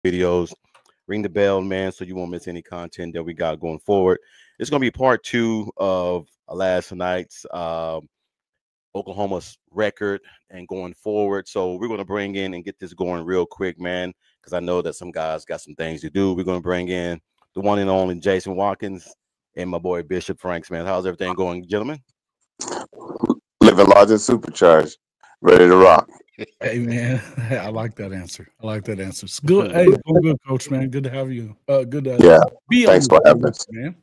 videos. Ring the bell, man, so you won't miss any content that we got going forward. It's gonna be part two of last night's Oklahoma's record and going forward. So we're gonna bring in and get this going real quick, man, because I know that some guys got some things to do. We're gonna bring in the one and only Jason Watkins and my boy Bishop Franks, man. How's everything going, gentlemen? Living large and supercharged, ready to rock. Hey man, I like that answer. I like that answer. It's good. Hey, doing good, Coach. Man, good to have you. Good to Yeah, be thanks on for having us. man.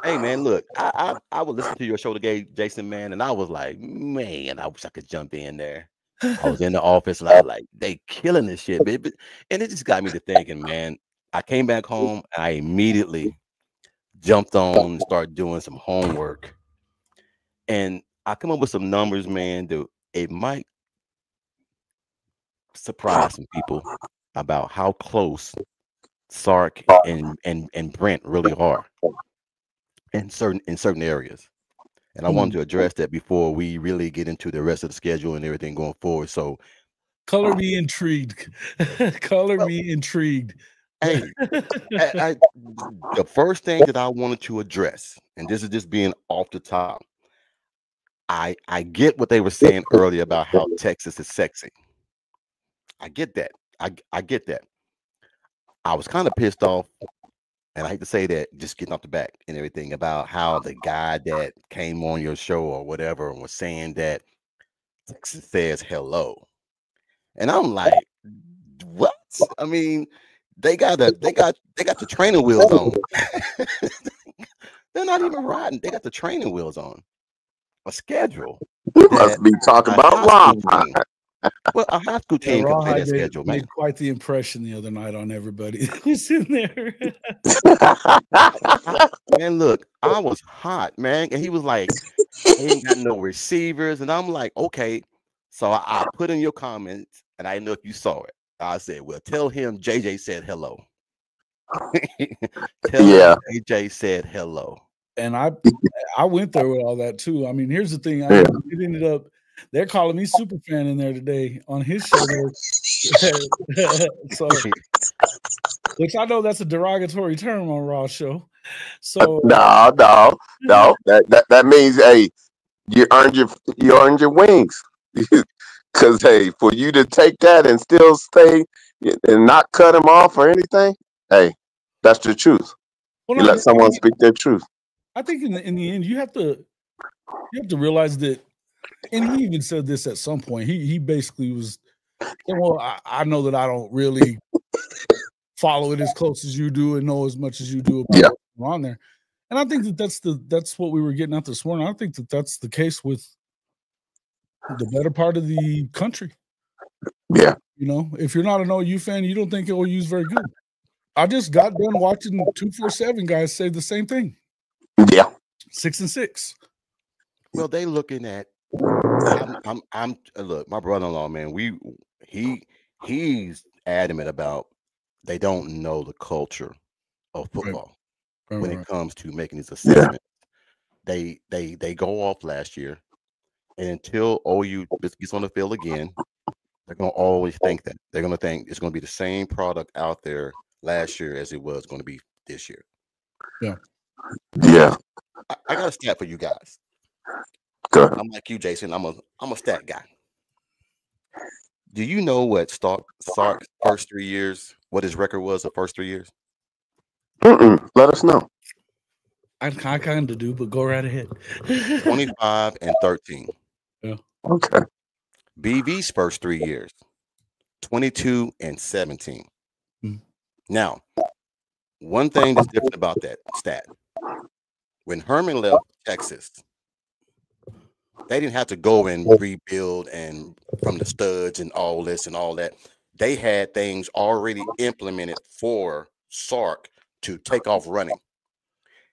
Hey man, look, I would listen to your show today, Jason, man, and I was like, man, I wish I could jump in there. I was in the office and I was like, they killing this shit, baby. And it just got me to thinking, man. I came back home and I immediately jumped on and started doing some homework. And I come up with some numbers, man, that it might surprise some people about how close Sark and Brent really are in certain areas. And I wanted to address that before we really get into the rest of the schedule and everything going forward. So, color me intrigued. Color well, me intrigued. hey, the first thing that I wanted to address, and this is just being off the top, I get what they were saying earlier about how Texas is sexy. I get that. I get that. I was kind of pissed off, and I hate to say that, just getting off the back and everything about how the guy that came on your show or whatever was saying that Texas says hello. And I'm like, what? I mean, they got the training wheels on. They're not even riding. They got the training wheels on. A schedule You that must be talking a about high school Rawhide. team, well, a high school Yeah, team can play Rawhide that schedule, man. made quite the impression the other night on everybody that was in there. Man, look, I was hot, man. And he was like, he ain't got no receivers. And I'm like, okay. So I put in your comments, and I didn't know if you saw it. I said, well, tell him JJ said hello. Tell him Yeah, JJ said hello. And I went there with all that too. I mean, here's the thing. yeah. It ended up they're calling me super fan in there today on his show. So, which I know that's a derogatory term on Raw show. So No. That means hey, you earned your wings. Because hey, for you to take that and still stay and not cut him off or anything, hey, that's the truth. well, You no, let someone speak their truth. I think in the end you have to realize that, and he even said this at some point. He basically was, well, I know that I don't really follow it as close as you do and know as much as you do about Yeah, what's going on there. And I think that that's what we were getting at this morning. I think that that's the case with the better part of the country. yeah, You know, if you're not an OU fan, you don't think OU is very good. I just got done watching 247 guys say the same thing. yeah. 6-6. Well, they looking at I'm look, my brother-in-law, man, he's adamant about they don't know the culture of Right, football when it right. comes to making these Yeah. assessments. They go off last year, and until OU gets on the field again, they're gonna always think that. They're gonna think it's gonna be the same product out there last year as it was gonna be this year. Yeah. Yeah. I got a stat for you guys. Good. I'm like you, Jason. I'm a stat guy. Do you know what Sark's first 3 years, what his record was the first 3 years? Let us know. I kind of do, but go right ahead. 25 and 13. Yeah. Okay. BV's first 3 years, 22 and 17. Mm. Now, one thing that's different about that stat, when Herman left Texas, they didn't have to go and rebuild and from the studs and all this and all that. They had things already implemented for Sark to take off running.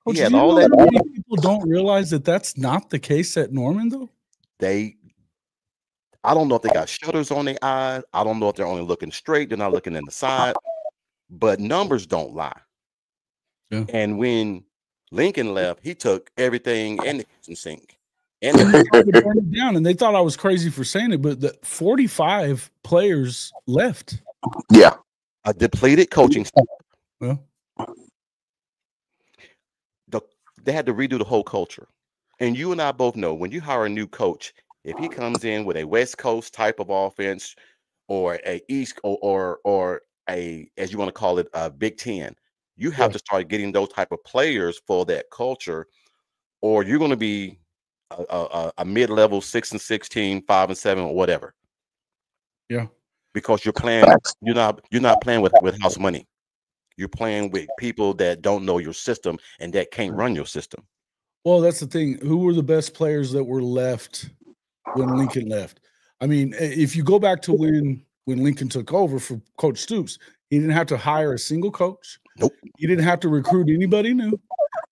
He Coach, had do you all know that. how many people don't realize that that's not the case at Norman, though? I don't know if they got shutters on their eyes. I don't know if they're only looking straight. They're not looking in the side. But numbers don't lie. Yeah. And when Lincoln left, he took everything in the kitchen sink. And they tried to burn it down, and they thought I was crazy for saying it, but the 45 players left. Yeah. a depleted coaching staff. Well, They had to redo the whole culture. And you and I both know when you hire a new coach, if he comes in with a West Coast type of offense or a East or a, as you want to call it, a Big Ten, you have to start getting those type of players for that culture, or you're going to be a mid-level 6-6 team, 5-7, or whatever. Yeah, because you're playing, you're not playing with house money. You're playing with people that don't know your system and that can't run your system. Well, that's the thing. Who were the best players that were left when Lincoln left? I mean, if you go back to when Lincoln took over for Coach Stoops, he didn't have to hire a single coach. Nope. He didn't have to recruit anybody new.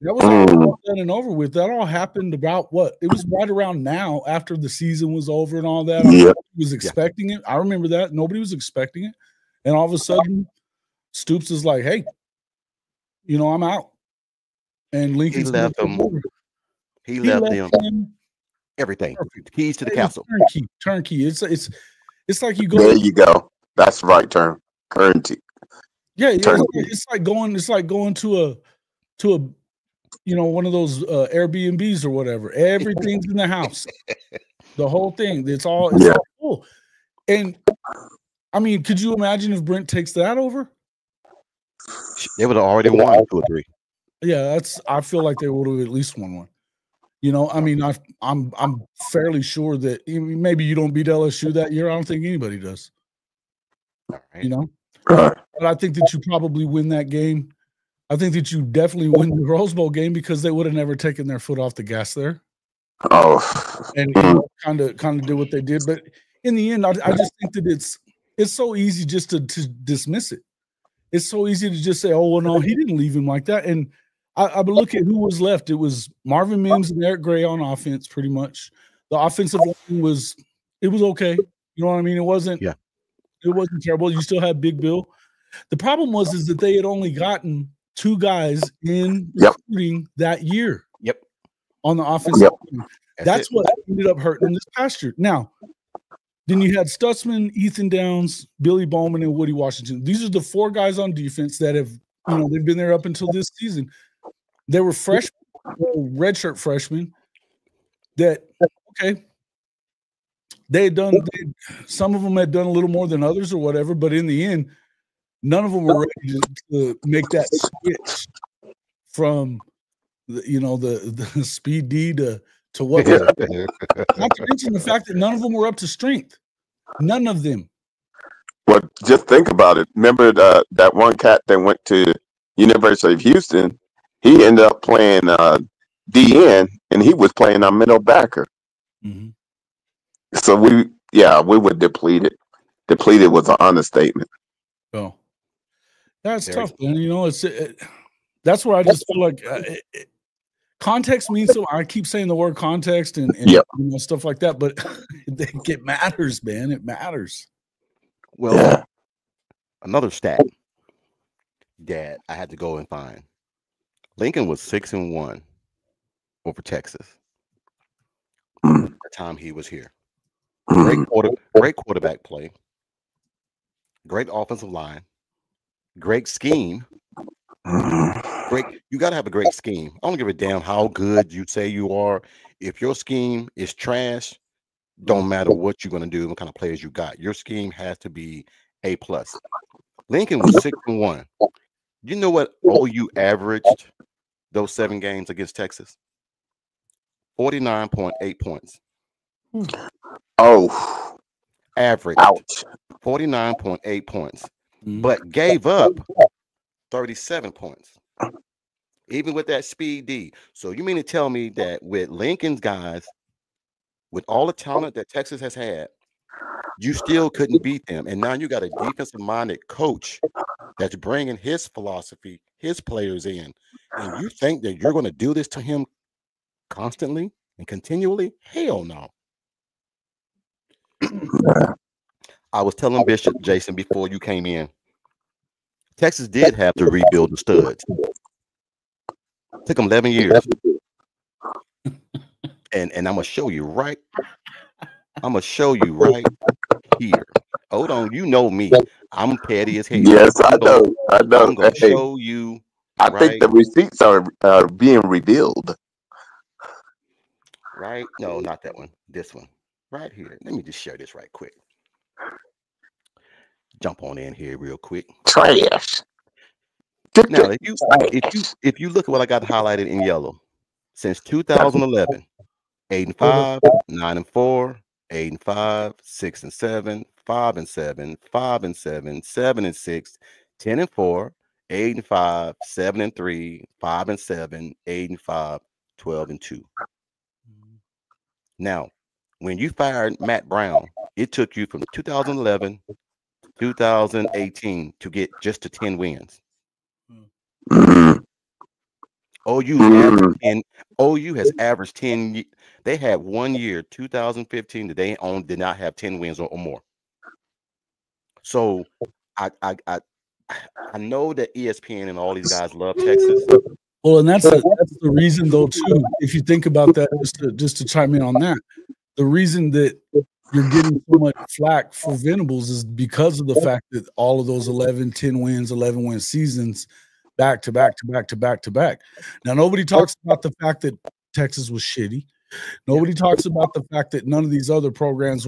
That was all done and over with. That all happened about what? It was right around now after the season was over and all that. Nobody was expecting it. I remember that. Nobody was expecting it. And all of a sudden, Stoops is like, hey, you know, I'm out. And Lincoln left them. He left them everything. Perfect. Keys to the castle. Turnkey. It's like you go. There you go. That's the right term. Turnkey. Yeah, it's like going to a you know, one of those Airbnbs or whatever. Everything's in the house. The whole thing. It's all cool. And I mean, could you imagine if Brent takes that over? They would have already won 2 or 3. Yeah, I feel like they would have at least won one. You know, I mean, I'm fairly sure that maybe you don't beat LSU that year. I don't think anybody does. Right. You know, but I think that you probably win that game. I think that you definitely win the Rose Bowl game because they would have never taken their foot off the gas there. And kind of did what they did. But in the end, I just think that it's so easy just to dismiss it. It's so easy to just say, oh, well, no, he didn't leave him like that. And I look at who was left. It was Marvin Mims and Eric Gray on offense, pretty much. The offensive line was okay. You know what I mean? It wasn't terrible. You still had Big Bill. The problem is that they had only gotten 2 guys in recruiting that year. Yep. On the offensive line. That's what ended up hurting them this past year. Now, then you had Stutzman, Ethan Downs, Billy Bowman, and Woody Washington. These are the 4 guys on defense that have, you know, they've been there up until this season. They were freshmen, redshirt freshmen that, some of them had done a little more than others or whatever, but in the end, none of them were ready to make that switch from, the speed D to what? Not to mention the fact that none of them were up to strength. None of them. Well, just think about it. Remember that one cat that went to University of Houston? He ended up playing DN, and he was playing our middle backer. Mm-hmm. So we were depleted. Depleted was an understatement. Oh, that's tough, man. You know, that's where I just feel like context means so. I keep saying the word context and stuff like that, but it matters, man. It matters. Well, another stat that I had to go and find. Lincoln was 6-1 over Texas the time he was here. Great quarterback play, great offensive line, great scheme. You got to have a great scheme. I don't give a damn how good you say you are. If your scheme is trash, don't matter what you're going to do, what kind of players you got. Your scheme has to be A+. Lincoln was 6-1. You know what OU averaged those 7 games against Texas? 49.8 points. Oh, average 49.8 points, but gave up 37 points, even with that speed D. So you mean to tell me that with Lincoln's guys, with all the talent that Texas has had, you still couldn't beat them? And now you got a defensive-minded coach that's bringing his philosophy, his players in, and you think that you're going to do this to him constantly and continually? Hell no. I was telling Bishop Jason before you came in, Texas did have to rebuild the studs. Took them 11 years. And I'm gonna show you right here. Hold on, you know me. I'm petty as hell. Yes, I know. I I'm know. gonna Hey, show you. I think the receipts are being revealed. Right? No, not that one. This one. Right here. Let me just share this right quick. Jump on in here real quick. Trash. Now, if you look at what I got highlighted in yellow, since 2011, 8-5, 9-4, 8-5, 6-7, 5-7, 5-7, 7-6, 10-4, 8-5, 7-3, 5-7, 8-5, 12-2. Now, when you fired Matt Brown, it took you from 2011 to 2018 to get just to 10 wins. OU has averaged 10. They had 1 year, 2015, that they did not have 10 wins or more. So I know that ESPN and all these guys love Texas. Well, and that's the reason, though, too. If you think about that, just to chime in on that, the reason that you're getting so much flack for Venables is because of the fact that all of those 10 wins, 11-win seasons, back to back to back to back to back. Now, nobody talks about the fact that Texas was shitty. Nobody talks about the fact that none of these other programs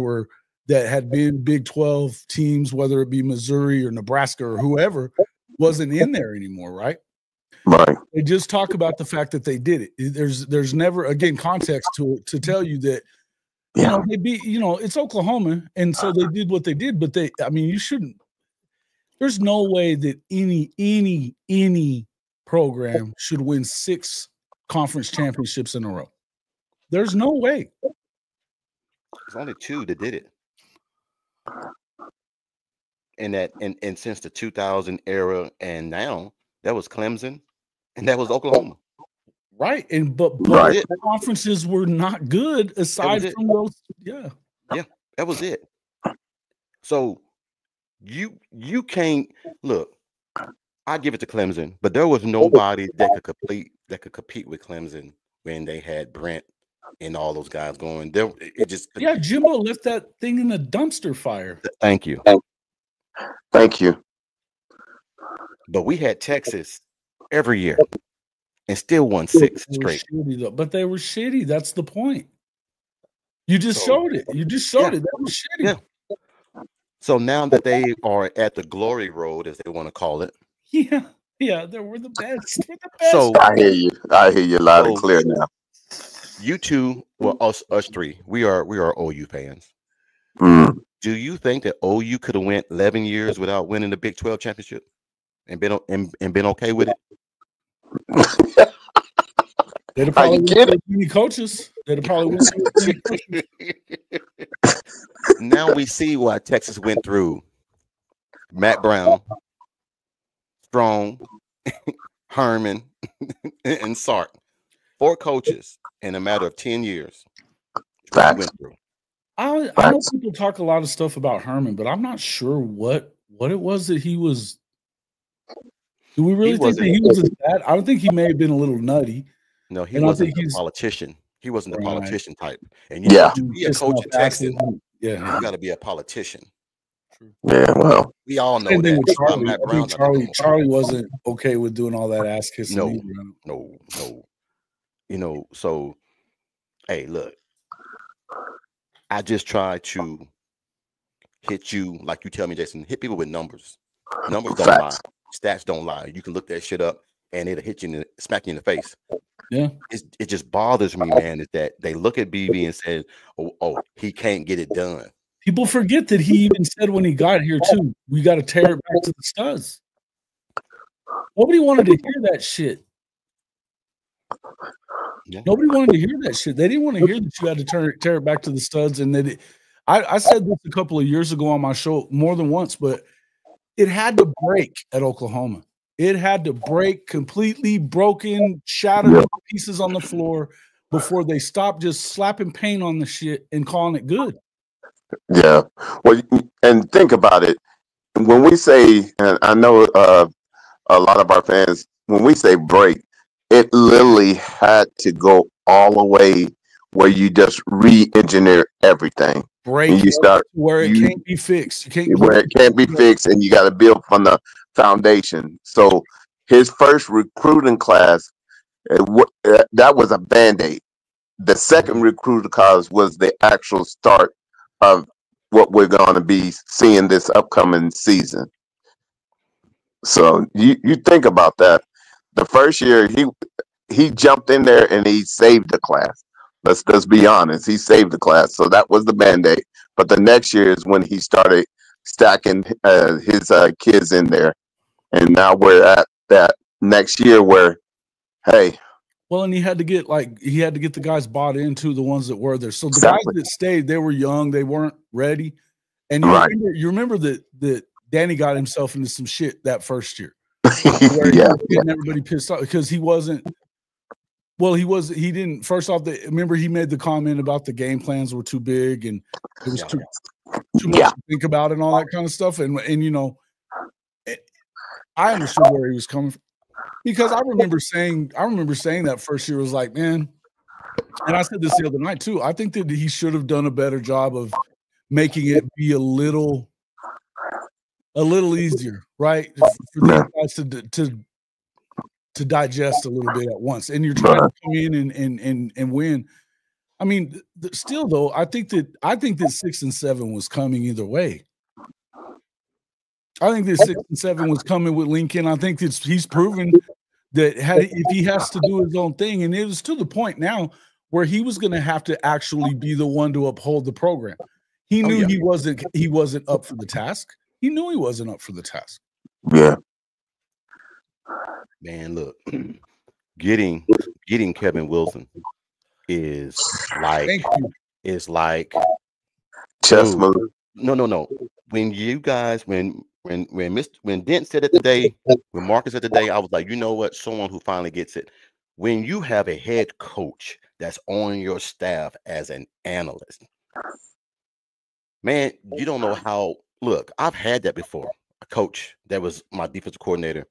that had been Big 12 teams, whether it be Missouri or Nebraska or whoever, wasn't in there anymore, right? Right. They just talk about the fact that they did it. There's never, again, context to tell you that, you know, they beat, you know, it's Oklahoma, and so they did what they did, but you shouldn't. There's no way that any program should win 6 conference championships in a row. There's no way. There's only 2 that did it. And since the 2000 era and now, that was Clemson and that was Oklahoma. Right. And but the conferences were not good aside from those. Yeah. Yeah, that was it. So you can't look. I give it to Clemson, but there was nobody that could compete with Clemson when they had Brent and all those guys going. There, it just Jimbo left that thing in a dumpster fire. Thank you. Thank you. But we had Texas every year and still won 6 straight. Shitty, but they were shitty. That's the point. You just showed it. You just showed it. That was shitty. Yeah. So now that they are at the glory road, as they want to call it. Yeah, they were the best. We're the best. So I hear you loud and clear now. You two, well, us 3, we are OU fans. Do you think that OU could have went 11 years without winning the Big 12 championship and been okay with it? They'd have probably went many coaches. They'd have probably went. Now we see why Texas went through Matt Brown, Strong, Herman, and Sark. 4 coaches in a matter of 10 years. Went through. I know people talk a lot of stuff about Herman, but I'm not sure what it was that he was. Do we really think that he was that? I don't think he may have been a little nutty. No, he wasn't a politician. He wasn't a politician type. And to be a coach in Texas, you got to be a politician. Yeah, well, we all know that. Charlie wasn't okay with doing all that ass kissing. No. You know, so hey, look, I just try to hit you like you tell me, Jason. Hit people with numbers. Numbers don't lie. Stats don't lie. You can look that shit up and it'll hit you smack you in the face. Yeah, it just bothers me, man. Is that they look at BV and say, "Oh, he can't get it done." People forget that he even said when he got here too, we got to tear it back to the studs. Nobody wanted to hear that shit. Yeah. Nobody wanted to hear that shit. They didn't want to hear that you had to tear it back to the studs. And that I said this a couple of years ago on my show more than once, but it had to break at Oklahoma. It had to break completely broken, shattered pieces on the floor before they stopped just slapping paint on the shit and calling it good. Yeah. Well, and think about it. When we say, and I know a lot of our fans, when we say break, it literally had to go all the way where you just re-engineer everything. Break and you start where it can't be fixed. You can't where it can't be fixed, and you got to build from the foundation. So his first recruiting class, that was a band-aid. The second recruiting class was the actual start of what we're going to be seeing this upcoming season. So you think about that. The first year he jumped in there and he saved the class. Let's be honest. He saved the class. So that was the band-aid. But the next year is when he started stacking his kids in there. And now we're at that next year where, hey. Well, and he had to get the guys bought into, the ones that were there. So the guys that stayed, they were young, they weren't ready. And you remember that Danny got himself into some shit that first year. Where he was getting everybody pissed off because he wasn't. Well, he didn't. First off, remember he made the comment about the game plans were too big and it was too much to think about and all that kind of stuff. And you know, I understood where he was coming from because I remember saying that first year was like, man, and I said this the other night too. I think that he should have done a better job of making it be a little easier, right? For these guys to digest a little bit at once, and you're trying to come in and win. I mean, still though, I think that 6 and 7 was coming either way. I think that 6 and 7 was coming with Lincoln. I think he's proven that if he has to do his own thing, and it was to the point now where he was going to have to actually be the one to uphold the program. He knew he wasn't up for the task. He knew he wasn't up for the task. Yeah. Man, look, getting Kevin Wilson is like chess move. No. When you guys, when Dent said it today, when Marcus said today, I was like, you know what? Someone who finally gets it. When you have a head coach that's on your staff as an analyst, man, you don't know how. Look, I've had that before. A coach that was my defensive coordinator.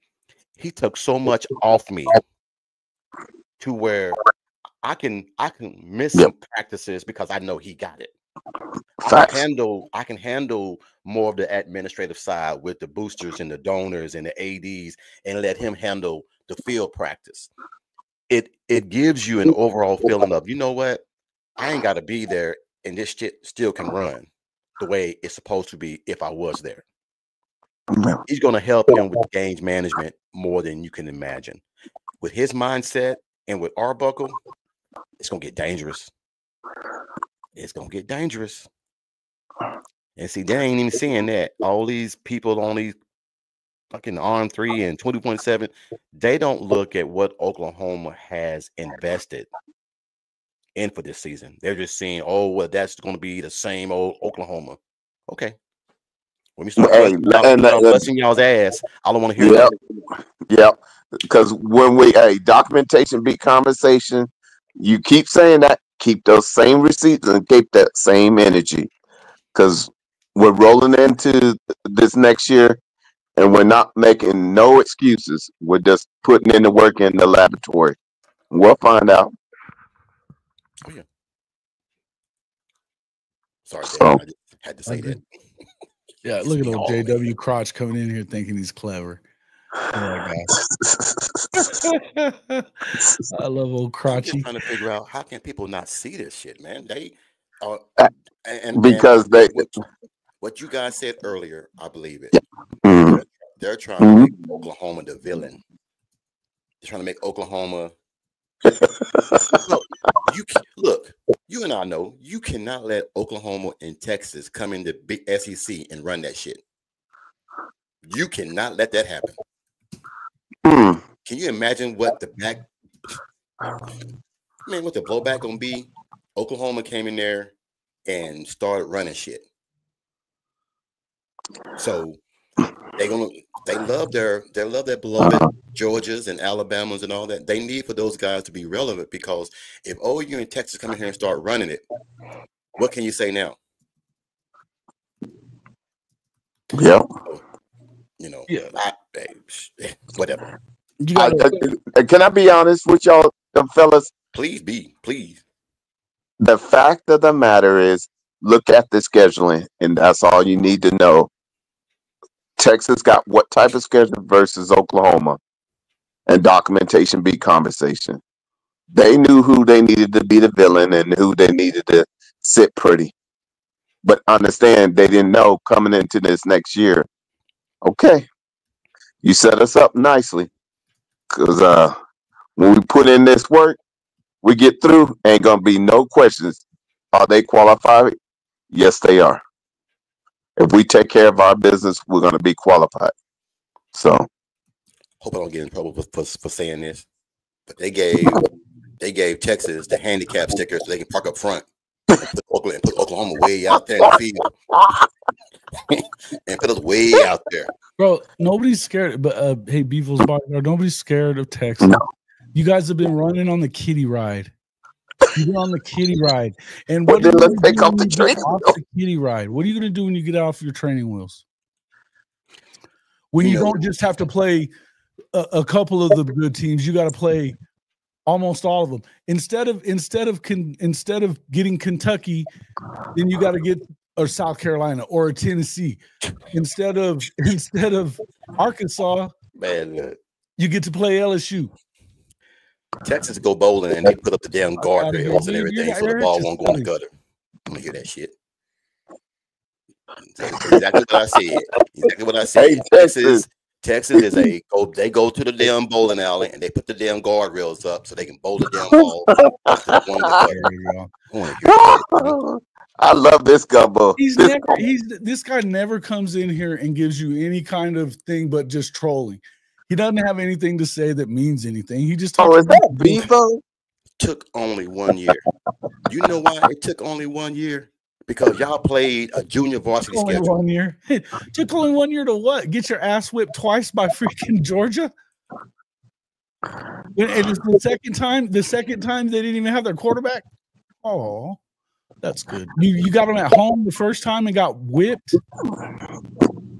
He took so much off me to where I can miss some practices because I know he got it. I can handle more of the administrative side with the boosters and the donors and the ADs and let him handle the field practice. It gives you an overall feeling of, you know what, I ain't got to be there and this shit still can run the way it's supposed to be if I was there. He's going to help him with games management more than you can imagine. With his mindset and with Arbuckle, it's going to get dangerous. It's going to get dangerous. And see, they ain't even seeing that. All these people on these fucking On3 and 20.7, they don't look at what Oklahoma has invested in for this season. They're just saying, oh, well, that's going to be the same old Oklahoma. Okay. When we start busting y'all's ass, I don't want to hear that. Yep. Because when documentation beat conversation, you keep saying that, keep those same receipts and keep that same energy. Because we're rolling into this next year and we're not making no excuses. We're just putting in the work in the laboratory. We'll find out. Oh, yeah. Sorry, Dad, I just had to say that. Yeah, look at old JW Crotch coming in here thinking he's clever. Oh, I love old Crotchy. I'm just trying to figure out how can people not see this shit, man. They what you guys said earlier, I believe it. Mm-hmm. They're trying to make Oklahoma the villain. They're trying to make Oklahoma. Look, you and I know you cannot let Oklahoma and Texas come into big SEC and run that shit. You cannot let that happen. Can you imagine what the blowback gonna be? Oklahoma came in there and started running shit. So they love their beloved Georgias and Alabamas and all that. They need for those guys to be relevant because if OU and Texas come in here and start running it, what can you say now? Yeah. Whatever. Can I be honest with y'all, fellas? Please be, please. The fact of the matter is, look at the scheduling, and that's all you need to know. Texas got what type of schedule versus Oklahoma, and documentation beat conversation. They knew who they needed to be the villain and who they needed to sit pretty. But understand, they didn't know coming into this next year. Okay, you set us up nicely, because when we put in this work, we get through. Ain't gonna be no questions. Are they qualified? Yes, they are. If we take care of our business, we're gonna be qualified. So, Hope I don't get in trouble for saying this, but they gave Texas the handicap sticker so they can park up front and put Oklahoma way out there in the field and put us way out there. Bro, nobody's scared. But hey, Beevil's Bodyguard, nobody's scared of Texas. no. You guys have been running on the kiddie ride. You've been on the kiddie ride. And Well, what then are you let's gonna take do off when the you get training off wheels. the kiddie ride? What are you going to do when you get off your training wheels? When You you know, don't just have to play a couple of the good teams, you got to play almost all of them. Instead of getting Kentucky, then you got to get or South Carolina or a Tennessee. Instead of Arkansas, man, you get to play LSU. Texas go bowling and they put up the damn Outta here, guardrails and dude. everything You're so the ball just won't go in the gutter. I'm gonna hear that shit. Exactly what I said. Exactly what I said. Hey, Texas. Texas is they go to the damn bowling alley and they put the damn guardrails up so they can bowl the damn ball instead of going in the gutter. There you go. I want to hear that. I love this gumbo. This guy never comes in here and gives you any kind of thing but just trolling. He doesn't have anything to say that means anything. He just talks. Oh, is that Bevo? Took only 1 year. You know why it took only 1 year? Because y'all played a junior varsity only schedule. 1 year. Took only 1 year to what? Get your ass whipped twice by freaking Georgia? And it's the second time they didn't even have their quarterback. Oh, that's good. You got them at home the first time and got whipped.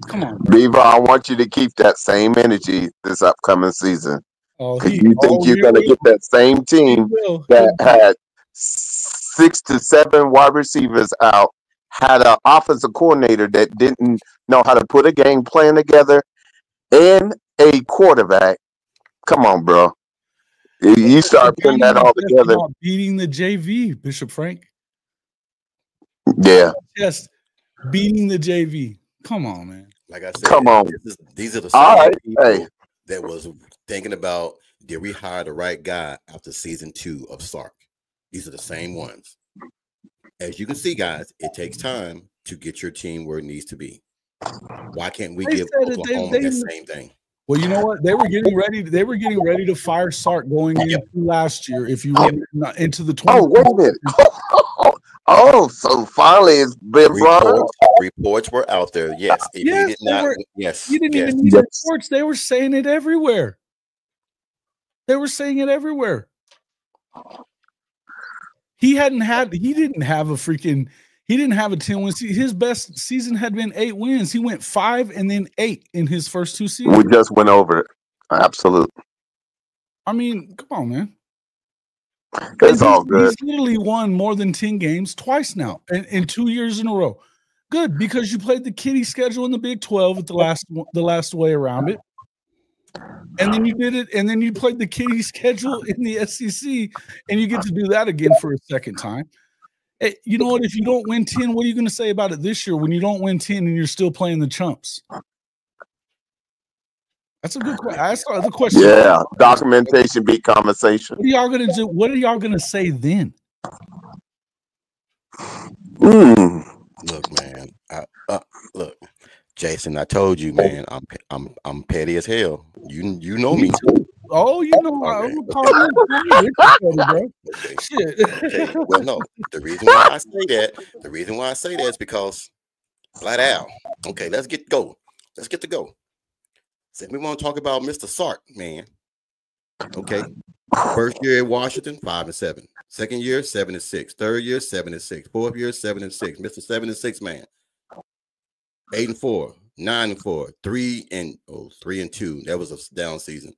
Come on, bro. Bevo, I want you to keep that same energy this upcoming season. Oh, Because you think you're going to get that same team that had 6 to 7 wide receivers out, had an offensive coordinator that didn't know how to put a game plan together, and a quarterback. Come on, bro. You start putting that all together. Beating the JV, Bishop Frank. Yeah. Just beating the JV. Come on, man. Like I said, come on. These are the same people that was thinking about, did we hire the right guy after season 2 of Sark? These are the same ones. As you can see, guys, it takes time to get your team where it needs to be. Why can't we give Oklahoma that same thing? Well, you know what? They were getting ready to fire Sark going into last year. If you went into the 20. Oh, wait a minute. Oh, so finally it's been brought up. Reports were out there. Yes. Yes. You didn't even need reports. They were saying it everywhere. He didn't have a 10-win season. His best season had been 8 wins. He went 5 and then 8 in his first 2 seasons. We just went over it. Absolutely. I mean, come on, man. It's all good. He's literally won more than 10 games twice now in 2 years in a row. Good, because you played the kiddie schedule in the Big 12 at the last way around it. And then you did it, and then you played the kiddie schedule in the SEC, and you get to do that again for a second time. Hey, you know what? If you don't win 10, what are you going to say about it this year when you don't win 10 and you're still playing the chumps? That's a good question. That's the question. Yeah, documentation beat conversation. What are y'all going to do? What are y'all going to say then? Look, man. Look, Jason. I told you, man. I'm petty as hell. You know me. Oh, you know, okay. Shit. Okay. Well, no. The reason why I say that is because flat out. Okay, let's get to go. So we want to talk about Mr. Sark, man. Okay. First year at Washington, 5-7. Second year, 7-6. Third year, 7-6. Fourth year, 7-6. Mr. 7-6 man. 8-4, 9-4, 3-2. That was a down season.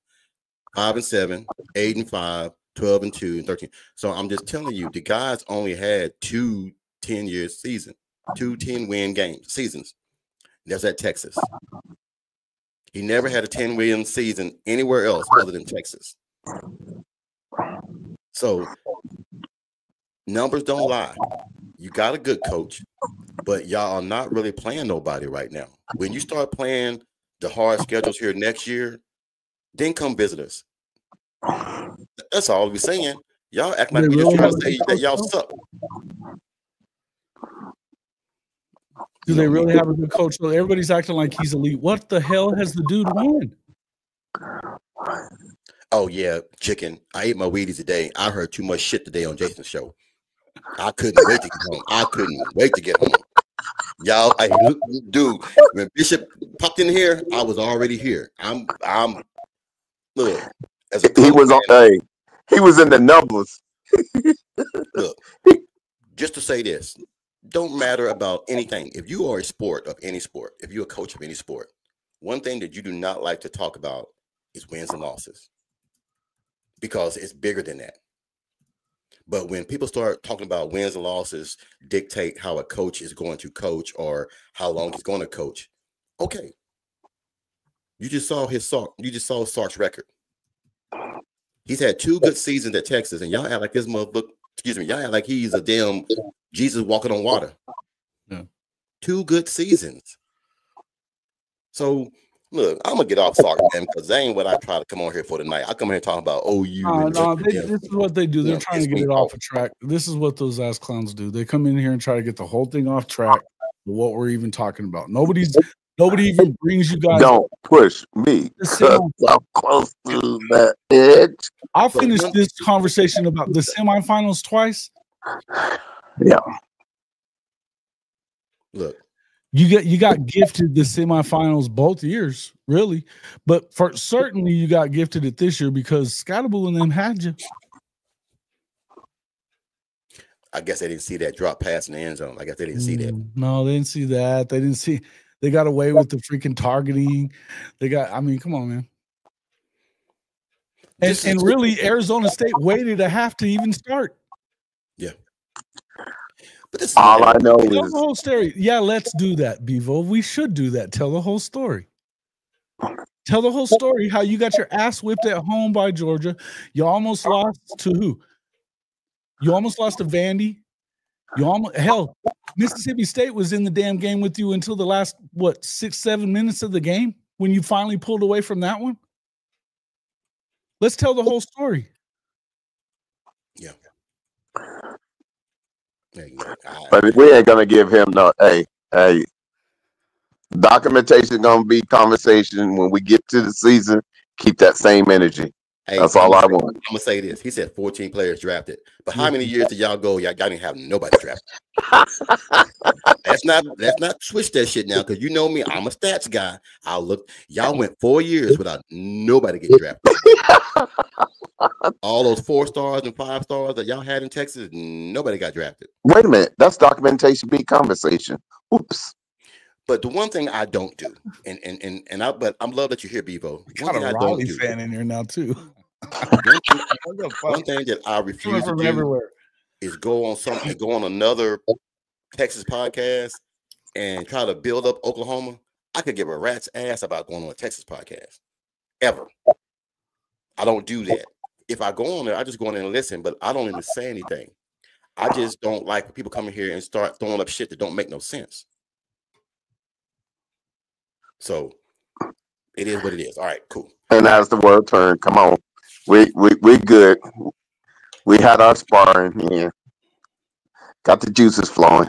5-7, 8-5, 12-2 and 13. So I'm just telling you, the guys only had 2 10-year seasons, 2 10-win seasons. That's at Texas. He never had a 10-win season anywhere else other than Texas. So numbers don't lie. You got a good coach, but y'all are not really playing nobody right now. When you start playing the hard schedules here next year, then come visit us. That's all we're saying. Y'all act like we're just trying to say that y'all suck. Do they really have a good coach? So everybody's acting like he's elite. What the hell has the dude won? Oh yeah, chicken. I ate my Wheaties today. I heard too much shit today on Jason's show. I couldn't wait to get home. I couldn't wait to get home. Y'all, dude, when Bishop popped in here, I was already here. I'm look, as a he was on he was in the numbers. Look, just to say this, don't matter about anything. If you are a sport of any sport, if you're a coach of any sport, one thing that you do not like to talk about is wins and losses, because it's bigger than that. But when people start talking about wins and losses dictate how a coach is going to coach or how long he's going to coach, okay. You just saw Sark's record. He's had 2 good seasons at Texas, and y'all act like this motherfucker. Excuse me, y'all act like he's a damn Jesus walking on water. Yeah. 2 good seasons. So look, I'm gonna get off Sark, man, because that ain't what I try to come on here for tonight. I come here talking about OU. This is what they do. They're trying to get it off a track. This is what those ass clowns do. They come in here and try to get the whole thing off track. What we're even talking about. Nobody even brings you guys. Don't push me. I'm close to that edge. I'll finish this conversation about the semifinals twice. Yeah. Look, you got gifted the semifinals both years, really, but for certainly you got gifted it this year because Scatterboo and them had you. I guess they didn't see that drop pass in the end zone. I guess they didn't see that. No, they didn't see that. They didn't see. They got away with the freaking targeting. I mean, come on, man. And really, Arizona State waited a half to even start. Yeah. But this is all I know is tell the whole story. Yeah, let's do that, Bevo. We should do that. Tell the whole story. Tell the whole story how you got your ass whipped at home by Georgia. You almost lost to who? You almost lost to Vandy. Hell, Mississippi State was in the damn game with you until the last 6-7 minutes of the game when you finally pulled away from that one. Let's tell the whole story. Yeah. But we ain't gonna give him no. Hey, documentation gonna be conversation when we get to the season. Keep that same energy. Hey, that's all I want. I'm gonna say this. He said 14 players drafted, but how many years did y'all go? Y'all didn't have nobody drafted. Let's not switch that shit now, because you know me. I'm a stats guy. I'll look. Y'all went 4 years without nobody getting drafted. All those 4 stars and 5 stars that y'all had in Texas, nobody got drafted. Wait a minute. That's documentation beat conversation. Oops. But the one thing I don't do, but I'm glad that you're here, Bevo. Got a Raleigh fan in here now too. One thing that I refuse to do is go on another Texas podcast and try to build up Oklahoma. I could give a rat's ass about going on a Texas podcast. Ever. I don't do that. If I go on there, I just go in and listen, but I don't even say anything. I just don't like when people come in here and start throwing up shit that don't make no sense. So it is what it is. All right, cool. And as the world turned, come on. We good. We had our sparring here. Got the juices flowing.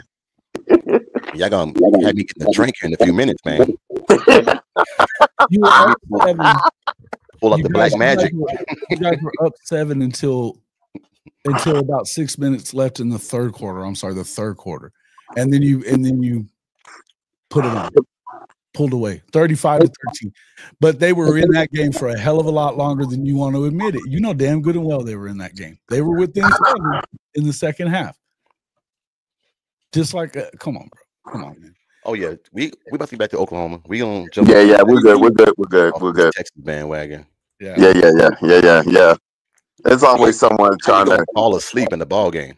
Y'all gonna have me get a drink here in a few minutes, man. You were up 7. Pull up the black magic. You guys were up 7 until about 6 minutes left in the third quarter. I'm sorry, the third quarter, and then you put it on. Pulled away 35-13, but they were in that game for a hell of a lot longer than you want to admit it. You know damn good and well they were in that game. They were within 7 in the second half. Just like, come on, bro. Come on, man. Oh yeah, we about to get back to Oklahoma. We gonna jump. Yeah, we're good. We're good. Texas bandwagon. Yeah. There's always someone trying to fall asleep in the ball game.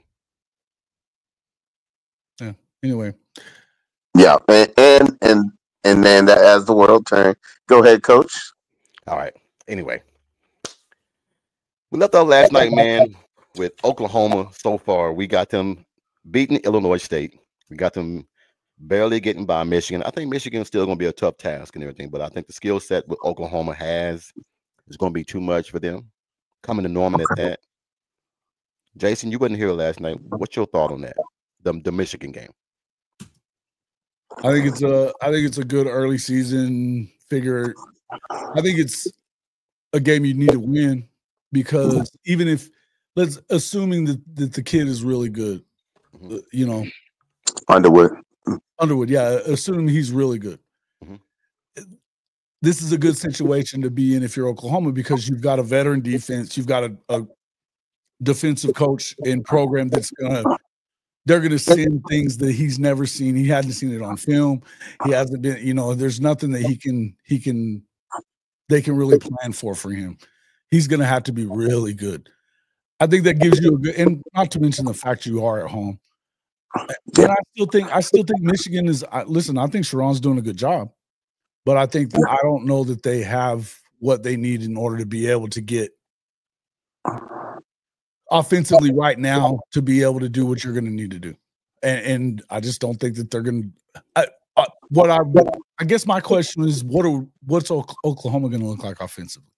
Yeah. Anyway. Yeah, and then that as the world turns. Go ahead, Coach. All right. Anyway, we left off last night, man, with Oklahoma. So far, we got them beating Illinois State. We got them barely getting by Michigan. I think Michigan's still going to be a tough task and everything, but I think the skill set what Oklahoma has is going to be too much for them. Coming to Norman at that. Jason, you wasn't here last night. What's your thought on that? The Michigan game. I think it's a good early season figure. I think it's a game you need to win because even if assuming that the kid is really good, you know, Underwood, yeah, assuming he's really good. Mm-hmm. This is a good situation to be in if you're Oklahoma because you've got a veteran defense, you've got a defensive coach and program they're gonna send things that he's never seen. He hasn't seen it on film. He hasn't been, you know, there's nothing that they can really plan for him. He's gonna have to be really good. I think that gives you a good, and not to mention the fact you are at home. And I still think Michigan is. Listen, I think Sharon's doing a good job, but I don't know that they have what they need in order to be able to get offensively right now to be able to do what you're going to need to do, and I just don't think that they're going to. I guess my question is, what's Oklahoma going to look like offensively?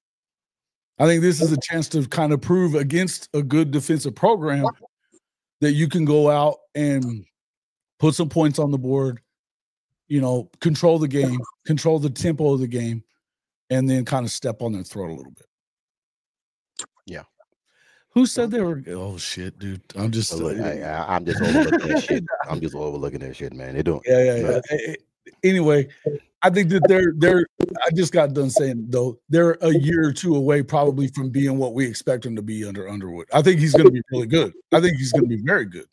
I think this is a chance to kind of prove against a good defensive program that you can go out and put some points on the board, you know, control the game, control the tempo of the game, and then kind of step on their throat a little bit. Yeah. Who said they were? Oh shit, dude! I'm just overlooking that shit. I'm just overlooking that shit, man. They don't. Yeah. Anyway, I think that they're. I just got done saying though they're a year or two away probably from being what we expect them to be under Underwood. I think he's going to be really good. I think he's going to be very good.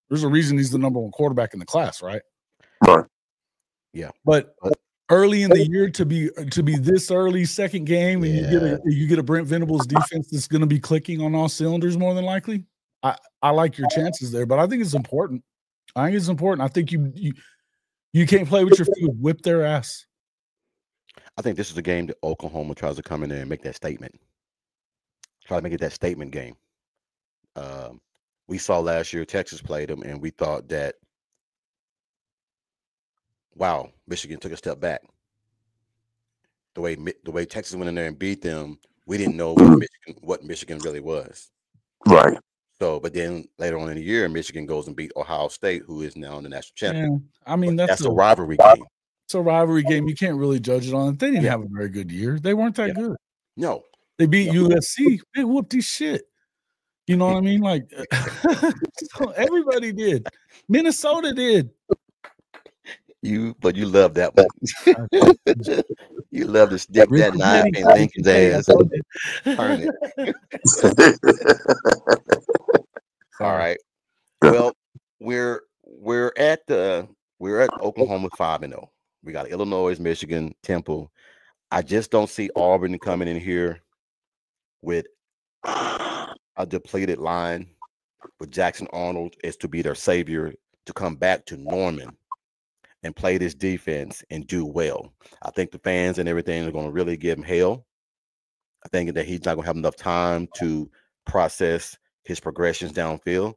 There's a reason he's the number one quarterback in the class, right? Right. Yeah. But early in the year to be this early second game and you get a Brent Venables defense that's going to be clicking on all cylinders more than likely. I like your chances there, but I think it's important. I think you can't play with your food. Whip their ass. I think this is a game that Oklahoma tries to come in there and make that statement. Try to make it that statement game. We saw last year Texas played them, and we thought that, wow, Michigan took a step back. The way Texas went in there and beat them, we didn't know what Michigan really was. Right. So, but then later on in the year, Michigan goes and beat Ohio State, who is now the national champion. Yeah, I mean, that's a rivalry game. It's a rivalry game. You can't really judge it on it. They didn't have a very good year. They weren't that good. No. They beat USC. They whooped his shit. You know what I mean? Like, everybody did. Minnesota did. But you love that one. You love to stick that knife in Lincoln's ass. Turn it. All right. Well, we're at Oklahoma 5-0. We got Illinois, Michigan, Temple. I just don't see Auburn coming in here with a depleted line with Jackson Arnold as to be their savior to come back to Norman and play this defense and do well. I think the fans and everything are going to really give him hell. I think that he's not going to have enough time to process his progressions downfield.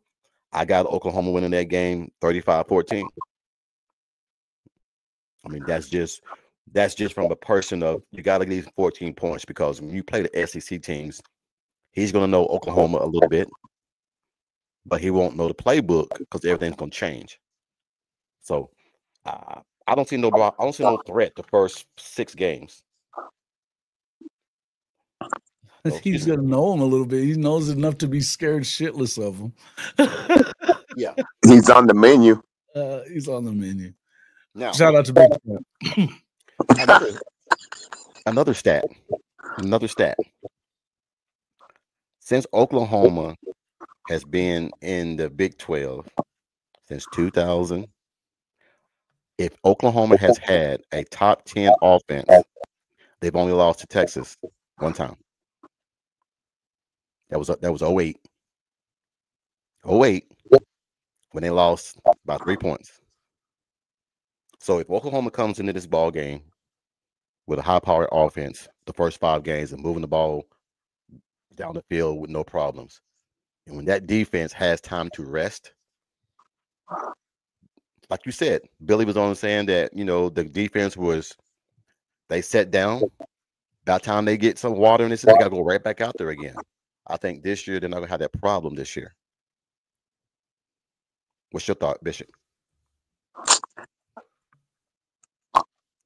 I got Oklahoma winning that game 35-14. I mean, that's just from a person of you got to get 14 points because when you play the SEC teams, he's going to know Oklahoma a little bit, but he won't know the playbook because everything's going to change. So I don't see no threat the first 6 games. So, he's going to know him a little bit. He knows enough to be scared shitless of him. Yeah. He's on the menu. He's on the menu. Now, shout out to Big Another stat. Since Oklahoma has been in the Big 12 since 2000, if Oklahoma has had a top 10 offense, they've only lost to Texas one time. That was 08. 08 when they lost by 3 points. So if Oklahoma comes into this ball game with a high-powered offense, the first 5 games, and moving the ball down the field with no problems, and when that defense has time to rest, like you said, Billy was on saying that, you know, the defense was, they sat down. By the time they get some water in this, they got to go right back out there again. I think this year they're not going to have that problem this year. What's your thought, Bishop?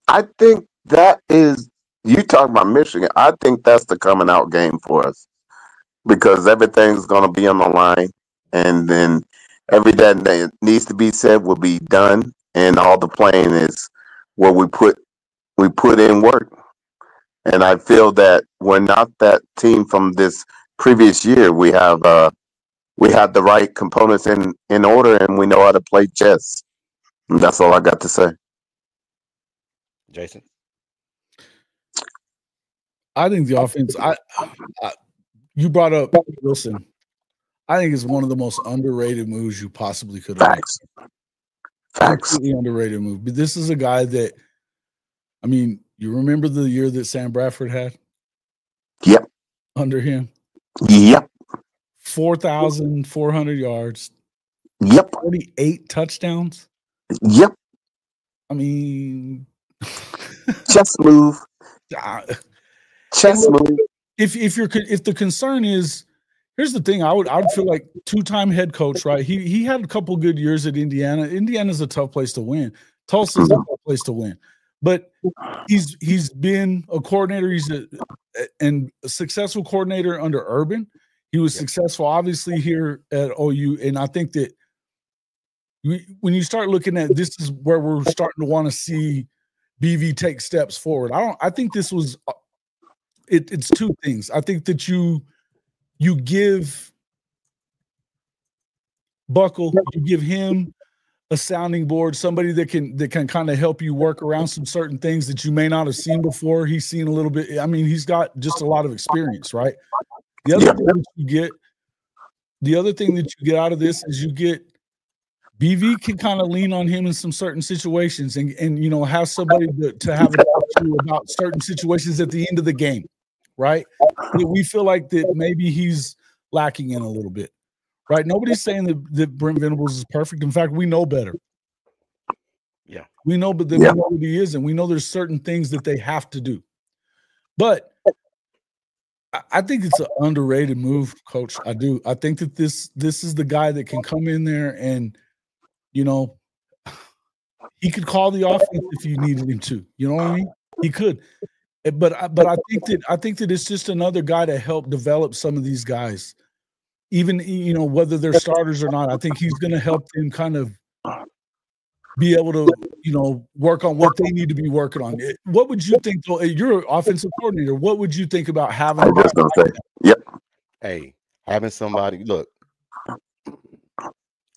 I think that is, you talk about Michigan, I think that's the coming out game for us, because everything's going to be on the line, and then everything that needs to be said will be done, and all the playing is where we put in work. And I feel that we're not that team from this previous year. We have the right components in order, and we know how to play chess. And that's all I got to say. Jason? I think the offense, you brought up Wilson. I think it's one of the most underrated moves you possibly could have made. Facts. Completely underrated move. But this is a guy that, I mean, you remember the year that Sam Bradford had? Yep. Under him? Yep. 4,400 yards. Yep. 48 touchdowns. Yep. I mean, chess move. Chess move. If the concern is, here's the thing, I would feel like 2-time head coach, right? He had a couple good years at Indiana. Indiana's a tough place to win. Tulsa's a tough place to win. But he's been a coordinator. He's a successful coordinator under Urban. He was successful, obviously, here at OU. And I think that when you start looking at this, is where we're starting to want to see BV take steps forward. I think this was it's 2 things. I think that you give Buckle, you give him a sounding board, somebody that can kind of help you work around some certain things that you may not have seen before. He's seen a little bit. I mean, he's got just a lot of experience, right? The other thing that you get out of this is you get BV can kind of lean on him in some certain situations, and you know, have somebody to have a talk to about certain situations at the end of the game, right? We feel like that maybe he's lacking in a little bit. Right. Nobody's saying that Brent Venables is perfect. In fact, we know better. Yeah. We know, but we know what he is, and we know there's certain things that they have to do. But I think it's an underrated move, Coach. I do. I think that this is the guy that can come in there and, you know, he could call the offense if you needed him to. You know what I mean? He could. But I think that it's just another guy to help develop some of these guys. Even, you know, whether they're starters or not, I think he's going to help them kind of be able to, you know, work on what they need to be working on. What would you think? You're an offensive coordinator. What would you think about having? I was just going to say, yep. Hey, having somebody, look,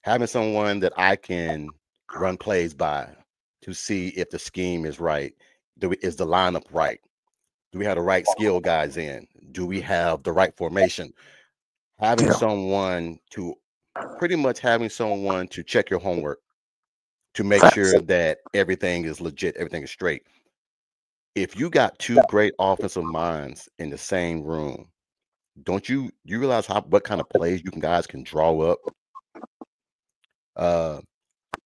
having someone that I can run plays by to see if the scheme is right. Is the lineup right? Do we have the right skill guys in? Do we have the right formation? Having someone to check your homework, to make sure that everything is legit, everything is straight. If you got 2 great offensive minds in the same room, don't you realize what kind of plays you guys can draw up?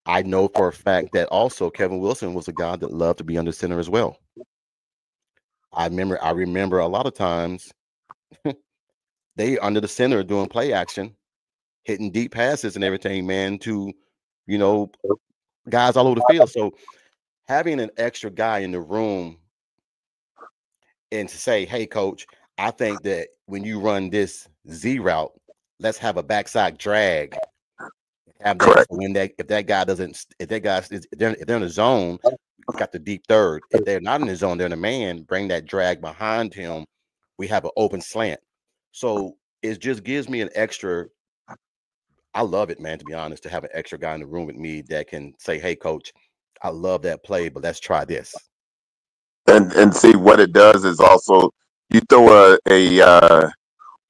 I know for a fact that also Kevin Wilson was a guy that loved to be under center as well. I remember a lot of times they under the center doing play action, hitting deep passes and everything, man, to, you know, guys all over the field. So having an extra guy in the room and to say, hey, coach, I think that when you run this Z route, let's have a backside drag. Have that when if they're in the zone, got the deep third. If they're not in the zone, they're in the man, bring that drag behind him. We have an open slant. So it just gives me an extra. I love it, man, to be honest, to have an extra guy in the room with me that can say, hey, coach, I love that play, but let's try this. And see what it does is also you throw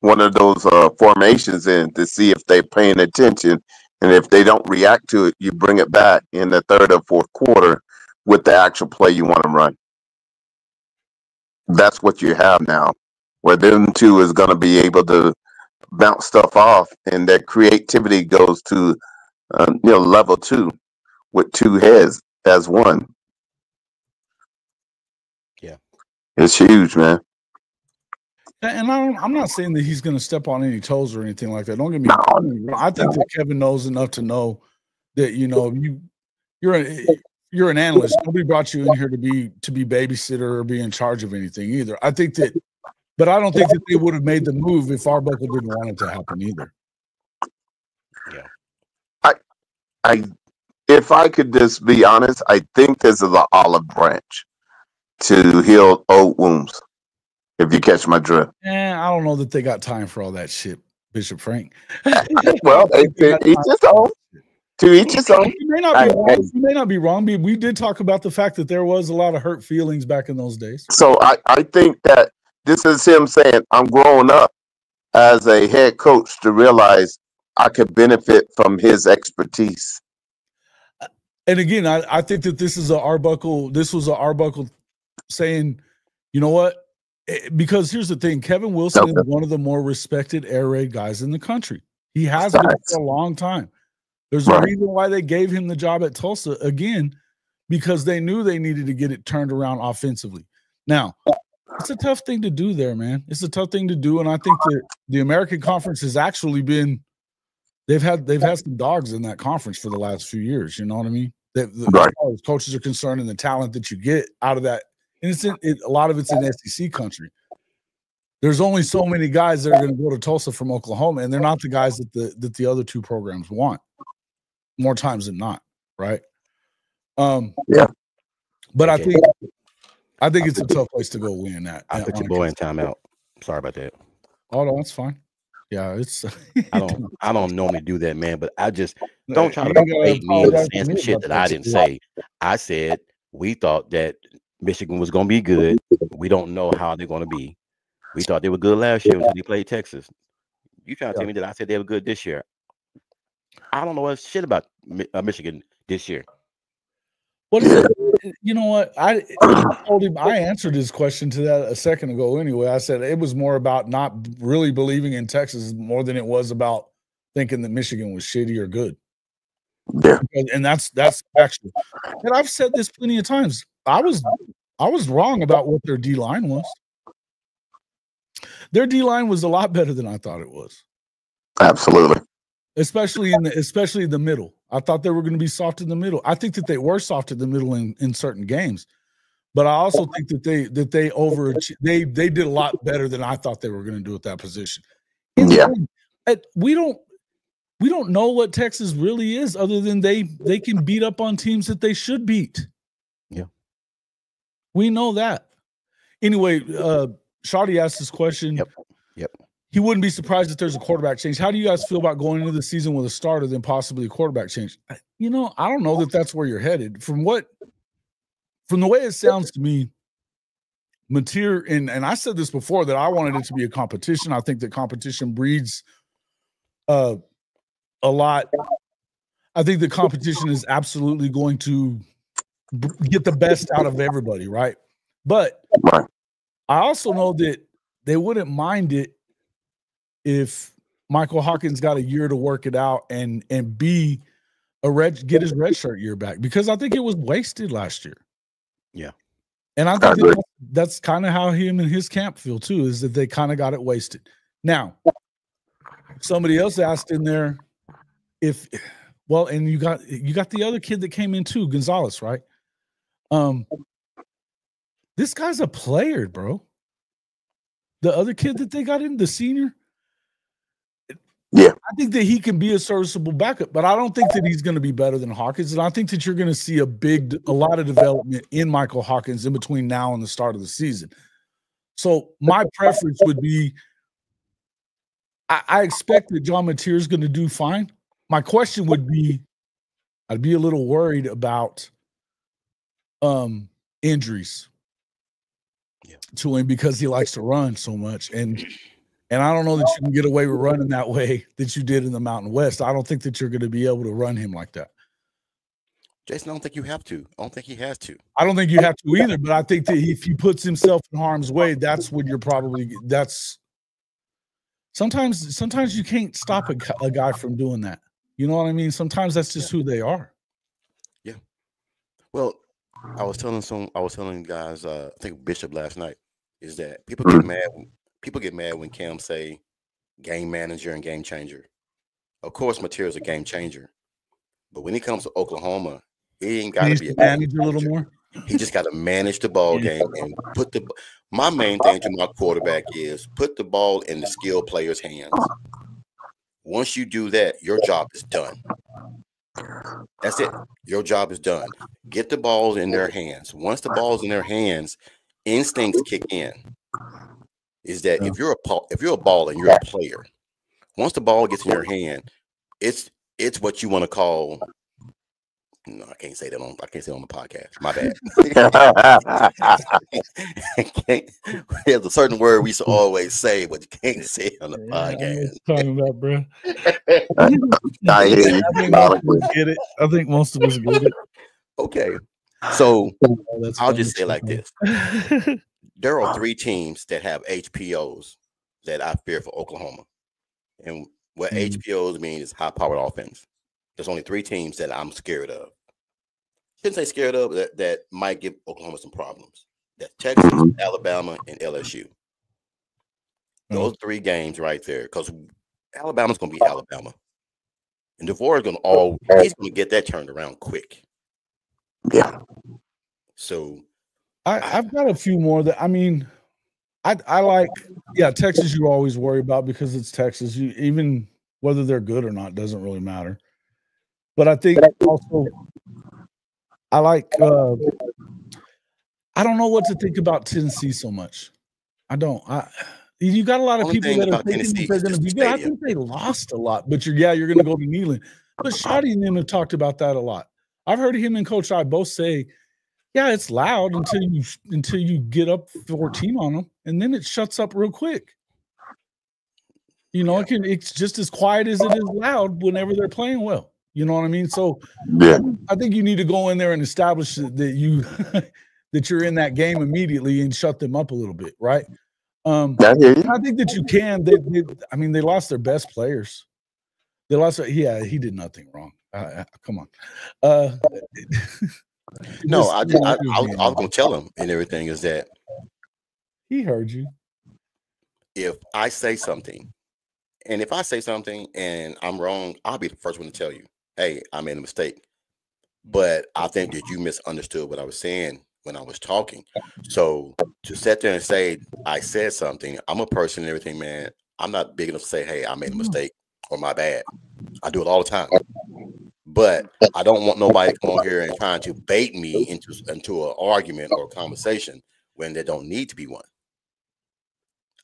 one of those formations in to see if they're paying attention. And if they don't react to it, you bring it back in the third or fourth quarter with the actual play you want to run. That's what you have now, where them two is going to be able to bounce stuff off, and that creativity goes to level 2 with 2 heads as one. Yeah, it's huge, man. And I'm not saying that he's going to step on any toes or anything like that. Don't get me wrong. I think that Kevin knows enough to know that you're an analyst. Nobody brought you in here to be babysitter or be in charge of anything either. I think that, but I don't think that they would have made the move if Arbuckle didn't want it to happen either. Yeah, if I could just be honest, I think this is an olive branch to heal old wounds. If you catch my drift. I don't know that they got time for all that shit, Bishop Frank. Well, each his own. To each his own. You may not be wrong. You may not be wrong. We did talk about the fact that there was a lot of hurt feelings back in those days. So I think that this is him saying, I'm growing up as a head coach to realize I could benefit from his expertise. And again, I think that this was an Arbuckle saying, you know what? Because here's the thing, Kevin Wilson is one of the more respected air raid guys in the country. He has been for a long time. There's a reason why they gave him the job at Tulsa, again, because they knew they needed to get it turned around offensively. Now, it's a tough thing to do there, man. It's a tough thing to do, and I think that the American Conference has actually been they've had some dogs in that conference for the last few years. You know what I mean? As far as coaches are concerned, and the talent that you get out of that. And a lot of it's in SEC country. There's only so many guys that are going to go to Tulsa from Oklahoma, and they're not the guys that the other two programs want more times than not, right? Yeah. But I think it's a tough place to go win that. I put your boy in timeout. Sorry about that. Oh no, that's fine. Yeah, it's. I don't normally do that, man. But I just don't try to make me saying some shit that I didn't say. I said we thought that Michigan was going to be good. We don't know how they're going to be. We thought they were good last year until they played Texas. You trying to tell me that I said they were good this year? I don't know what shit about Michigan this year. What is it? You know what? I told him, I answered his question to that a second ago anyway. I said it was more about not really believing in Texas more than it was about thinking that Michigan was shitty or good. Yeah. And that's actually, and I've said this plenty of times. I was wrong about what their D-line was. Their D-line was a lot better than I thought it was. Absolutely. Especially in the middle. I thought they were going to be soft in the middle. I think that they were soft in the middle in certain games. But I also think that they did a lot better than I thought they were going to do at that position. We don't know what Texas really is other than they can beat up on teams that they should beat. Yeah. We know that. Anyway, Shawty asked this question. Yep. He wouldn't be surprised if there's a quarterback change. How do you guys feel about going into the season with a starter than possibly a quarterback change? I don't know that that's where you're headed. From the way it sounds to me, Mateer, and I said this before that I wanted it to be a competition. I think that competition breeds a lot. I think the competition is absolutely going to get the best out of everybody, right? But I also know that they wouldn't mind it if Michael Hawkins got a year to work it out and get his redshirt year back, because I think it was wasted last year. Yeah. And I think that's kind of how him and his camp feel too, is that they kind of got it wasted. Now, somebody else asked in there and you got the other kid that came in too, Gonzalez, right? This guy's a player, bro. The other kid that they got in, the senior, yeah, I think that he can be a serviceable backup, but I don't think that he's going to be better than Hawkins. And I think that you're going to see a lot of development in Michael Hawkins in between now and the start of the season. So my preference would be, I expect that John Mateer is going to do fine. My question would be, I'd be a little worried about injuries to him because he likes to run so much. And And I don't know that you can get away with running that way that you did in the Mountain West. I don't think that you're going to be able to run him like that. Jason, I don't think you have to. I don't think he has to. I don't think you have to either, but I think that if he puts himself in harm's way, that's when you're probably sometimes you can't stop a guy from doing that. You know what I mean? Sometimes that's just who they are. Yeah. Well, I was telling guys, I think Bishop last night, is that people get mad. People get mad when Cam say game manager and game changer. Of course, Material's a game changer, but when it comes to Oklahoma, he ain't got to be a manager a little more. He just got to manage the ball game and put the. My main thing to my quarterback is put the ball in the skilled player's hands. Once you do that, your job is done. That's it. Your job is done. Get the balls in their hands. Once the ball's in their hands, instincts kick in. Is that if you're a ball and you're a player, once the ball gets in your hand, it's what you want to call. No, I can't say that on the podcast. My bad. There's a certain word we used to always say, but you can't say it on the podcast. Talking about, bro. I think most of us get it. Okay, so I'll just say like this: there are 3 teams that have HPOs that I fear for Oklahoma, and what HPOs mean is high-powered offense. There's only 3 teams that I'm scared of. Shouldn't say scared of, that might give Oklahoma some problems. That's Texas, Alabama, and LSU. Those 3 games right there, because Alabama's going to be Alabama. And DeVore is he's going to get that turned around quick. Yeah. So I've got a few more that, I mean, I like, Texas you always worry about because it's Texas. You even whether they're good or not doesn't really matter. But I think also I like I don't know what to think about Tennessee so much. I don't. You got a lot of people that are thinking that they're going to be good. I think they lost a lot, but you're going to go to Neyland. But Shotty and them have talked about that a lot. I've heard him and Coach I both say, yeah, it's loud until you get up 14 on them, and then it shuts up real quick. You know, it's just as quiet as it is loud whenever they're playing well. You know what I mean? So I think you need to go in there and establish that you that you're in that game immediately and shut them up a little bit, right? I think that you can. They lost their best players. They lost. Yeah, he did nothing wrong. Come on. No, I was gonna tell him and everything is that he heard you. If I say something, and if I say something and I'm wrong, I'll be the first one to tell you, hey, I made a mistake. But I think that you misunderstood what I was saying when I was talking. So to sit there and say I said something, I'm a person and everything, man. I'm not big enough to say, hey, I made a mistake or my bad. I do it all the time. But I don't want nobody to come on here and trying to bait me into an argument or a conversation when there don't need to be one.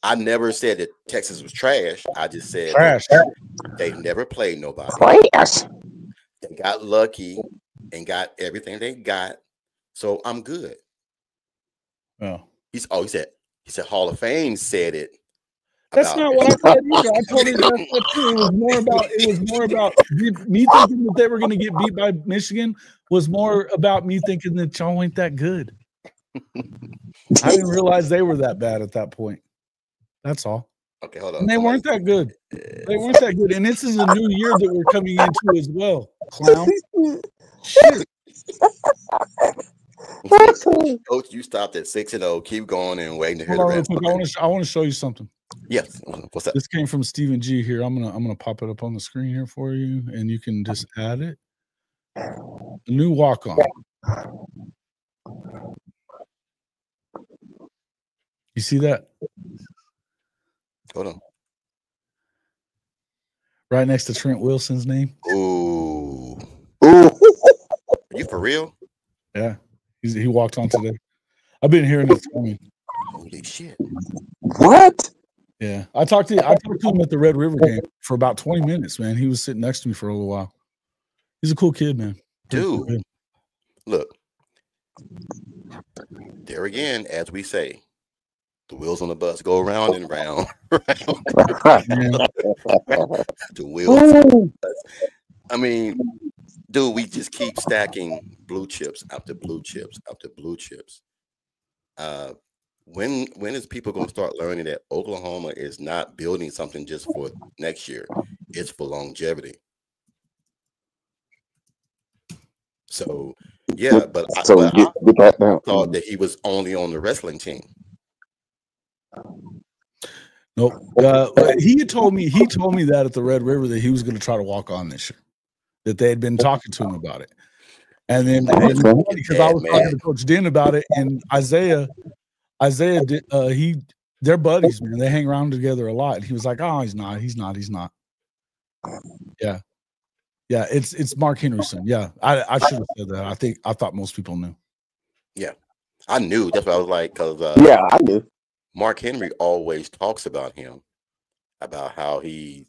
I never said that Texas was trash. I just said they never played nobody. They got lucky and got everything they got. So I'm good. Oh. He said Hall of Fame said it. That's not what I said either. I told him that too. It was more about me thinking that they were going to get beat by Michigan was more about me thinking that y'all ain't that good. I didn't realize they were that bad at that point. That's all. Okay, hold on. And they weren't that good. They weren't that good. And this is a new year that we're coming into as well. Clown. Shit. Coach, you stopped at 6-0. Keep going and waiting to hear the rest. I want to show you something. Yes. What's that? This came from Stephen G here. I'm gonna pop it up on the screen here for you, and you can just add it. New walk-on. You see that? Hold on. Right next to Trent Wilson's name. Ooh. Are you for real? Yeah. He walked on today. I've been hearing it coming. Holy shit. What? Yeah. I talked to him at the Red River game for about 20 minutes, man. He was sitting next to me for a little while. He's a cool kid, man. Dude. Cool. Look. There again, as we say, The wheels on the bus go round and round, round. The wheels. On the bus. I mean, dude, we just keep stacking blue chips after blue chips after blue chips. When is people going to start learning that Oklahoma is not building something just for next year? It's for longevity. So yeah, but I thought that he was only on the wrestling team. Nope. He told me that at the Red River that he was going to try to walk on this year. That they had been talking to him about it, and then because I was talking to Coach Din about it, and Isaiah did. They're buddies, man. They hang around together a lot. And he was like, "Oh, he's not. Yeah, it's Mark Henryson. Yeah, I should have said that. I thought most people knew. Yeah, I knew. That's what I was like, because I knew. Mark Henry always talks about him, about how he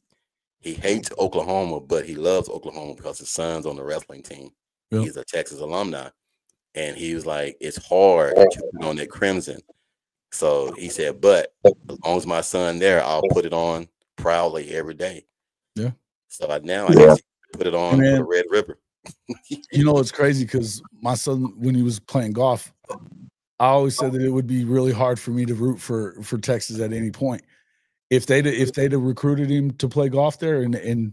hates Oklahoma, but he loves Oklahoma because his son's on the wrestling team. Yep. He's a Texas alumni. And he was like, it's hard to put on that crimson. So he said, but as long as my son there, I'll put it on proudly every day. Yeah. So now I guess put it on for the Red River. You know, it's crazy because my son, when he was playing golf, I always said that it would be really hard for me to root for Texas at any point. If they'd have recruited him to play golf there, and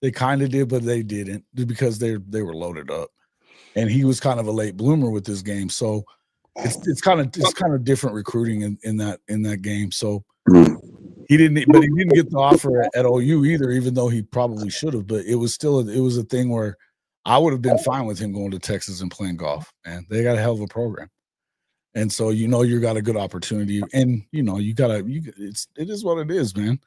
they kind of did, but they didn't, because they were loaded up, and he was kind of a late bloomer with this game. So it's kind of different recruiting in that game. So he didn't get the offer at OU either, even though he probably should have. But it was a thing where I would have been fine with him going to Texas and playing golf. And they got a hell of a program. And so, you got a good opportunity, and it is what it is, man.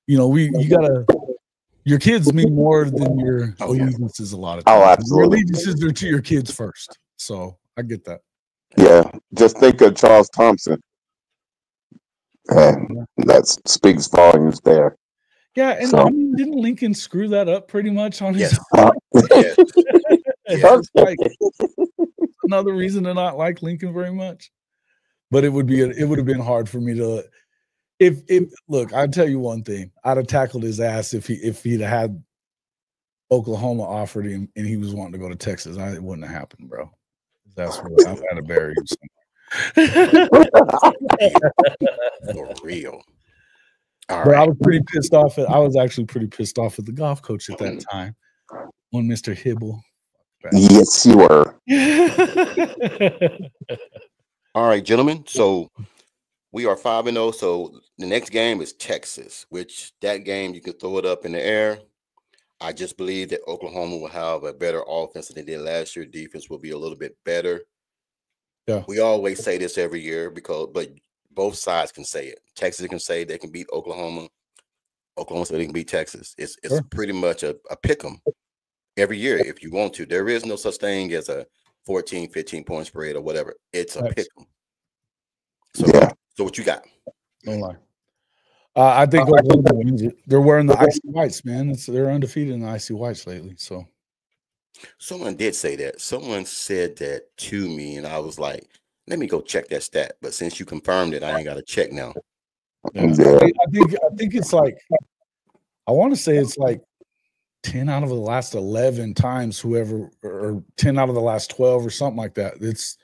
Your kids mean more than your allegiances a lot of times. Oh, absolutely. Your allegiances are to your kids first. So I get that. Yeah. Just think of Charles Thompson. And that speaks volumes there. Yeah, and so, didn't Lincoln screw that up pretty much on his Yes. Like, another reason to not like Lincoln very much. But it would have been hard for me to look, I'll tell you one thing. I'd have tackled his ass if he'd had Oklahoma offered him and he was wanting to go to Texas. It wouldn't have happened, bro. That's what I've had to bury him For real. But right. I was actually pretty pissed off at the golf coach at that time, on Mr. Hibble. Yes, you were. All right, gentlemen. So we are 5-0. So the next game is Texas, which that game you can throw it up in the air. I just believe that Oklahoma will have a better offense than they did last year. Defense will be a little bit better. Yeah. We always say this every year but both sides can say it. Texas can say they can beat Oklahoma. Oklahoma say they can beat Texas. It's sure. Pretty much a pick 'em every year if you want to. There is no such thing as a 14, 15-point spread or whatever. It's a pick 'em. So what you got? Don't lie. I think Oklahoma wins it. They're wearing the icy whites, man. They're undefeated in the icy whites lately. So someone did say that. Someone said that to me, and I was like, let me go check that stat. But since you confirmed it, I ain't got to check now. Yeah. I think it's like, I want to say it's like 10 out of the last 11 times or 10 out of the last 12 or something like that. It's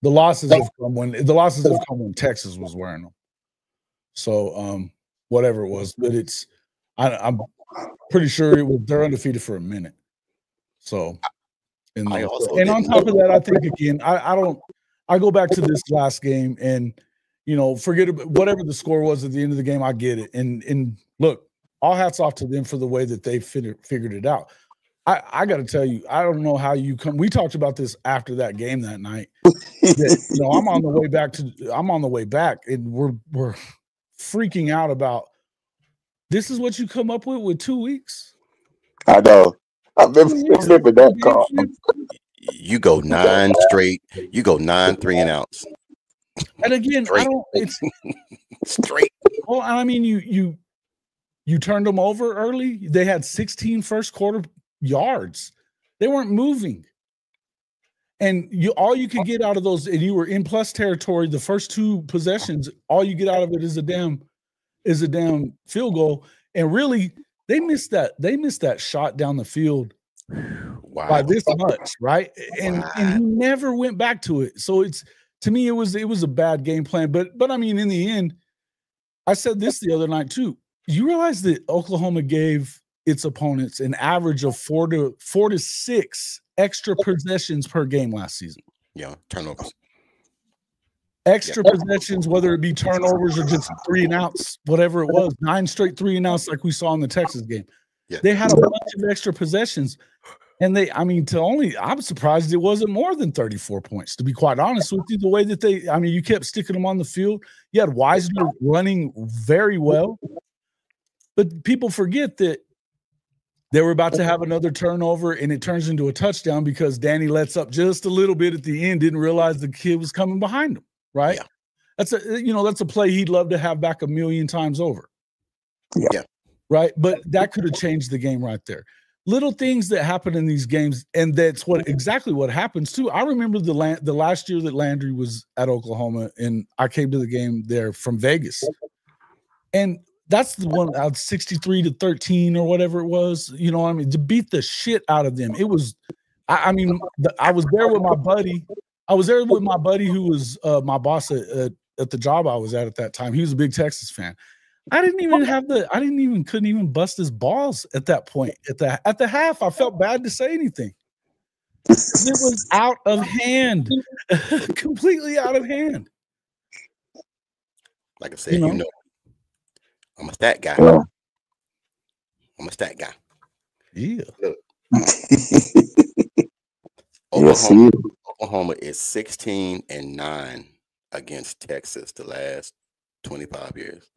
the losses have come when Texas was wearing them. So whatever it was, but I'm pretty sure they're undefeated for a minute. So and on top of that, I think again, I go back to this last game and forget about whatever the score was at the end of the game. I get it. And look, all hats off to them for the way that they figured it out. I got to tell you, I don't know how you come. We talked about this after that game that night. I'm on the way back, and we're freaking out about this is what you come up with 2 weeks. I know. I remember that call. You go 9 straight. You go 9 3-and-outs. And again, straight. It's straight. Well, I mean, you turned them over early. They had 16 first quarter yards. They weren't moving. And all you could get out of those, and you were in plus territory. The first 2 possessions, all you get out of it is a damn field goal. And really, they missed that shot down the field by this much, right? And he never went back to it. So to me, it was a bad game plan. But I mean, in the end, I said this the other night too. You realize that Oklahoma gave its opponents an average of 4 to 6 extra possessions per game last season. Yeah, turnovers. Extra possessions, whether it be turnovers or just 3 and outs, whatever it was, 9 straight 3 and outs like we saw in the Texas game. Yeah. They had a bunch of extra possessions. And I'm surprised it wasn't more than 34 points, to be quite honest with you. The way that you kept sticking them on the field. You had Wisner running very well. But people forget that they were about to have another turnover, and it turns into a touchdown because Danny lets up just a little bit at the end, didn't realize the kid was coming behind him, right? Yeah. That's a play he'd love to have back a million times over. Yeah. Right? But that could have changed the game right there. Little things that happen in these games, and that's exactly what happens too. I remember the last year that Landry was at Oklahoma, and I came to the game there from Vegas, and that's the one out 63-13 or whatever it was. You know what I mean? To beat the shit out of them. It was, I was there with my buddy. I was there with my buddy who was my boss at the job I was at that time. He was a big Texas fan. Couldn't even bust his balls at that point. At the half, I felt bad to say anything. It was out of hand, completely out of hand. Like I said, I'm a stat guy. I'm a stat guy. Yeah. Look, Oklahoma is 16-9 against Texas the last 25 years.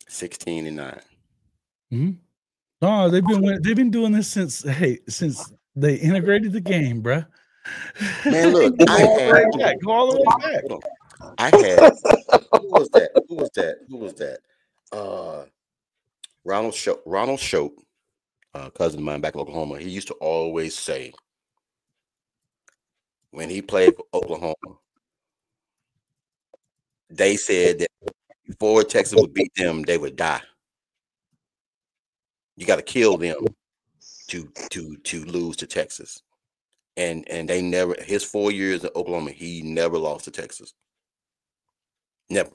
16-9. Mm-hmm. Oh, they've been doing this since they integrated the game, bruh. Man, look, go all the way back. I had who was that? Ronald Schopp, cousin of mine back in Oklahoma. He used to always say when he played for Oklahoma, they said that before Texas would beat them, they would die. You got to kill them to lose to Texas. And they never, his 4 years in Oklahoma, he never lost to Texas. Never.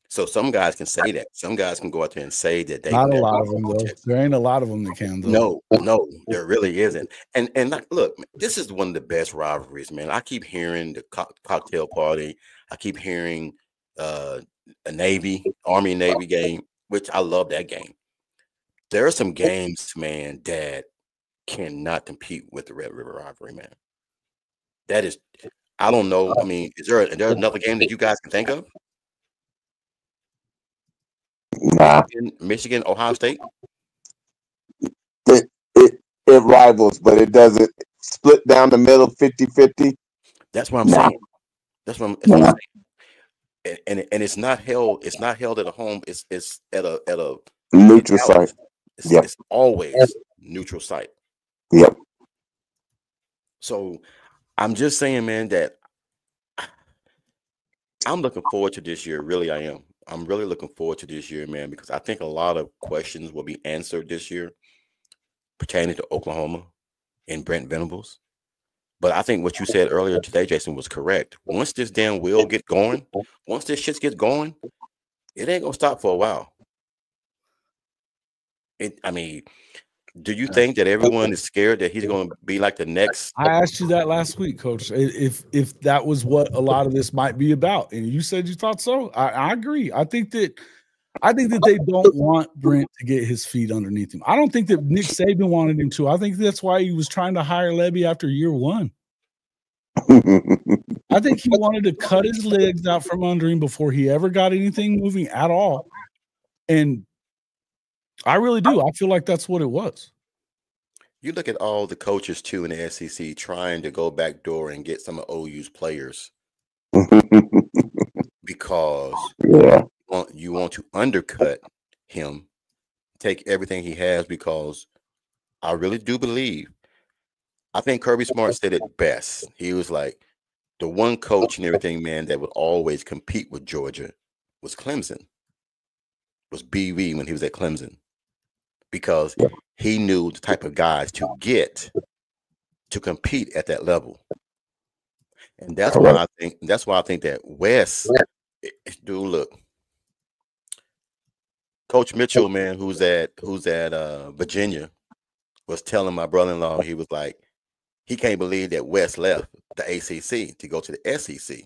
So some guys can say that. Some guys can go out there and say that they not a lot of them though. There ain't a lot of them that can though. No, there really isn't. And like, look, this is one of the best rivalries, man. I keep hearing the cocktail party. I keep hearing a Army Navy game, which I love that game. There are some games, man, that cannot compete with the Red River rivalry, man. That is, I don't know. I mean, is there another game that you guys can think of? Nah. Michigan, Ohio State? It rivals, but it doesn't split down the middle 50-50. That's what I'm saying. That's what I'm saying. And it's not held at a home. It's at a neutral site. It's always neutral site. Yep. So I'm just saying, man, that I'm looking forward to this year. Really, I am. I'm really looking forward to this year, man, because I think a lot of questions will be answered this year pertaining to Oklahoma and Brent Venables. But I think what you said earlier today, Jason, was correct. Once this damn wheel get going, once this shit gets going, it ain't gonna stop for a while. Do you think that everyone is scared that he's going to be like the next? I asked you that last week, Coach. If that was what a lot of this might be about, and you said you thought so. I agree. I think that they don't want Brent to get his feet underneath him. I don't think that Nick Saban wanted him to. I think that's why he was trying to hire Lebby after year one. I think he wanted to cut his legs out from under him before he ever got anything moving at all. And I really do. I feel like that's what it was. You look at all the coaches, too, in the SEC trying to go back door and get some of OU's players because you want to undercut him, take everything he has, because I really do believe I think Kirby Smart said it best. He was like, the one coach and everything, man, that would always compete with Georgia was Clemson. Was BV when he was at Clemson, because he knew the type of guys to get to compete at that level. And that's why I think that Wes, dude, look, Coach Mitchell, man, who's at Virginia, was telling my brother-in-law, he was like, he can't believe that Wes left the ACC to go to the SEC.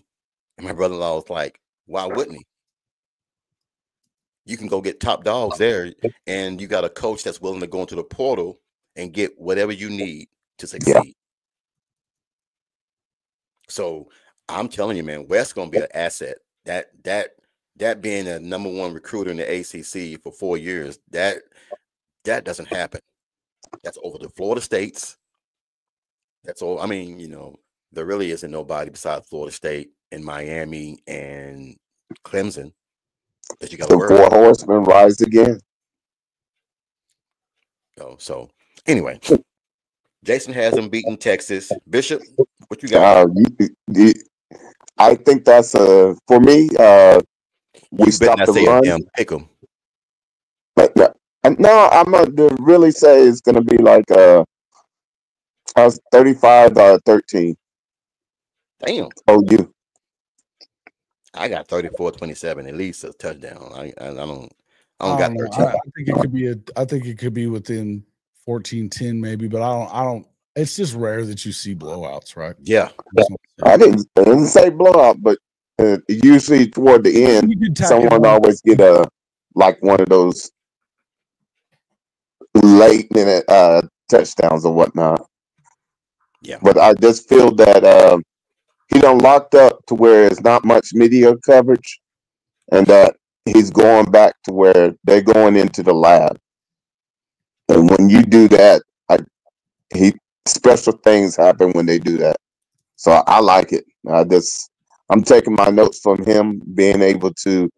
And my brother-in-law was like, why wouldn't he? You can go get top dogs there, and you got a coach that's willing to go into the portal and get whatever you need to succeed. Yeah. So I'm telling you, man, Wes gonna be an asset. That being a #1 recruiter in the ACC for 4 years, that doesn't happen. That's over the Florida States. That's all. I mean, you know, there really isn't nobody besides Florida State and Miami and Clemson that you got to worry about. The 4 horsemen rise again. So anyway, Jason has them beating Texas. Bishop, what you got? I think that's for me. We stopped the run. Pick them. But no, I'm not to really say it's going to be like 35-13. Damn. Oh, you. I got 34-27, at least a touchdown. I don't got 13. I think it could be I think it could be within 14-10 maybe, but I don't. It's just rare that you see blowouts, right? Yeah. I didn't say blowout, but usually toward the end, someone always get like one of those late minute touchdowns or whatnot. Yeah. But I just feel that he done locked up to where it's not much media coverage, and that he's going back to where they're going into the lab. And when you do that, special things happen when they do that. So I like it. I'm taking my notes from him being able to,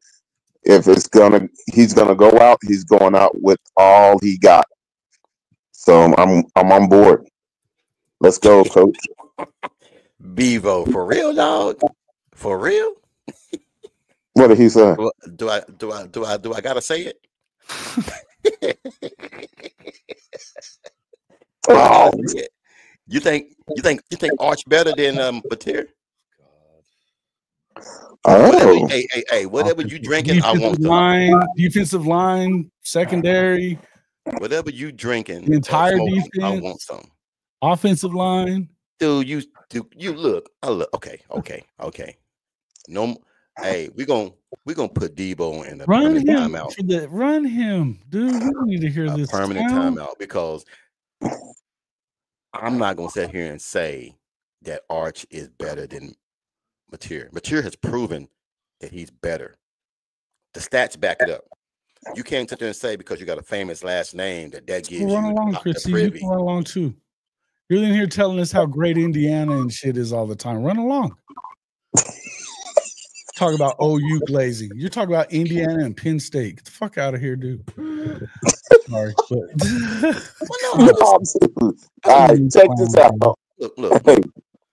if he's gonna go out, he's going out with all he got. So I'm on board. Let's go, Coach. Bevo, for real, dog? For real? What did he say? Do I gotta say it? Oh. You think Arch better than Batir? Oh. Hey, whatever you drinking, I want some. Defensive line, secondary. Whatever you drinking, the entire smoking, defense. I want some. Offensive line. Dude, you look. I look. Okay. No, hey, we're gonna put Debo in the permanent timeout. Run him, dude. We need to hear this permanent timeout, because I'm not gonna sit here and say that Arch is better than Batir. Batir has proven that he's better. The stats back it up. You can't sit there and say because you got a famous last name that gives you run along, Chrissy. You can run along too. You're in here telling us how great Indiana and shit is all the time. Run along. Talk about OU glazing. You're talking about Indiana and Penn State. Get the fuck out of here, dude. Sorry. All right, check this out. Look.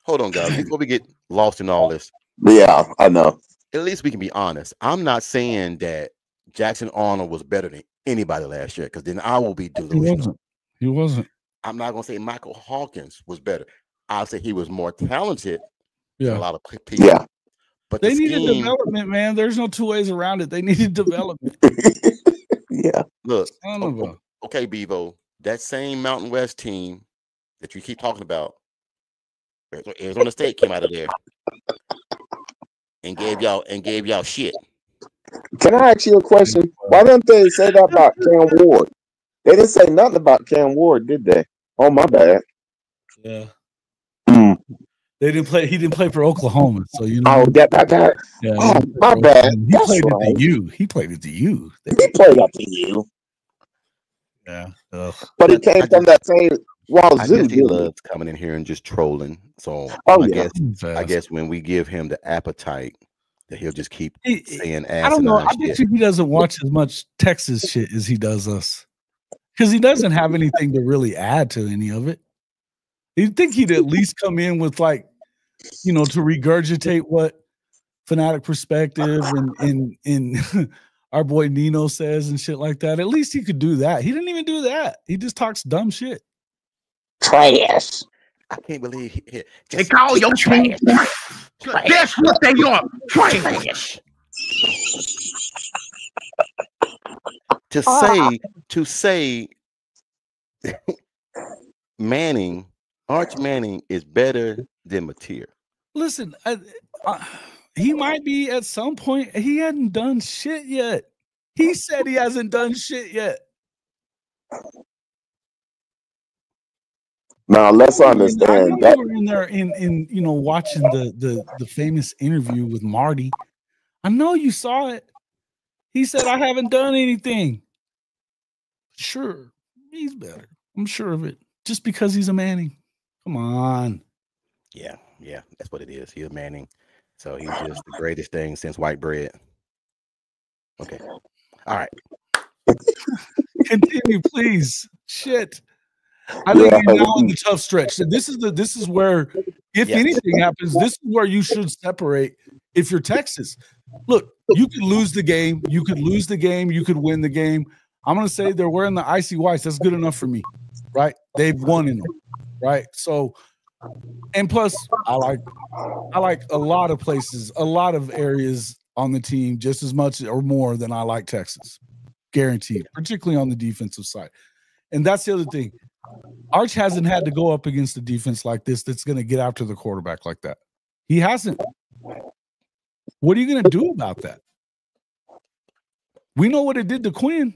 Hold on, guys. Before we get lost in all this. Yeah, I know. At least we can be honest. I'm not saying that Jackson Arnold was better than anybody last year, because then I will be delusional. He wasn't. I'm not going to say Michael Hawkins was better. I'll say he was more talented than a lot of people. Yeah. But they needed development, man. There's no two ways around it. They needed development. Yeah. Look, okay, Bevo, that same Mountain West team that you keep talking about, Arizona State came out of there and gave y'all shit. Can I ask you a question? Why didn't they say that about Cam Ward? They didn't say nothing about Cam Ward, did they? Oh, my bad. Yeah. They didn't play. He didn't play for Oklahoma, so you know. Oh, that. Yeah, oh, my bad. He played at the U. He played at the U. He played at the U. Yeah. But he came from that same Wazoo. He loves coming in here and just trolling. So I guess when we give him the appetite, that he'll just keep saying ass. I don't know. I bet you he doesn't watch as much Texas shit as he does us, because he doesn't have anything to really add to any of it. You'd think he'd at least come in with like, to regurgitate what Fanatic Perspective and our boy Nino says and shit like that. At least he could do that. He didn't even do that. He just talks dumb shit. Trash. I can't believe they call your trash. That's what they are. Trash. To say Arch Manning is better than Mateer. Listen, he might be at some point. He hadn't done shit yet. He said he hasn't done shit yet. Now let's understand that. We were in there in watching the famous interview with Marty. I know you saw it. He said, I haven't done anything. Sure, he's better. I'm sure of it. Just because he's a Manning. Come on. Yeah, that's what it is. He's a Manning. So he's just the greatest thing since white bread. Okay. All right. Continue, please. Shit. I think you're now in the tough stretch. So this is where, if anything happens, this is where you should separate. If you're Texas, look, you could lose the game, you could win the game. I'm gonna say they're wearing the icy whites. That's good enough for me, right? They've won in them, right? So, and plus, I like a lot of places, a lot of areas on the team just as much or more than I like Texas, guaranteed, particularly on the defensive side. And that's the other thing. Arch hasn't had to go up against a defense like this that's going to get after the quarterback like that. He hasn't. What are you going to do about that? We know what it did to Quinn.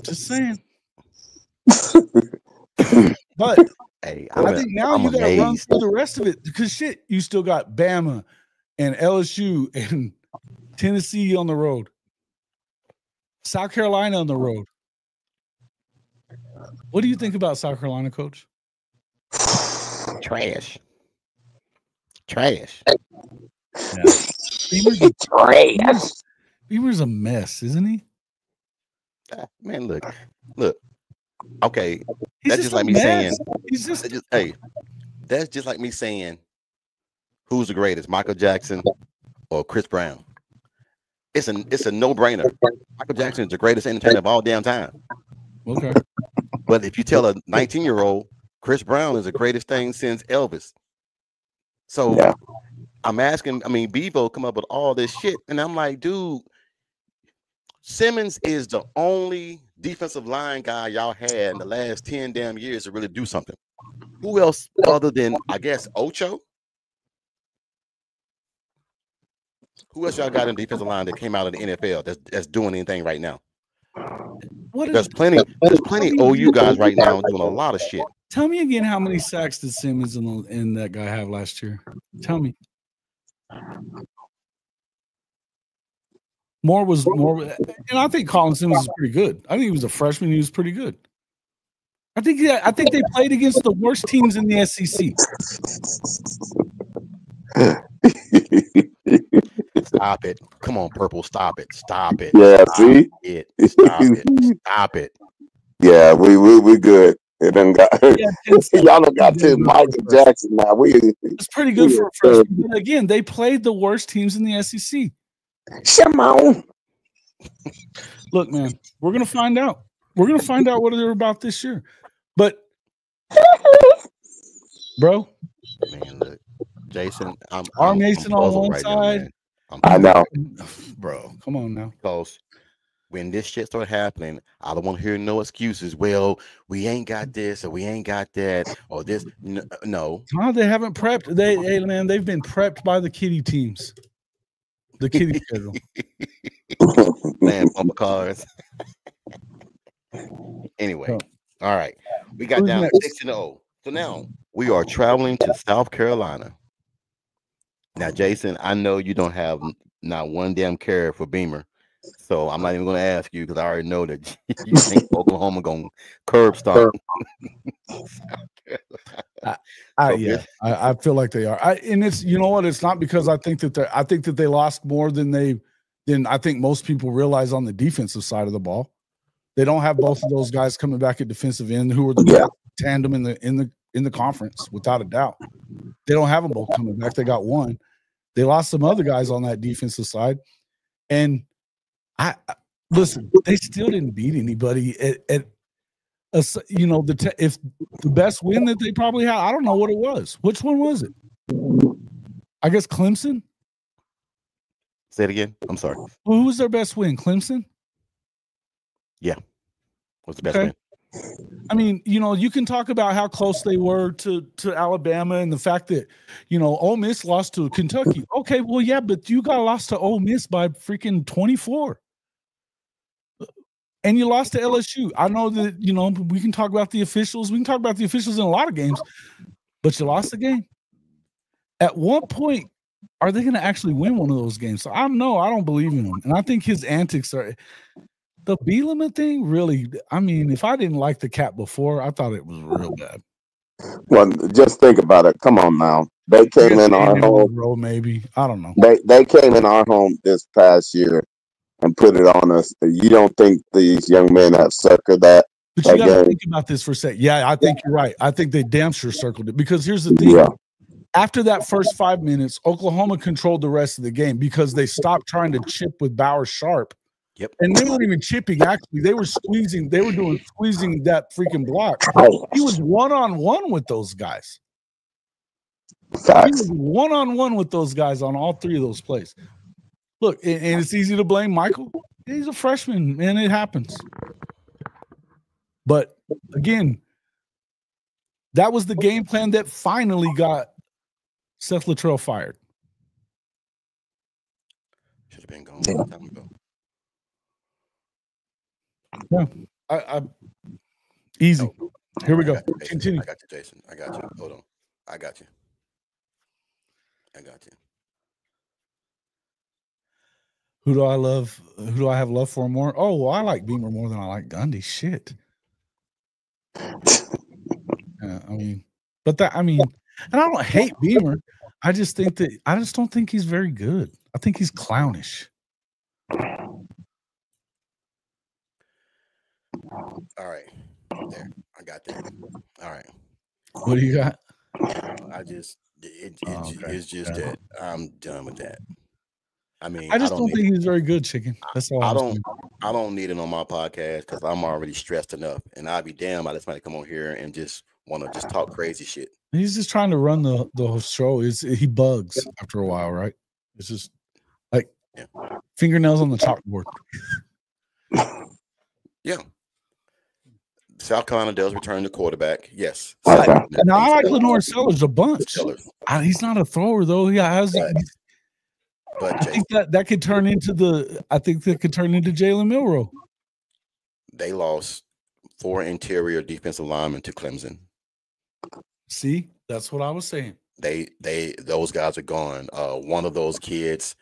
Just saying. But hey, I think now you got to run through the rest of it because shit, you still got Bama and LSU and Tennessee on the road. South Carolina on the road. What do you think about South Carolina, Coach? Trash. Yeah. Beamer's a mess, isn't he? Man, look. Okay, He's that's just like me saying. Hey, that's just like me saying, who's the greatest, Michael Jackson or Chris Brown? It's a no-brainer. Michael Jackson is the greatest entertainer of all damn time. Okay. But if you tell a 19-year-old Chris Brown is the greatest thing since Elvis. So I'm asking, Bevo come up with all this shit, and I'm like, dude, Simmons is the only defensive line guy y'all had in the last 10 damn years to really do something. Who else other than, I guess, Ocho? Who else y'all got in defensive line that came out of the NFL that's doing anything right now? There's plenty OU guys right now doing a lot of shit. Tell me again, how many sacks did Simmons and that guy have last year? Tell me. More, and I think Colin Simmons is pretty good. I think he was a freshman. He was pretty good. I think they played against the worst teams in the SEC. Stop it. Come on, Purple. Stop it. Stop it. Yeah, stop see? It. Stop it. Stop it. Yeah, we good. It done got, y'all done got to Michael Jackson now. It's pretty good for a freshman. But again, they played the worst teams in the SEC. Come on. Look, man, we're going to find out. We're going to find out what they're about this year. But, bro. Man, look. Jason, I'm Mason on one right side. Now, I know. Bro, come on now. Because when this shit started happening, I don't want to hear no excuses. Well, we ain't got this or we ain't got that or this. No. No, they haven't prepped. They've been prepped by the kiddie teams. The kiddie schedule. Man, bumper cars. Anyway, all right. We got down 6-0. So now we are traveling to South Carolina. Now, Jason, I know you don't have not one damn care for Beamer. So I'm not even going to ask you because I already know that you think Oklahoma going to curb stomp. I feel like they are. And it's, you know what? It's not because I think that they lost more than I think most people realize on the defensive side of the ball. They don't have both of those guys coming back at defensive end, who were the best tandem in the conference, without a doubt. They don't have them both coming back. They got one. They lost some other guys on that defensive side, and I listen. They still didn't beat anybody at you know, if the best win that they probably had. I don't know what it was. Which one was it? I guess Clemson. Say it again. I'm sorry. Well, who was their best win? Clemson? Yeah. What's the best win? I mean, you know, you can talk about how close they were to Alabama and the fact that, you know, Ole Miss lost to Kentucky. Okay, well, yeah, but you got lost to Ole Miss by freaking 24. And you lost to LSU. I know that, you know, we can talk about the officials. We can talk about the officials in a lot of games, but you lost the game. At what point are they going to actually win one of those games? So I don't know. I don't believe in him. And I think his antics are the Bielema thing. Really, I mean, if I didn't like the Cap before, I thought it was real bad. Well, just think about it. Come on now. They came in our home. Maybe. I don't know. They came in our home this past year and put it on us. You don't think these young men have circled that? But you got to think about this for a second. Yeah, I think you're right. I think they damn sure circled it, because here's the thing. Yeah. After that first 5 minutes, Oklahoma controlled the rest of the game because they stopped trying to chip with Bauer Sharp. Yep. And they weren't even chipping, actually. They were squeezing. They were squeezing that freaking block. He was one-on-one with those guys. Facts. He was one-on-one with those guys on all three of those plays. Look, and it's easy to blame Michael. He's a freshman, and it happens. But, again, that was the game plan that finally got Seth Littrell fired. Should have been gone a long time ago. Yeah, I easy. Here we go. Continue. I got you, Jason. I got you. Hold on. I got you. Who do I love? Who do I have love for more? Oh, well, I like Beamer more than I like Gundy. Shit. I mean, and I don't hate Beamer. I just don't think he's very good. I think he's clownish. All right. There. I got that. All right. What do you got? It's just that I'm done with that. I mean, I just don't think he's very good, Chicken. That's all. I don't need it on my podcast because I'm already stressed enough, and I'd be damned I let somebody come on here and just want to just talk crazy shit. He's just trying to run the whole show. He bugs after a while, right? It's just like fingernails on the chalkboard. Yeah. South Carolina does return the quarterback. Yes. And I like Lenore Sellers a bunch. He's not a thrower though. But I think that could turn into Jalen Milroe. They lost 4 interior defensive linemen to Clemson. See, that's what I was saying. Those guys are gone. One of those kids,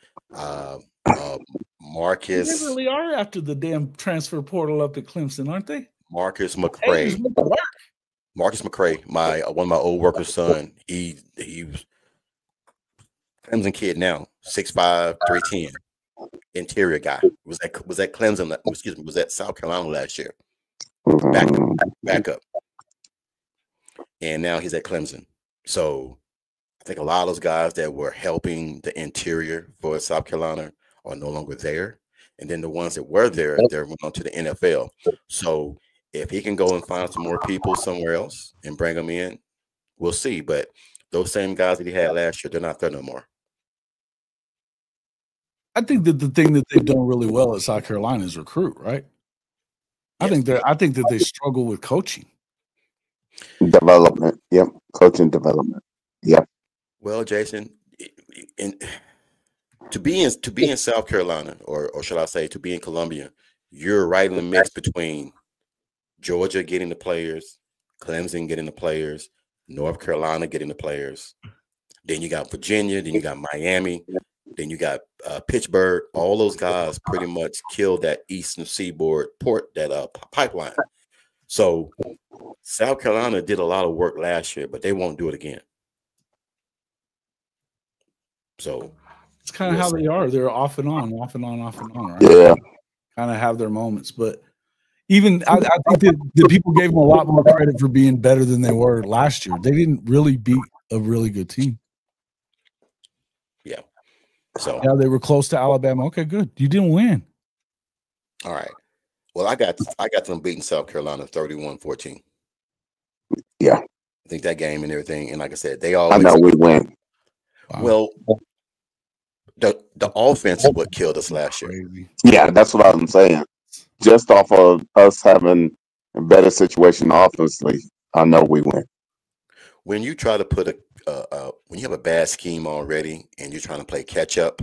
Marcus. They really are after the damn transfer portal up at Clemson, aren't they? Marcus McCray. Marcus McCray, one of my old workers' son. He was Clemson kid now, 6'5", 310, interior guy. Was at Clemson? Excuse me, was at South Carolina last year. Back up, and now he's at Clemson. So I think a lot of those guys that were helping the interior for South Carolina are no longer there, and then the ones that were there, they're going to the NFL. So if he can go and find some more people somewhere else and bring them in, we'll see. But those same guys that he had last year, they're not there no more. I think that the thing that they've done really well at South Carolina is recruit, right? Yes. I think that they struggle with coaching. Development. Yep. Coaching development. Yep. Well, Jason, to be in South Carolina, or should I say to be in Columbia, you're right in the mix between Georgia getting the players, Clemson getting the players, North Carolina getting the players. Then you got Virginia, then you got Miami, then you got Pittsburgh. All those guys pretty much killed that Eastern Seaboard pipeline. So South Carolina did a lot of work last year, but they won't do it again. So it's kind of how they are. They're off and on, right? Yeah. Kind of have their moments, but even I think that people gave them a lot more credit for being better than they were last year. They didn't really beat a really good team. Yeah. So yeah, they were close to Alabama. Okay, good. You didn't win. All right. Well, I got them beating South Carolina 31-14. Yeah. I think that game and everything. And like I said, they I always know we win. Well, the offense is what killed us last year. Crazy. Yeah, that's what I'm saying. Just off of us having a better situation offensively, I know we win. When you try to put when you have a bad scheme already and you're trying to play catch up,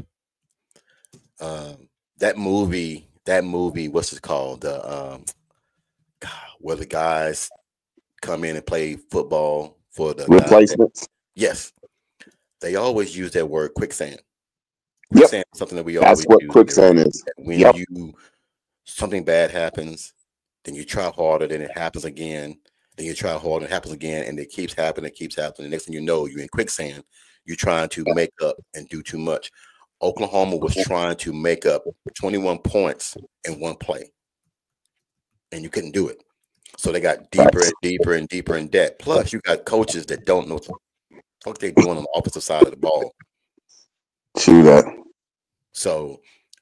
that movie, what's it called? Where the guys come in and play football for the replacements. Yes, they always use that word quicksand. Yep, Quicksand is something that we always that's what use. quicksand is. When something bad happens, then you try harder, then it happens again. Then you try harder, it happens again, and it keeps happening. The next thing you know, you're in quicksand. You're trying to make up and do too much. Oklahoma was trying to make up 21 points in one play, and you couldn't do it. So they got deeper and deeper and deeper in debt. Plus, you got coaches that don't know what they're doing on the offensive side of the ball. True that. So,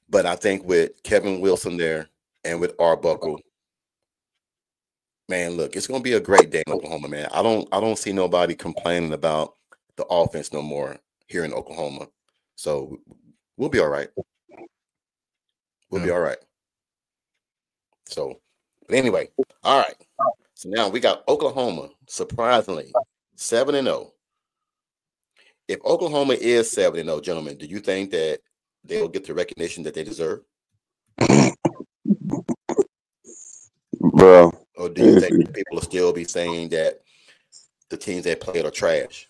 but I think with Kevin Wilson there and with Arbuckle, man, look, it's going to be a great day in Oklahoma, man. I don't see nobody complaining about the offense no more here in Oklahoma. So we'll be all right. We'll be all right. So, but anyway, all right. So now we got Oklahoma, surprisingly, 7-0. If Oklahoma is 7-0, gentlemen, do you think that they'll get the recognition that they deserve? Bro. Or do you think that people will still be saying that the teams they played are trash?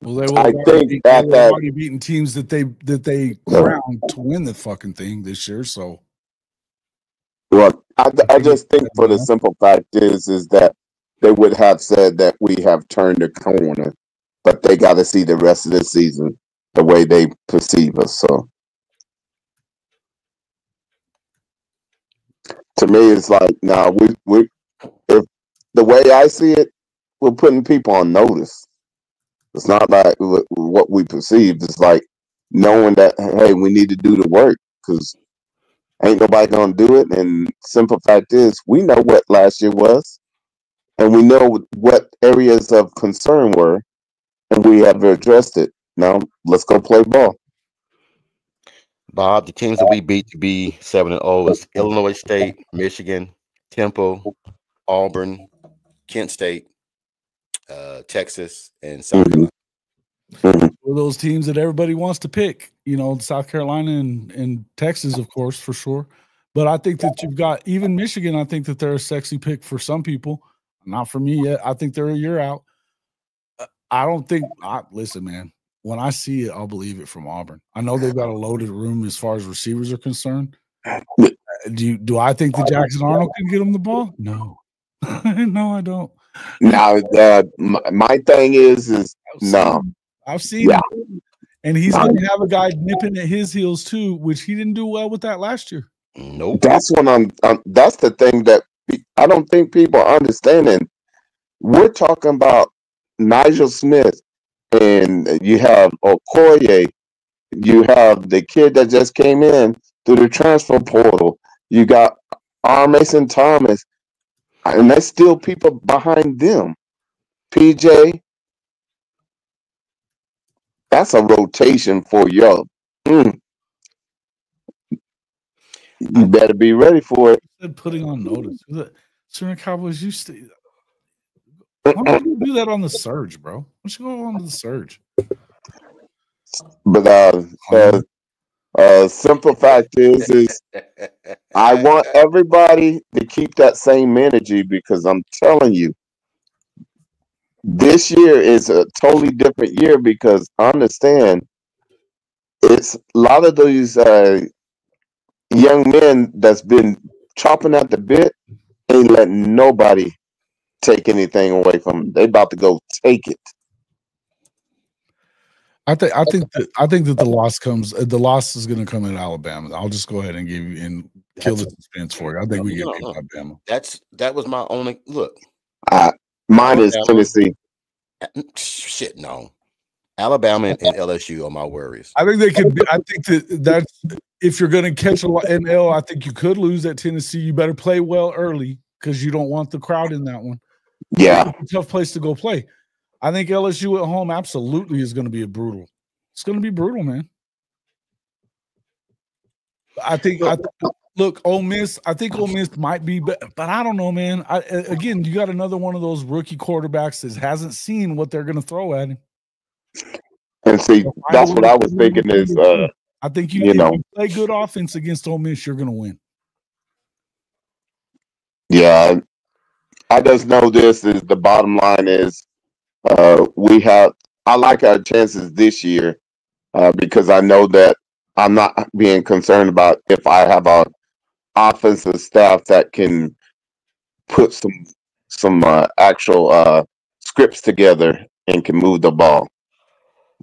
Well, they were already beating teams that they crowned to win the fucking thing this year. So, well, I just think for the simple fact is that they would have said that we have turned a corner, but they got to see the rest of the season the way they perceive us. So, to me, it's like now we if the way I see it, we're putting people on notice. It's not like what we perceive. It's like knowing that, hey, we need to do the work because ain't nobody going to do it. And simple fact is, we know what last year was, and we know what areas of concern were, and we have addressed it. Now, let's go play ball. Bob, the teams that we beat to be 7-0 is Illinois State, Michigan, Temple, Auburn, Kent State, Texas, and South Carolina. Well, those teams that everybody wants to pick, South Carolina and Texas, of course, for sure. But I think that you've got even Michigan. I think that they're a sexy pick for some people. Not for me yet. I think they're a year out. I don't think listen, man, when I see it, I'll believe it from Auburn. I know they've got a loaded room as far as receivers are concerned. Do I think that Jackson Arnold can get him the ball? No. No, I don't. Now, my thing is no. I've seen him. And he's going to have a guy nipping at his heels too, which he didn't do well with that last year. Nope. That's what that's the thing that I don't think people are understanding. We're talking about Nigel Smith, and you have Okoye, you have the kid that just came in through the transfer portal. You got R. Mason Thomas, and there's still people behind them. PJ, that's a rotation for y'all. You better be ready for it. Putting on notice. Southern Cowboys, why don't you do that on the surge, bro? Why don't you go on to the surge? But simple fact is I want everybody to keep that same energy because I'm telling you, this year is a totally different year because I understand it's a lot of these young men that's been chopping at the bit ain't letting nobody take anything away from them. They about to go take it. I think that the loss comes. The loss is going to come at Alabama. I'll just go ahead and give you and kill the suspense for you. I think we get beat by Alabama. That was my only look. Mine is Tennessee. Shit, no. Alabama and LSU are my worries. I think they could be. I think that's if you're going to catch an L, I think you could lose at Tennessee. You better play well early because you don't want the crowd in that one. Yeah, it's a tough place to go play. I think LSU at home absolutely is going to be brutal. It's going to be brutal, man. I think look, Ole Miss. I think Ole Miss might be, but I don't know, man. Again, you got another one of those rookie quarterbacks that hasn't seen what they're going to throw at him. And see, that's what I was thinking is, I think you play good offense against Ole Miss, you're going to win. Yeah, I just know this is the bottom line is I like our chances this year because I know that I'm not being concerned about if I have a offensive staff that can put some actual scripts together and can move the ball.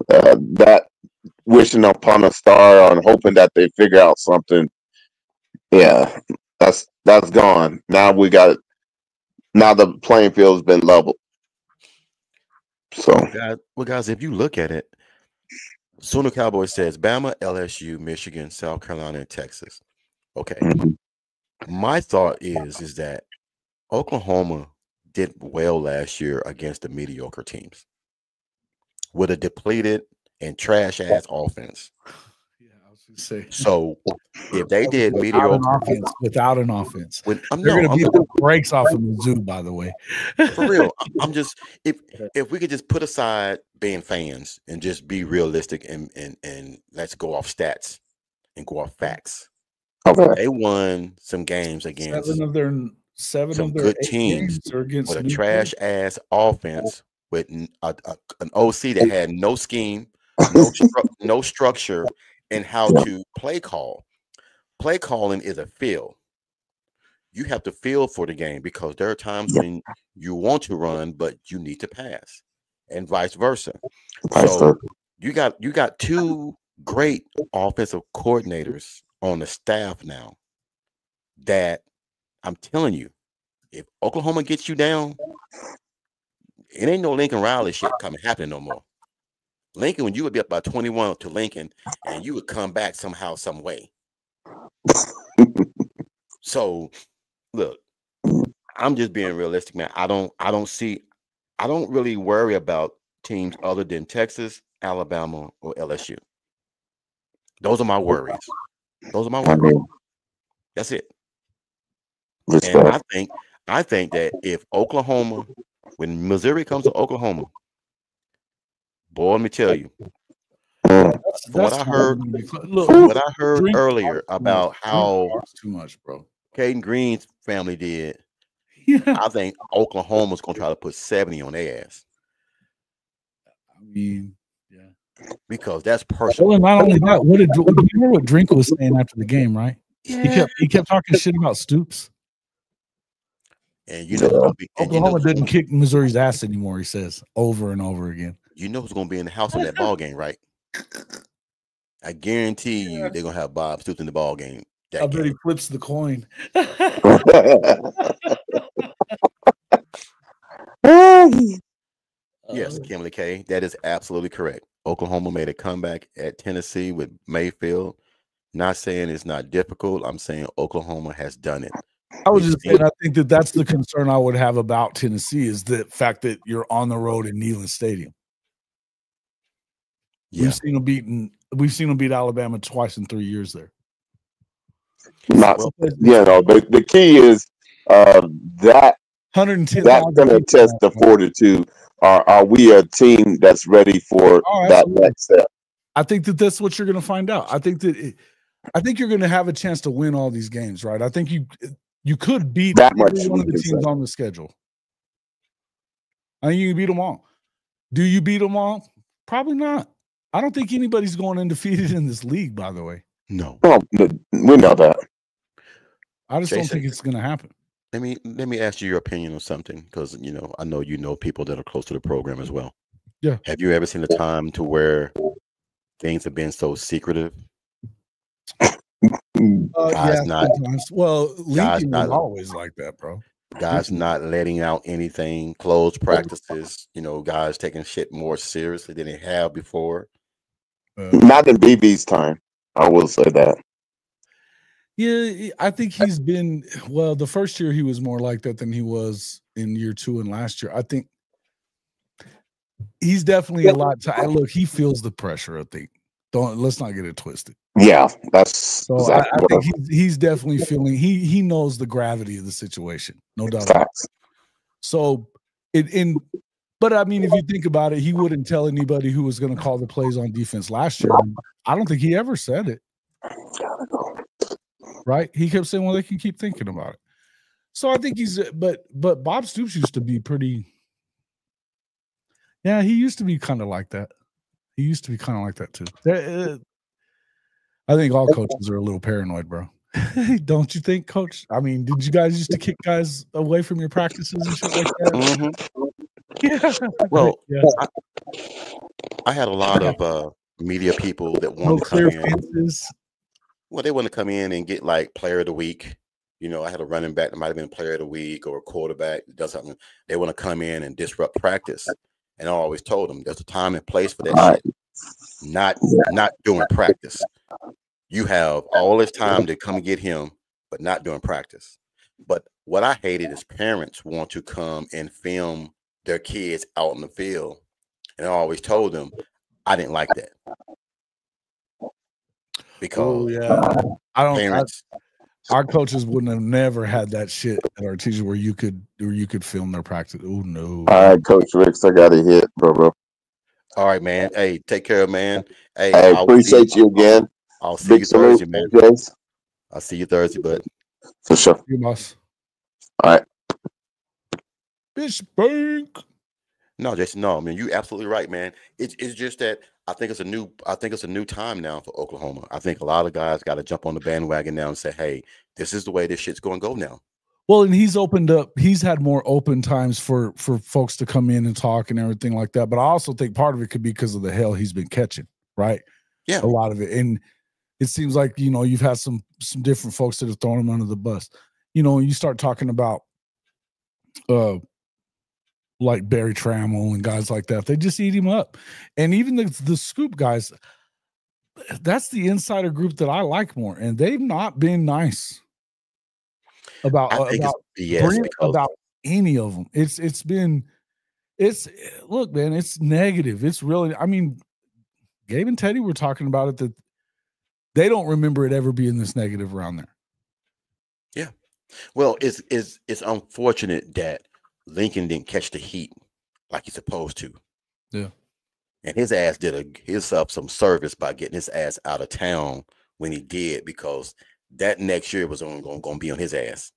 That wishing upon a star and hoping that they figure out something, yeah, that's gone. Now the playing field's been leveled. So, guys, if you look at it, Sooner Cowboys says Bama, LSU, Michigan, South Carolina, and Texas. Okay. My thought is that Oklahoma did well last year against the mediocre teams with a depleted and trash ass offense. Yeah, I was gonna say. So if they did without an offense, they're gonna beat the brakes off of Mizzou, by the way. For real. I'm just if we could just put aside being fans and just be realistic and let's go off stats and go off facts. Okay. They won some games against some good teams with a trash ass offense with an OC that had no scheme, no structure in how to play call. Play calling is a feel. You have to feel for the game because there are times when you want to run, but you need to pass, and vice versa. So you got two great offensive coordinators on the staff now that I'm telling you, if Oklahoma gets you down, it ain't no Lincoln Riley shit happening no more. Lincoln, when you would be up by 21 to Lincoln, and you would come back somehow, some way. So, look, I'm just being realistic, man. I don't really worry about teams other than Texas, Alabama, or LSU. Those are my worries. That's it. And I think that if Oklahoma, when Missouri comes to Oklahoma, boy, let me tell you, what I heard earlier about how too much, bro. Caden Green's family did. Yeah. I think Oklahoma's gonna try to put 70 on their ass. I mean, yeah, because that's personal. Well, not only that, you hear what Drink was saying after the game, right? Yeah. He kept talking shit about Stoops. And you know, Oklahoma didn't kick Missouri's ass anymore. He says over and over again. You know who's gonna be in the house in that ball game, right? I guarantee you they're gonna have Bob Stoops in the ball game. I bet he flips the coin. Yes, Kimberly K. That is absolutely correct. Oklahoma made a comeback at Tennessee with Mayfield. Not saying it's not difficult. I'm saying Oklahoma has done it. I was just saying, I think that's the concern I would have about Tennessee is the fact that you're on the road in Neyland Stadium. Yeah. We've seen them beat Alabama twice in 3 years there. The key is that 110. That's going to test the fortitude. Are we a team that's ready for that next step? I think that's what you're going to find out. I think you're going to have a chance to win all these games, right? I think you could beat that much one of the teams on the schedule. I think you can beat them all. Do you beat them all? Probably not. I don't think anybody's going undefeated in this league, by the way. No. Well, we know that. I just don't think it's going to happen. Let me ask you your opinion on something because I know people that are close to the program as well. Yeah. Have you ever seen a time to where things have been so secretive? Yeah, not sometimes. Well, guys Lincoln was not always like that, bro. guys not letting out anything, closed practices, guys taking shit more seriously than they have before. Not in BB's time. I will say that. Yeah, I think he's been the first year he was more like that than he was in year 2 and last year. I think he's definitely a lot look, he feels the pressure, I think. Let's not get it twisted. Yeah, that's so exactly I think he's definitely feeling he knows the gravity of the situation, no doubt about it. So but I mean, if you think about it, he wouldn't tell anybody who was going to call the plays on defense last year. I don't think he ever said it. Right? He kept saying, well, they can keep thinking about it. So I think but Bob Stoops used to be pretty. Yeah, he used to be kind of like that. He used to be kind of like that too. I think all coaches are a little paranoid, bro. Don't you think, Coach? I mean, did you guys used to kick guys away from your practices and shit like that? Yeah. Well, yeah. I had a lot of media people that wanted to come in. Fences. Well, they want to come in and get like player of the week. I had a running back that might have been player of the week or a quarterback that does something. They want to come in and disrupt practice. And I always told them there's a time and place for that shit. Not doing practice. You have all this time to come get him, but not doing practice. But what I hated is parents want to come and film their kids out in the field. And I always told them I didn't like that. Because our coaches wouldn't have never had that shit at our teachers where you could film their practice. Oh no. All right, Coach Ricks, I got a hit, bro. All right, man. Hey, take care, man. Hey, I appreciate you again. I'll see you Thursday, man. James. I'll see you Thursday, bud. For sure. You boss. All right. Bitch bank. No, Jason. No, I mean you absolutely right, man. It's just that I think it's a new time now for Oklahoma. I think a lot of guys got to jump on the bandwagon now and say, hey, this is the way this shit's going to go now. Well, and he's opened up. He's had more open times for folks to come in and talk and everything like that. But I also think part of it could be because of the hell he's been catching, right? Yeah, a lot of it. And it seems like you've had some different folks that have thrown him under the bus. You start talking about like Barry Trammell and guys like that, they just eat him up. And even the Scoop guys, that's the insider group that I like more, and they've not been nice about any of them. Look, man, it's negative. It's really, I mean, Gabe and Teddy were talking about it, that they don't remember it ever being this negative around there. Yeah. Well, it's unfortunate that Lincoln didn't catch the heat like he's supposed to. Yeah. And his ass did himself some service by getting his ass out of town when he did, because that next year was only going to be on his ass.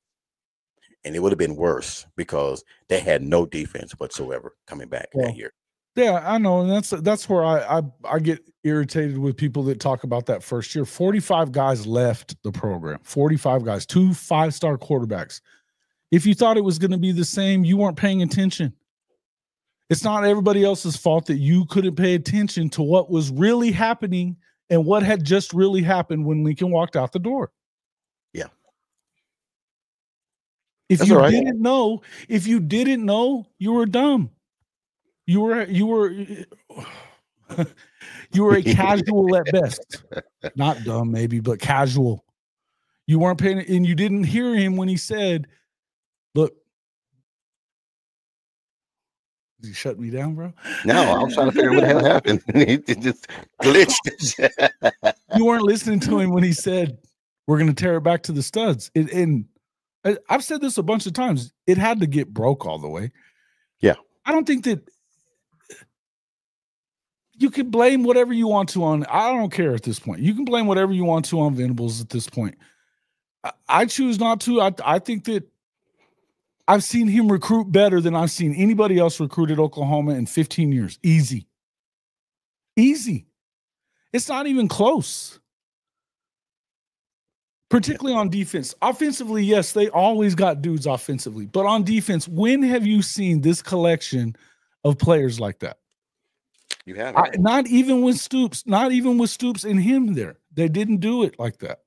And it would have been worse because they had no defense whatsoever coming back that year. Yeah, I know. And that's where I get irritated with people that talk about that first year. 45 guys left the program. 45 guys, 2 5-star quarterbacks. If you thought it was going to be the same, you weren't paying attention. It's not everybody else's fault that you couldn't pay attention to what was really happening and what had just really happened when Lincoln walked out the door. Yeah. If you didn't know, you were dumb. You were a casual at best. Not dumb, maybe, but casual. You weren't paying, and you didn't hear him when he said, look, did you shut me down, bro? No, I was trying to figure out what the hell happened. It just glitched. You weren't listening to him when he said, we're going to tear it back to the studs. And I've said this a bunch of times. It had to get broke all the way. Yeah. I don't think that you can blame whatever you want to on. I don't care at this point. You can blame whatever you want to on Venables at this point. I choose not to. I think that I've seen him recruit better than I've seen anybody else recruit at Oklahoma in 15 years. Easy. It's not even close. Particularly on defense. Offensively, yes, they always got dudes offensively. But on defense, when have you seen this collection of players like that? You haven't. Not even with Stoops. Not even with Stoops and him there. They didn't do it like that.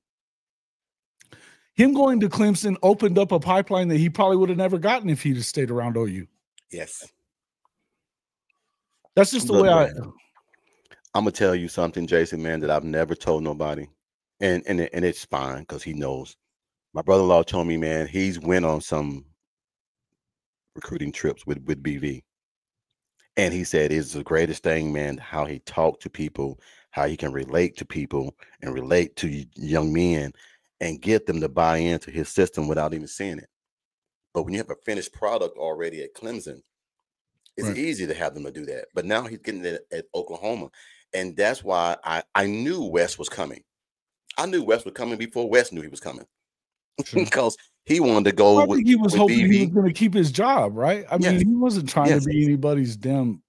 Him going to Clemson opened up a pipeline that he probably would have never gotten if he'd have stayed around OU. Yes. That's just the way I'm gonna tell you something, Jason, man, that I've never told nobody, and it's fine because he knows. My brother-in-law told me, man, he's went on some recruiting trips with BV, and he said it's the greatest thing, man, how he talked to people, how he can relate to people and relate to young men, and get them to buy into his system without even seeing it. But when you have a finished product already at Clemson, it's easy to have them to do that. But now he's getting it at Oklahoma. And that's why I knew Wes was coming. I knew Wes was coming before Wes knew he was coming. Because he wanted to go with he was hoping BV. he was going to keep his job, right? I mean, he wasn't trying to be anybody's damn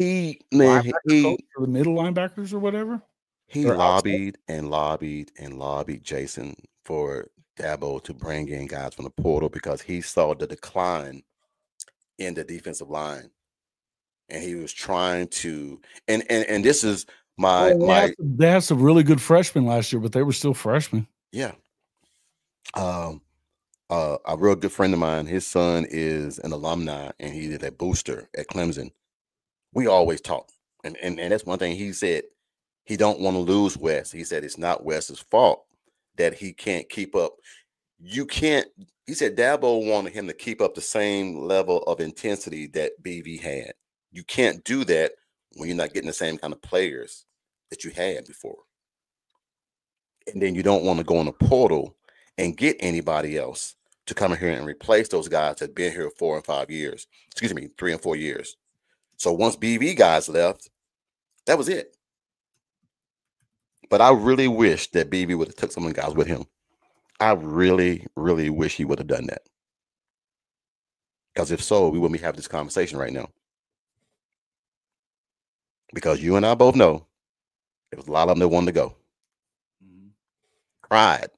linebacker for the middle linebackers or whatever. He lobbied and lobbied and lobbied, Jason, for Dabo to bring in guys from the portal because he saw the decline in the defensive line. And he was trying to, and this is they had some really good freshmen last year, but they were still freshmen. Yeah. A real good friend of mine, his son is an alumni, and he did a booster at Clemson. We always talk, and that's one thing he said. He don't want to lose Wes. He said it's not Wes's fault that he can't keep up. You can't. He said Dabo wanted him to keep up the same level of intensity that BV had. You can't do that when you're not getting the same kind of players that you had before. And then you don't want to go in the portal and get anybody else to come in here and replace those guys that have been here 4 and 5 years. Excuse me, 3 and 4 years. So once BV guys left, that was it. But I really wish that BV would have took some of the guys with him. I really, really wish he would have done that. Because if so, we wouldn't be having this conversation right now. Because you and I both know there was a lot of them that wanted to go. Cried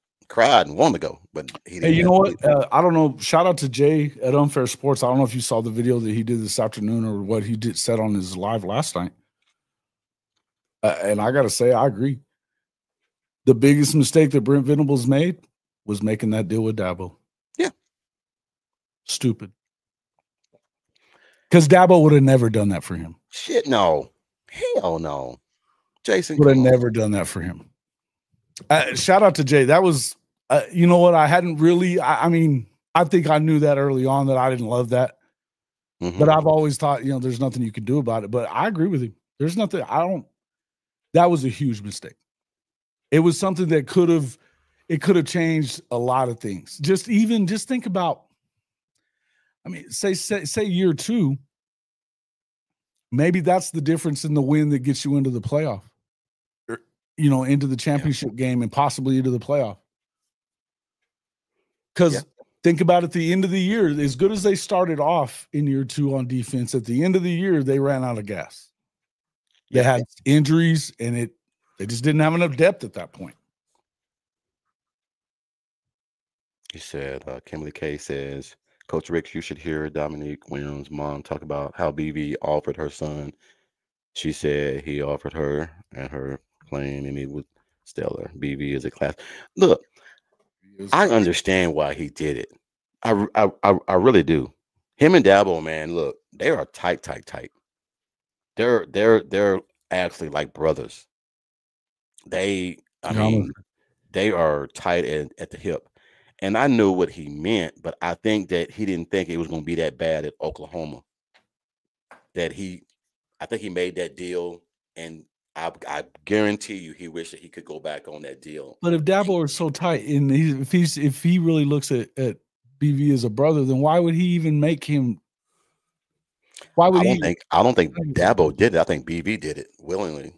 and wanted to go, but he didn't. Hey, you know what? I don't know. Shout out to Jay at Unfair Sports. I don't know if you saw the video that he did this afternoon or what he said on his live last night. And I got to say, I agree. The biggest mistake that Brent Venables made was making that deal with Dabo. Yeah. Stupid. Because Dabo would have never done that for him. Shit, no. Hell no. Jason would have never done that for him. Shout out to Jay. That was, you know what? I hadn't really, I mean, I think I knew that early on that I didn't love that. Mm-hmm. But I've always thought, you know, there's nothing you can do about it. But I agree with him. There's nothing, that was a huge mistake. It was something that could have changed a lot of things. Just think about, I mean, say year 2, maybe that's the difference in the win that gets you into the playoff. You know, into the championship game and possibly into the playoff. Because think about at the end of the year, as good as they started off in year 2 on defense, at the end of the year, they ran out of gas. They had injuries, and they just didn't have enough depth at that point. He said, Kimberly K says, Coach Rick, you should hear Dominique Williams' mom talk about how BV offered her son. She said he offered her and her playing, and it was stellar. BV is a class. Look, I understand why he did it. I really do. Him and Dabo, man, look, they are tight. They're actually like brothers. They are tight at the hip. And I knew what he meant, but I think that he didn't think it was going to be that bad at Oklahoma. I think he made that deal, and I guarantee you he wished that he could go back on that deal. But if Dabo is so tight, and if he really looks at BV as a brother, then why would he even make him? Why would I don't think Dabo did it. I think BV did it willingly.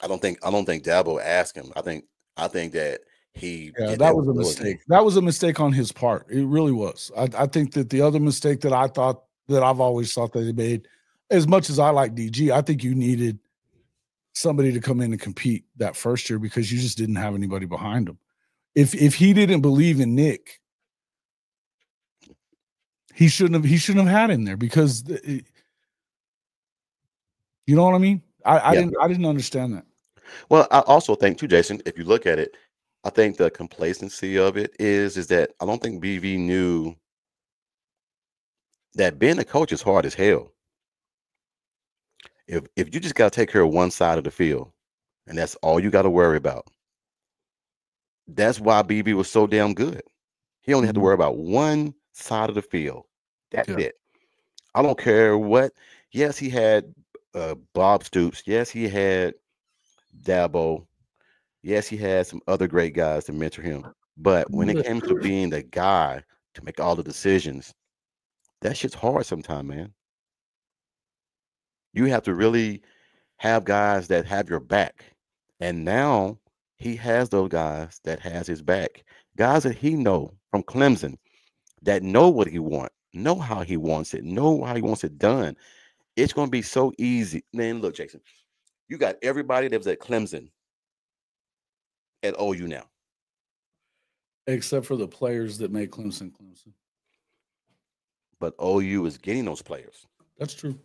I don't think Dabo asked him. I think that he did that was a mistake. That was a mistake on his part. It really was. I think that the other mistake that I've always thought that they made, as much as I like DG, I think you needed somebody to come in and compete that first year because you just didn't have anybody behind him. If he didn't believe in Nick, he shouldn't have had him there because You know what I mean? I Yeah. didn't understand that. Well, I also think too, Jason, if you look at it, I think the complacency of it is that I don't think BV knew that being a coach is hard as hell. If you just got to take care of one side of the field, and that's all you got to worry about, that's why BB was so damn good. He only had to Mhm. worry about one side of the field. That's Yeah. it. I don't care what. Yes, he had Bob Stoops. Yes, he had Dabo. Yes, he had some other great guys to mentor him. But when it came to being the guy to make all the decisions, that shit's hard sometimes, man. You have to really have guys that have your back. And now he has those guys that has his back. Guys that he know from Clemson that know what he wants, know how he wants it, know how he wants it done. It's going to be so easy. Man, look, Jason, you got everybody that was at Clemson at OU now. Except for the players that make Clemson. But OU is getting those players. That's true.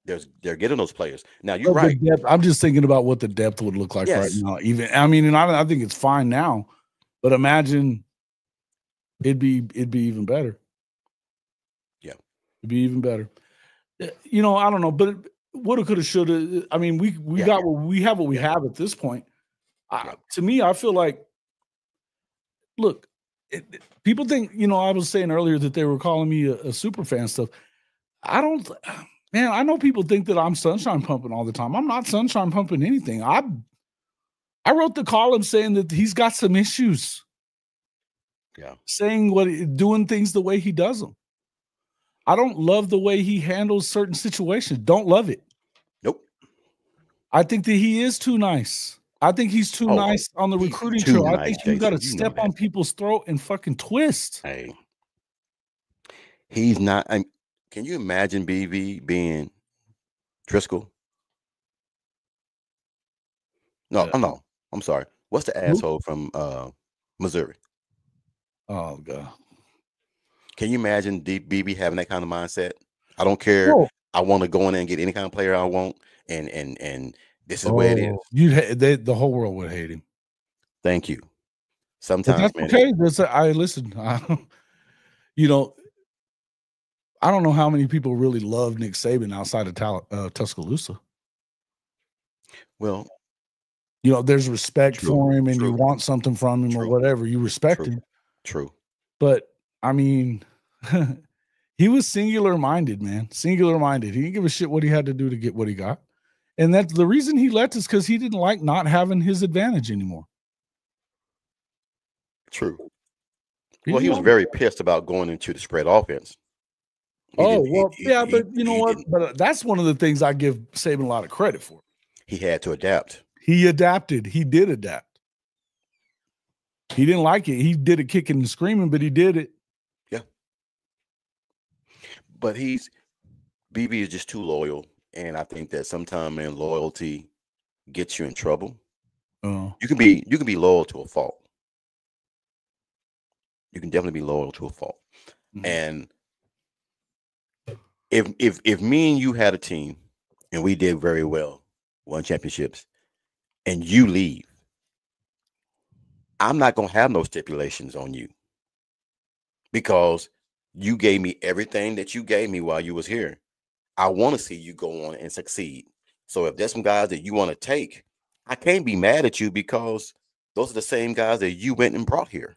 They're getting those players. Now, you're But right. I'm just thinking about what the depth would look like right Yes. now. Even and I think it's fine now, but imagine it'd be even better. Yeah. It'd be even better. You know, I don't know, but woulda, coulda, shoulda. I mean, we got what we have at this point. To me, I feel like, look, people think, you know, I was saying earlier that they were calling me a super fan stuff. I don't, man. I know people think that I'm sunshine pumping all the time. I'm not sunshine pumping anything. I wrote the column saying that he's got some issues. Yeah. Saying doing things the way he does them. I don't love the way he handles certain situations. Don't love it. Nope. I think that he is too nice. I think he's too nice on the recruiting trail. I think you got to step on people's throat and fucking twist. Hey, he's not. Can you imagine BV being Driscoll? No, no. I'm sorry. What's the asshole from Missouri? Oh God. Can you imagine BB having that kind of mindset? I don't care. Whoa. I want to go in there and get any kind of player I want, and this is where it is. The whole world would hate him. Thank you. But Sometimes, that's okay. I listen. You know, I don't know how many people really love Nick Saban outside of Tuscaloosa. Well, you know, there's respect for him, and you want something from him or whatever. You respect him. True. But I mean, he was singular minded, man. Singular minded. He didn't give a shit what he had to do to get what he got. And that's the reason he left, is because he didn't like not having his advantage anymore. True. Well, he was very pissed about going into the spread offense. But you know what? But that's one of the things I give Saban a lot of credit for. He had to adapt. He adapted. He did adapt. He didn't like it. He did it kicking and screaming, but he did it. Yeah. But BB is just too loyal. And I think that sometimes, man, loyalty gets you in trouble. You can be loyal to a fault. You can definitely be loyal to a fault. Mm-hmm. And if me and you had a team and we did very well, won championships, and you leave, I'm not gonna have no stipulations on you, because you gave me everything that you gave me while you was here. I want to see you go on and succeed. So if there's some guys that you want to take, I can't be mad at you, because those are the same guys that you went and brought here.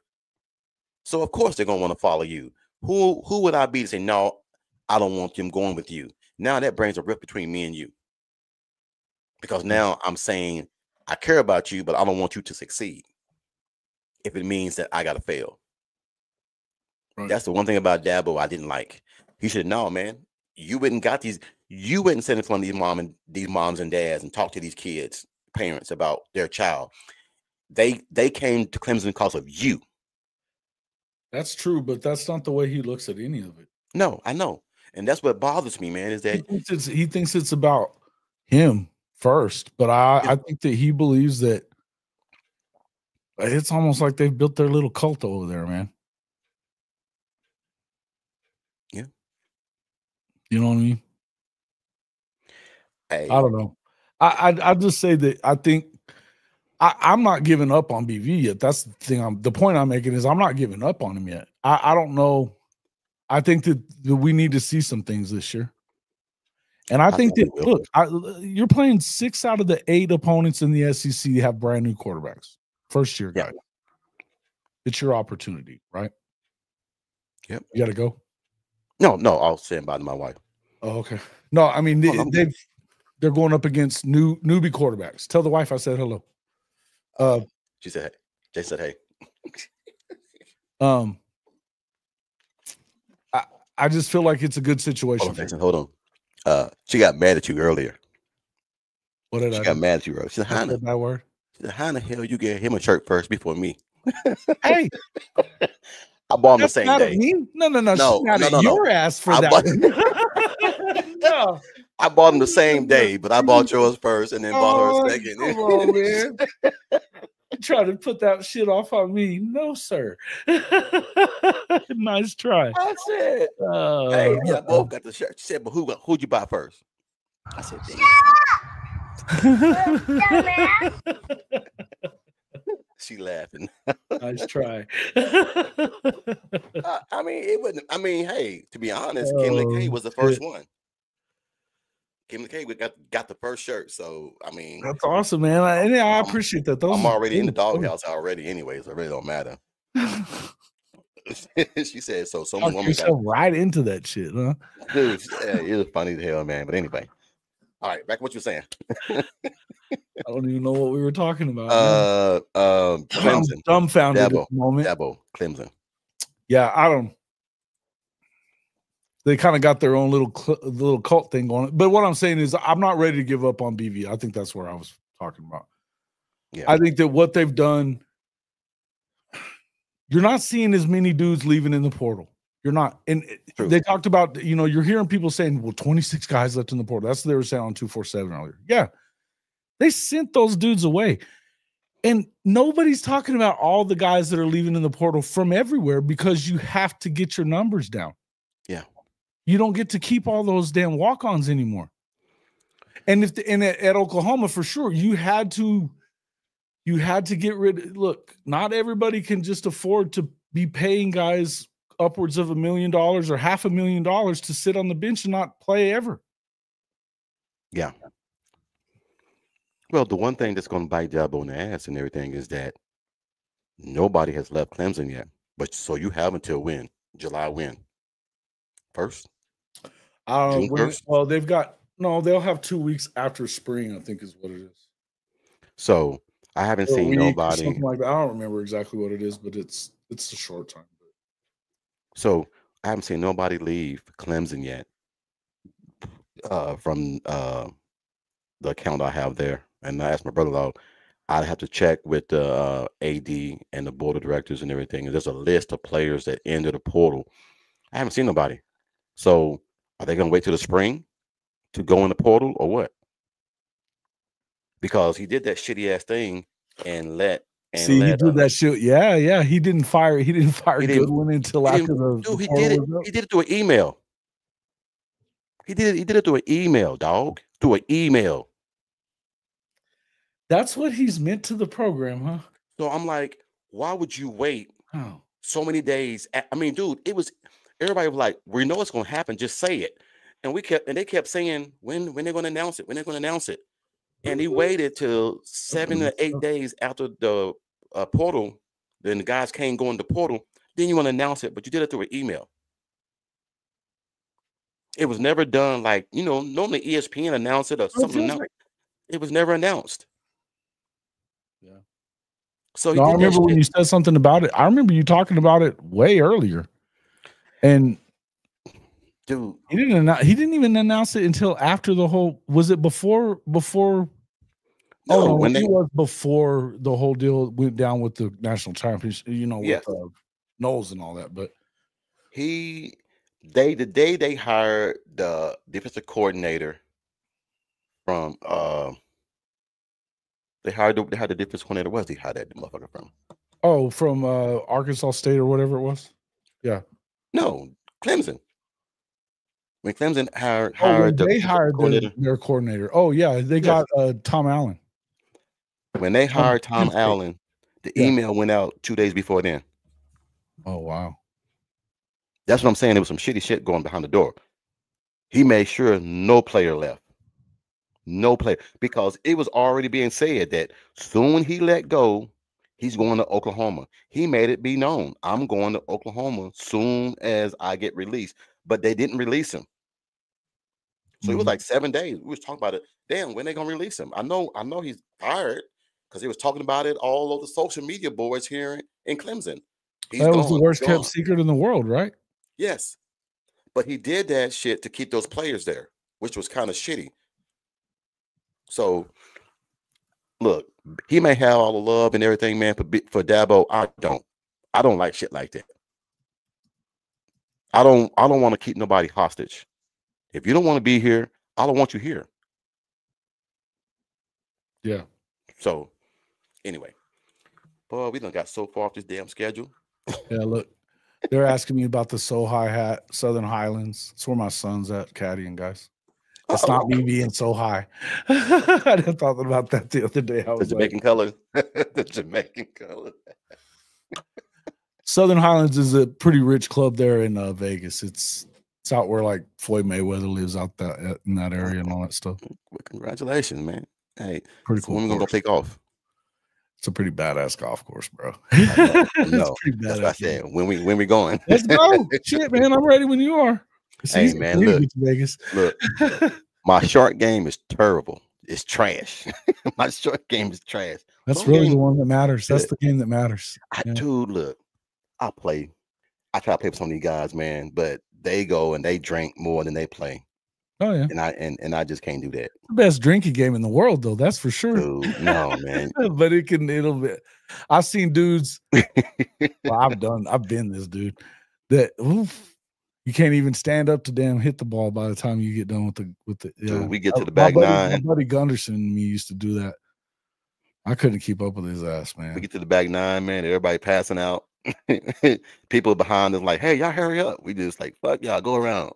So of course they're gonna want to follow you. Who would I be to say, no, I don't want them going with you? Now that brings a rift between me and you, because now I'm saying I care about you, but I don't want you to succeed if it means that I gotta fail. Right. That's the one thing about Dabo I didn't like. He said, no, man, you went and got these, you went and sat in front of these moms and dads and talked to these kids, parents, about their child. They came to Clemson because of you. That's true, but that's not the way he looks at any of it. No, I know. And that's what bothers me, man, is that he thinks it's about him first. But I think that he believes that it's almost like they've built their little cult over there, man. Yeah. You know what I mean? Hey, I don't know. I just say that I think I'm not giving up on BV yet. That's the thing. The point I'm making is I'm not giving up on him yet. I don't know. I think that we need to see some things this year. And I think that, look, you're playing 6 out of the 8 opponents in the SEC have brand new quarterbacks. First year guys. It's your opportunity, right? Yep. You got to go? No, I'll stand by my wife. Oh, okay. No, I mean, they're going up against newbie quarterbacks. Tell the wife I said hello. She said, hey. Jay said, hey. I just feel like it's a good situation. Hold on. She got mad at you earlier. What did she got mad at you earlier? She said, Hannah, that word? She said, how in the hell you get him a shirt first before me? Hey. I bought him the same day. No. Your ass for that. No. I bought him the same day, but I bought yours first and then bought her second. Come on, man. Try to put that shit off on me. No, sir. Nice try. I said, hey, yeah, both got the shirt. She said, but who'd you buy first? I said, damn. She laughing. Nice try. I mean, it wouldn't. I mean, hey, to be honest, Kim McKay was the first one. Kim McKay got the first shirt, so I mean, that's awesome, man. I appreciate that. I'm already in the doghouse already, anyways. So it really don't matter. She said, "So some woman got right into that shit, huh?" Dude, it was funny as hell, man. But anyway, all right, back to what you're saying. I don't even know what we were talking about. Clemson, I'm dumbfounded at the moment. Dabo, Clemson. Yeah, I don't. They kind of got their own little cult thing going. But what I'm saying is, I'm not ready to give up on BV. I think that's where I was talking about. Yeah, I think that what they've done, you're not seeing as many dudes leaving in the portal. You're not. And they talked about, you're hearing people saying, well, 26 guys left in the portal. That's what they were saying on 247 earlier. Yeah. They sent those dudes away. And nobody's talking about all the guys that are leaving in the portal from everywhere because you have to get your numbers down. Yeah. You don't get to keep all those damn walk-ons anymore. And at Oklahoma, for sure, you had to get rid. Look, not everybody can just afford to be paying guys upwards of $1 million or $500,000 to sit on the bench and not play ever. Yeah. Well, the one thing that's going to bite Dabo in the ass and everything is that nobody has left Clemson yet. But so you have until when? July when? 1st? June 1st? Well, they'll have 2 weeks after spring, I think is what it is. So I haven't seen nobody. Something like that. I don't remember exactly what it is, but it's a short time. So I haven't seen nobody leave Clemson yet from the account I have there. And I asked my brother-in-law, I'd have to check with the AD and the board of directors and everything. And there's a list of players that entered the portal. I haven't seen nobody. So are they going to wait till the spring to go in the portal or what? Because he did that shitty ass thing and let. He did that shit. Yeah. He didn't fire Goodwin until after the. Dude, he did it. He did it through an email. He did it through an email, dog. Through an email. That's what he's meant to the program, huh? So I'm like, why would you wait so many days? I mean, dude, everybody was like, we know it's gonna happen, just say it. And they kept saying when they're gonna announce it, when they're gonna announce it. And he waited till 7 or 8 days after the portal. Then the guys can't go in the portal. Then you want to announce it, but you did it through an email. It was never done like, normally ESPN announced it or something. It was never announced. Yeah. So I remember when you said something about it. I remember you talking about it way earlier. And dude, he didn't even announce it until after the whole. Was it before? No, it was before the whole deal went down with the national championship. With Knowles and all that. But the day they hired the defensive coordinator from they hired the defensive coordinator. Where's he hired that motherfucker from? Oh, from Arkansas State or whatever it was. Yeah. No, Clemson. when Clemson hired when the they hired coordinator, their coordinator. Oh yeah, they got Tom Allen. when they hired Tom Allen, the email went out 2 days before then. Oh wow. That's what I'm saying. There was some shitty shit going behind the door. He made sure no player left. No player, because it was already being said that soon he let go, he's going to Oklahoma. He made it be known, I'm going to Oklahoma soon as I get released. But they didn't release him. So it was like 7 days. We was talking about it. Damn, when they gonna release him? I know he's tired because he was talking about it all over the social media boards here in Clemson. That was the worst kept secret in the world, right? Yes. But he did that shit to keep those players there, which was kind of shitty. So, look, he may have all the love and everything, man, for Dabo. I don't like shit like that. I don't want to keep nobody hostage. If you don't want to be here, I don't want you here. Yeah. So, anyway, boy, we done got so far off this damn schedule. Yeah, look, they're asking me about the So High hat, Southern Highlands. That's where my son's at, caddying, guys. It's not me being so high. I thought about that the other day. The Jamaican color. The Jamaican color. Southern Highlands is a pretty rich club there in Vegas. It's out where like Floyd Mayweather lives out in that area and all that stuff. Well, congratulations, man. Hey, pretty cool. When we gonna go take off? It's a pretty badass golf course, bro. No, that's what I said. When we going? Let's go. Shit, man, I'm ready when you are. Hey, man, look, Vegas. Look, my short game is terrible. It's trash. My short game is trash. That's really the one that matters. That's the game that matters. Dude, look, I try to play with some of these guys, man, but they go and they drink more than they play. Oh yeah, and I just can't do that. The best drinking game in the world, though. That's for sure. Dude, no, man. But it'll be. I've seen dudes. Well, I've been this dude that you can't even stand up to damn hit the ball by the time you get done with the. Dude, we get to the back nine. My buddy Gunderson and me used to do that. I couldn't keep up with his ass, man. We get to the back nine, man. Everybody passing out. People behind us like, hey, y'all hurry up. We just like, fuck y'all, go around.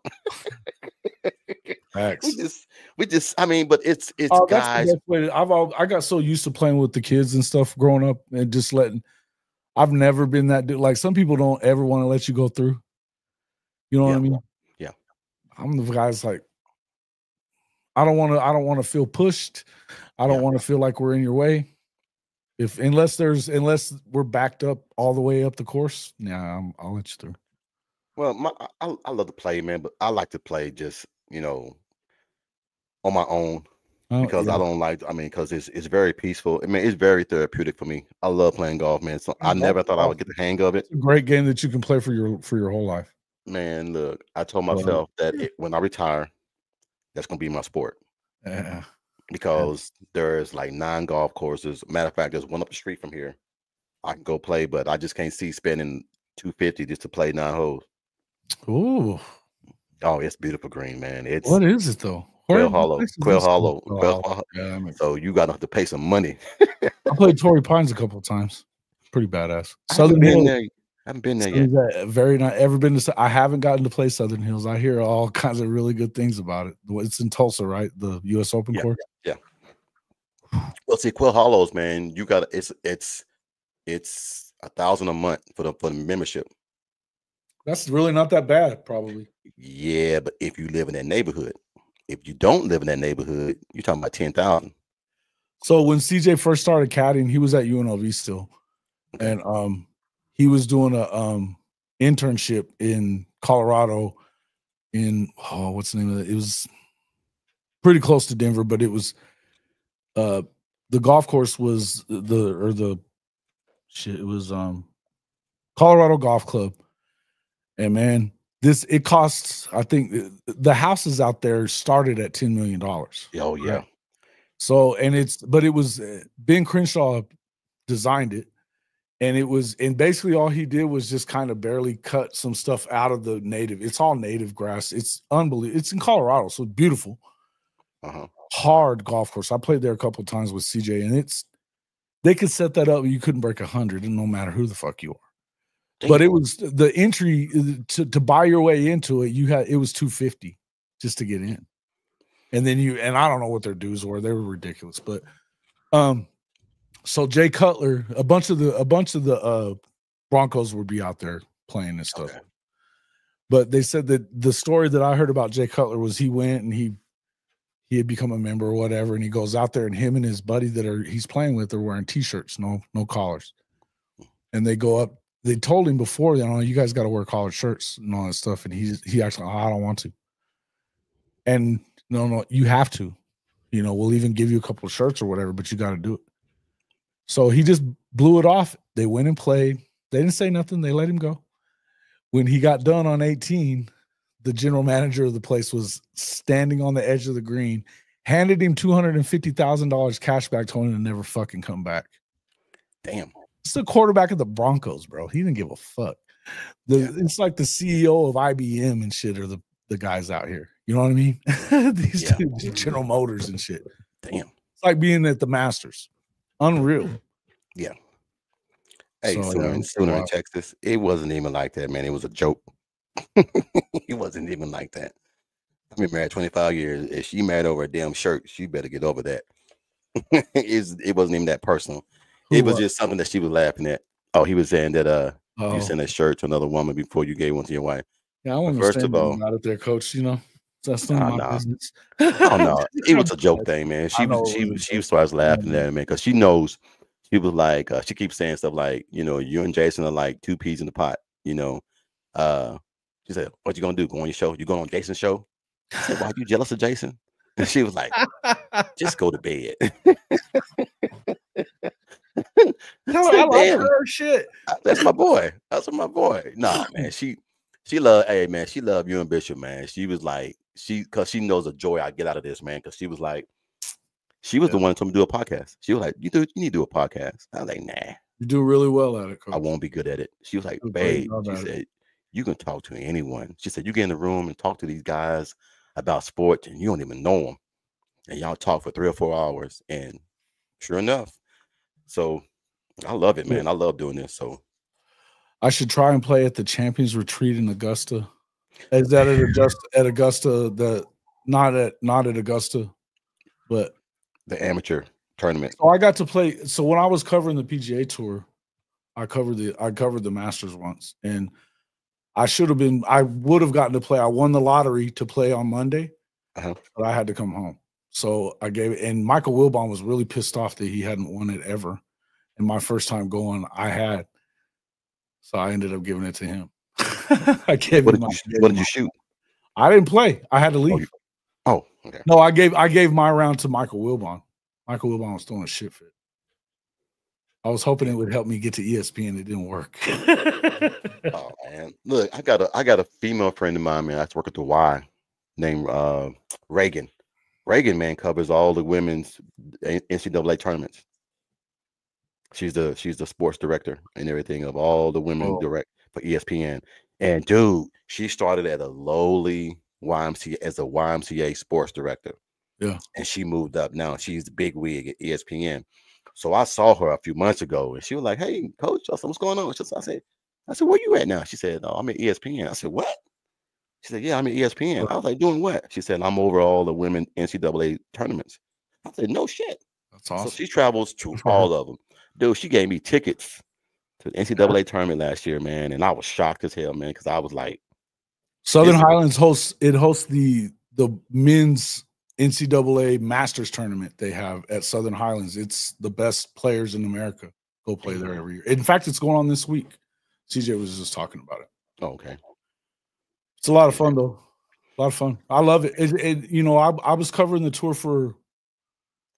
we just I mean, but it's guys. I got so used to playing with the kids and stuff growing up and just I've never been that dude. Like some people don't ever want to let you go through. You know what I mean? Yeah. I'm the guy's like, I don't want to feel pushed. I don't want to feel like we're in your way. Unless we're backed up all the way up the course, I'll let you through. Well, I love to play, man, but I like to play just on my own because I don't like. I mean, because it's very peaceful. I mean, it's very therapeutic for me. I love playing golf, man. So I never thought I would get the hang of it. It's a great game that you can play for your whole life. Man, look, I told myself that when I retire, that's gonna be my sport. Yeah. Because there's like 9 golf courses. Matter of fact, there's one up the street from here. I can go play, but I just can't see spending $250 just to play 9 holes. Ooh. Oh, it's beautiful green, man. What is it though? Quail Hollow. Yeah, so you got to pay some money. I played Torrey Pines a couple of times. Pretty badass. Southern Hills. I haven't been there yet. Very nice. Ever been to? I haven't gotten to play Southern Hills. I hear all kinds of really good things about it. It's in Tulsa, right? The U.S. Open course. Yeah. Well, see, Quail Hollows, man, you got it's $1,000 a month for the membership. That's really not that bad, probably. Yeah, but if you live in that neighborhood, if you don't live in that neighborhood, you're talking about $10,000. So when CJ first started caddying, he was at UNLV still, and he was doing a internship in Colorado. What's the name of it? It was pretty close to Denver, but it was the golf course was it was Colorado Golf Club. And man, it costs, I think the houses out there started at $10 million. Oh yeah. Right? So, but it was Ben Crenshaw designed it. And basically all he did was just kind of barely cut some stuff out of the native. It's all native grass. It's unbelievable. It's in Colorado, so beautiful. Hard golf course. I played there a couple of times with CJ, and they could set that up. You couldn't break 100, and no matter who the fuck you are. Damn. But it was the entry to buy your way into it. It was $250. just to get in. And then and I don't know what their dues were. They were ridiculous. But so Jay Cutler, a bunch of the Broncos would be out there playing and stuff. Okay. But they said that the story that I heard about Jay Cutler was he went and he had become a member or whatever, and he goes out there and him and his buddy he's playing with are wearing t-shirts, no collars. And they go up, they told him before, you guys got to wear collared shirts and all that stuff. And he actually, I don't want to. And no, you have to. We'll even give you a couple of shirts or whatever, but you got to do it. So he just blew it off. They went and played. They didn't say nothing. They let him go. When he got done on 18, the general manager of the place was standing on the edge of the green, handed him $250,000 cash back, told him to never fucking come back. Damn. It's the quarterback of the Broncos, bro. He didn't give a fuck. It's like the CEO of IBM and shit are the guys out here. You know what I mean? These General Motors and shit. Damn. It's like being at the Masters. Unreal. Yeah. Hey, sooner in Texas, it wasn't even like that, man. It was a joke. It wasn't even like that. I've been married 25 years. If she married over a damn shirt, she better get over that. It wasn't even that personal. It was just something that she was laughing at. Oh, he was saying that you sent a shirt to another woman before you gave one to your wife. Yeah, I want to first of all, out there, coach. That's not my business. Oh no, it was a joke thing, man. She starts laughing at him, man, because she knows. She was like, she keeps saying stuff like, you and Jason are like two peas in the pot. She said, "What you gonna do? Go on your show? You going on Jason's show?" I said, "Why are you jealous of Jason?" And she was like, "Just go to bed." I like her shit. That's my boy. That's my boy. Nah, man. She loved you and Bishop, man. She was like, because she knows the joy I get out of this, man. Because she was like, the one that told me to do a podcast. She was like, you need to do a podcast. I was like, nah. You do really well at it, coach. I won't be good at it. She was like, babe, she said, you can talk to anyone. She said, you get in the room and talk to these guys about sports and you don't even know them. And y'all talk for 3 or 4 hours. And sure enough. So I love it, man. I love doing this. So I should try and play at the Champions Retreat in Augusta. Is that at Augusta? Not at Augusta, but the amateur tournament. So I got to play. So when I was covering the PGA Tour, I covered the Masters once, and I would have gotten to play. I won the lottery to play on Monday, but I had to come home. So I gave it, and Michael Wilbon was really pissed off that he hadn't won it ever. And my first time going, I had. So I ended up giving it to him. I gave What did you shoot? I didn't play. I had to leave. Oh, okay. No, I gave my round to Michael Wilbon. Michael Wilbon was throwing a shit fit. I was hoping it would help me get to ESPN. It didn't work. Oh man, look, I got a female friend of mine, man. I work at the Y, named Reagan. Reagan, man, covers all the women's NCAA tournaments. She's the sports director and everything of all the women direct for ESPN. And dude, she started at a lowly YMCA as a YMCA sports director. Yeah. And she moved up. Now she's the big wig at ESPN. So I saw her a few months ago and she was like, "Hey, coach," I said, "What's going on?" I said, "Where you at now?" She said, "Oh, I'm at ESPN." I said, "What?" She said, "Yeah, I'm at ESPN." I was like, "Doing what?" She said, "I'm over all the women NCAA tournaments." I said, "No shit." That's awesome. So she travels to all of them. Dude, she gave me tickets to the NCAA tournament last year, man. And I was shocked as hell, man, because I was like, Southern Highlands hosts the men's NCAA Masters tournament they have at Southern Highlands. It's the best players in America go play there every year. In fact, it's going on this week. CJ was just talking about it. Oh, okay. It's a lot of fun, though. A lot of fun. I love it. I was covering the tour for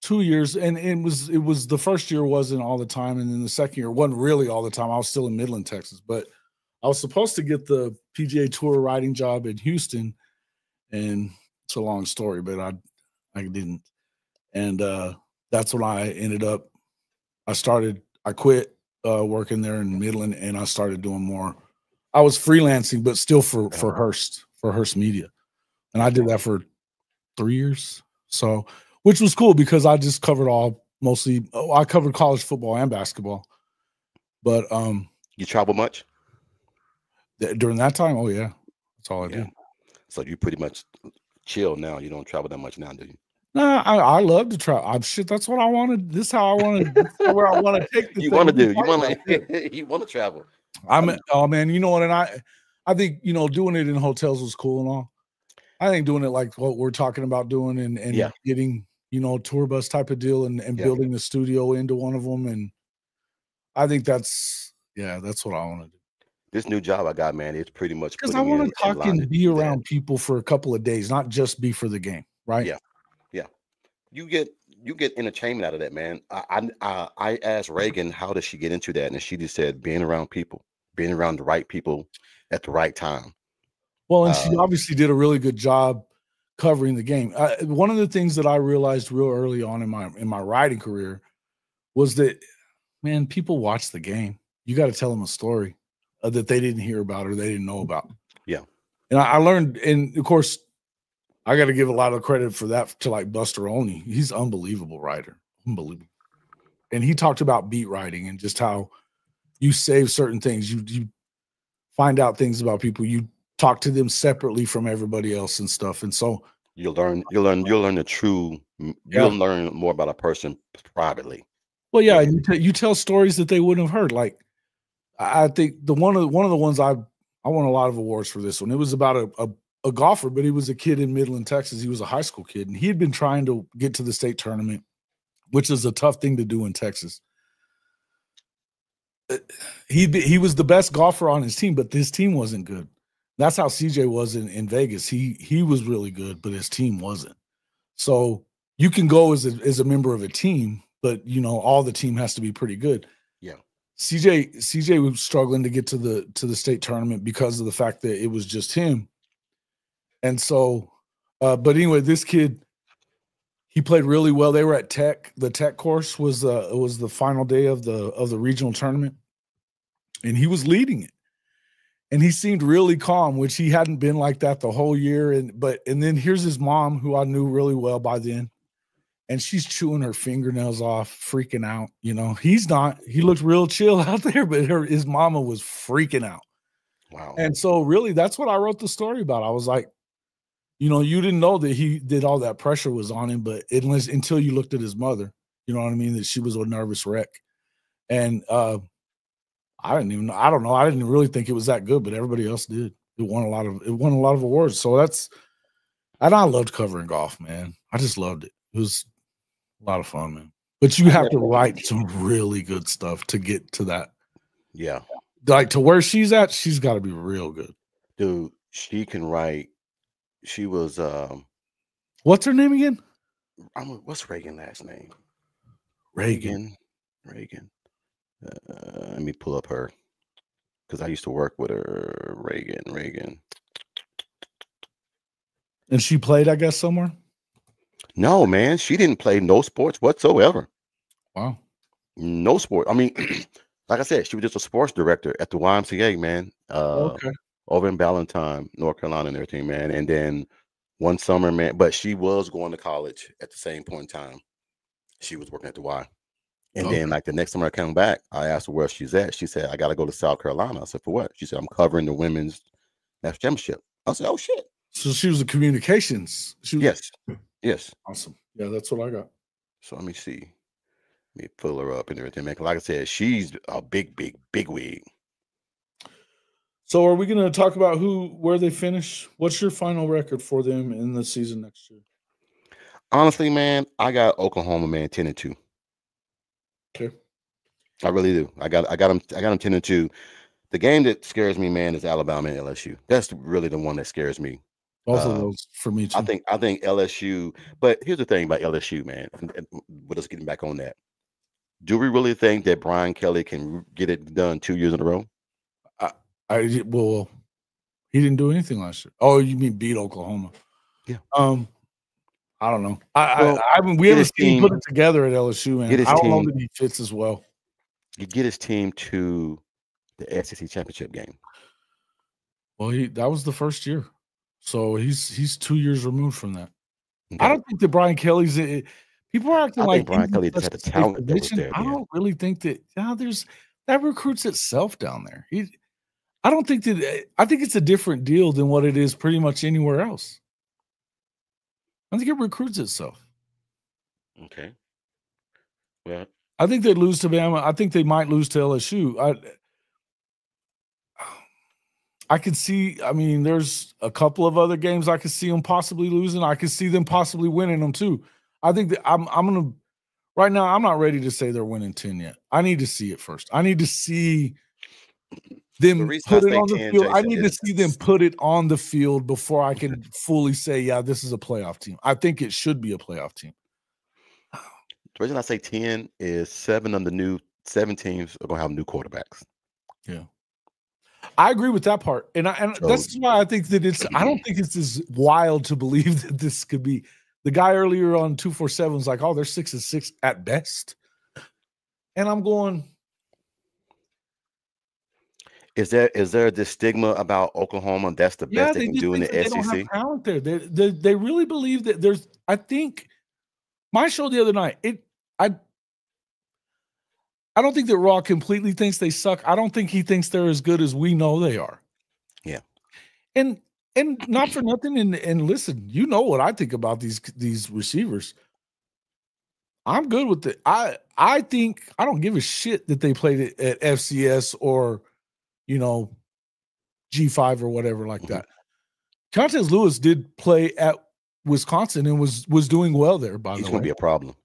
2 years, and it was the first year wasn't all the time, and then the second year wasn't really all the time. I was still in Midland, Texas, but I was supposed to get the PGA Tour writing job in Houston, and it's a long story, but I didn't. And that's when I ended up. I quit working there in Midland, and I started doing more. I was freelancing, but still for Hearst Media, and I did that for 3 years. So, which was cool because I just covered I covered college football and basketball. But you travel much during that time? Oh yeah, that's all I did. So you pretty much chill now. You don't travel that much now, do you? No, I love to travel. I'm shit. That's what I wanted. This is how I wanted. This is where I want to take the You thing want to we do. You talked want about. to. You want to travel. Oh man, you know what? And I think doing it in hotels was cool and all. I think doing it like what we're talking about doing and Yeah. getting tour bus type of deal and Yeah. building the studio into one of them, and I think that's what I want to do. This new job I got, man, it's pretty much Because I putting want to in talk line and to be do that. around people for a couple of days, not just be for the game, right? Yeah. Yeah. You get entertainment out of that, man. I asked Reagan how does she get into that, and she just said being around people, being around the right people at the right time. Well, and she obviously did a really good job covering the game. One of the things that I realized real early on in my writing career was that, man, people watch the game. You got to tell them a story that they didn't hear about or they didn't know about. Yeah. And I learned, and of course, I got to give a lot of credit for that to like Buster Olney. He's an unbelievable writer. Unbelievable. And he talked about beat writing and just how you save certain things. You find out things about people. You talk to them separately from everybody else and stuff. And so you'll learn the true. You'll learn more about a person privately. Well, yeah, and you tell stories that they wouldn't have heard. Like, I think one of the ones I won a lot of awards for this one. It was about a golfer, but he was a kid in Midland, Texas. He was a high school kid, and he had been trying to get to the state tournament, which is a tough thing to do in Texas. He was the best golfer on his team, but his team wasn't good. That's how CJ was in Vegas. He was really good, but his team wasn't. So you can go as a member of a team, but all the team has to be pretty good. Yeah. CJ was struggling to get to the state tournament because of the fact that it was just him. And so, but anyway, this kid, he played really well. They were at Tech. The Tech course was the final day of the regional tournament, and he was leading it. And he seemed really calm, which he hadn't been like that the whole year. And then here's his mom, who I knew really well by then, and she's chewing her fingernails off, freaking out. He's not. He looked real chill out there, but his mama was freaking out. Wow. And so, really, that's what I wrote the story about. I was like, you didn't know that all that pressure was on him, but until you looked at his mother, you know what I mean, that she was a nervous wreck. And I don't know. I didn't really think it was that good, but everybody else did. It won a lot of awards. So and I loved covering golf, man. I just loved it. It was a lot of fun, man. But you have to write some really good stuff to get to that. Yeah. Like to where she's at, she's got to be real good. Dude, she can write. She was what's her name again? What's Reagan's last name? Reagan. Let me pull up her, because I used to work with her. Reagan. And she played, I guess, somewhere? No, man, she didn't play no sports whatsoever. Wow. No sport. I mean, like I said, she was just a sports director at the YMCA, man. Okay. Over in Ballantyne, North Carolina and everything, man. And then one summer, man, but she was going to college at the same point in time. She was working at the Y. And then like the next summer I came back, I asked her where she's at. She said, I got to go to South Carolina. I said, for what? She said, I'm covering the women's national championship. I said, oh, shit. So she was a communications. Yes. Awesome. Yeah, that's what I got. So let me see. Let me pull her up and everything, man. Like I said, she's a big wig. So are we going to talk about where they finish? What's your final record for them in the season next year? Honestly, man, I got Oklahoma, man, 10-2. Okay. I really do. I got them 10-2. The game that scares me, man, is Alabama and LSU. That's really the one that scares me. Both of those for me too. I think LSU, but here's the thing about LSU, man. And with us getting back on that, do we really think that Brian Kelly can get it done 2 years in a row? Well, he didn't do anything last year. Oh, you mean beat Oklahoma? Yeah. I don't know. We haven't seen him put it together at LSU, man. I don't know that he fits as well. You get his team to the SEC championship game. Well, that was the first year, so he's 2 years removed from that. Okay. I don't think that Brian Kelly's. People are acting like Brian Kelly just had the talent that was there. I don't really think that. There's that recruits itself down there. I don't think that. I think it's a different deal than what it is pretty much anywhere else. I think it recruits itself. Okay. Well, I think they'd lose to Bama. I think they might lose to LSU. I could see. I mean, there's a couple of other games I could see them possibly losing. I could see them possibly winning them too. I think that I'm gonna. Right now, I'm not ready to say they're winning 10 yet. I need to see it first. I need to see them put it on the field. I need to see them put it on the field before I can fully say, yeah, this is a playoff team. I think it should be a playoff team. The reason I say 10 is 7 teams are going to have new quarterbacks. Yeah. I agree with that part. And that's why I think that I don't think it's as wild to believe that this could be. The guy earlier on 247 was like, oh, they're 6-6 at best. And I'm going. Is there this stigma about Oklahoma? That's the best they can do in the SEC. They don't have talent there. They really believe that there's. I think my show the other night. I don't think that Raw completely thinks they suck. I don't think he thinks they're as good as we know they are. Yeah, and not for nothing. And listen, you know what I think about these receivers. I'm good with it. I think I don't give a shit that they played it at FCS or, G5 or whatever like that. Contez Lewis did play at Wisconsin and was doing well there. By the way, he's going to be a problem.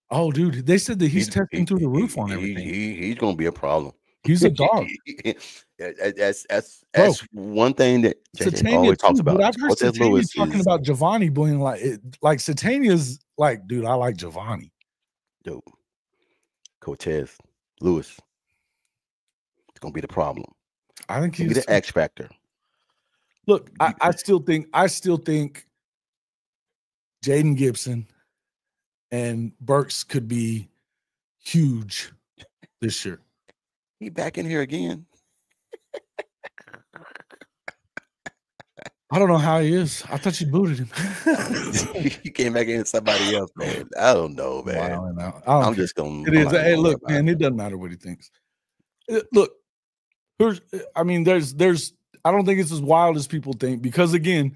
Oh, dude, they said that he's testing through the roof on everything. He's going to be a problem. He's a dog. That's one thing that Satania always talks about. I've heard Satania talking about Giovanni being like Satania's like, dude, I like Giovanni. Dude, Cortez Lewis. It's going to be the problem. I think he's the X factor. Look, I still think Jaden Gibson and Burks could be huge this year. He back in here again. I don't know how he is. I thought you booted him. He came back in somebody else, man. I don't know, man. I'm just going to. It is. Hey, look, man, it doesn't matter what he thinks. Look, there's. I don't think it's as wild as people think because, again,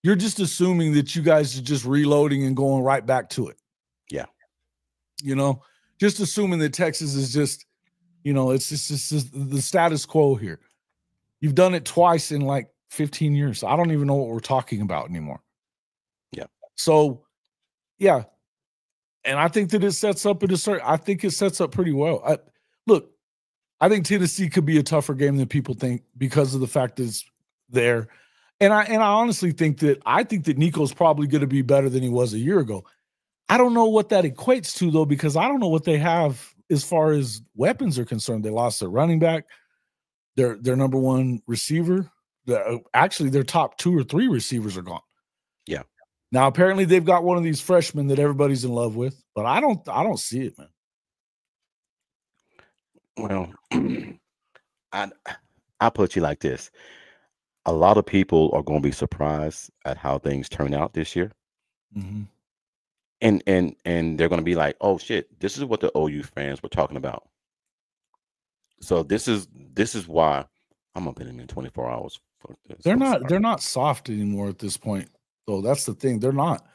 you're just assuming that you guys are just reloading and going right back to it. Yeah. Just assuming that Texas is just, it's just the status quo here. You've done it twice in like 15 years. So I don't even know what we're talking about anymore. Yeah. So, yeah. And I think that it sets up I think it sets up pretty well. Look, I think Tennessee could be a tougher game than people think because of the fact that it's there. And I honestly think that Nico's probably going to be better than he was a year ago. I don't know what that equates to, though, because I don't know what they have as far as weapons are concerned. They lost their running back, their number one receiver. Actually, their top 2 or 3 receivers are gone. Yeah. Now, apparently, they've got one of these freshmen that everybody's in love with, but I don't see it, man. Well, I'll put you like this. A lot of people are going to be surprised at how things turn out this year. Mm-hmm. And they're going to be like, oh shit, this is what the OU fans were talking about. So this is why I'm gonna put them in 24 hours. They're not soft anymore at this point, though. That's the thing. They're not.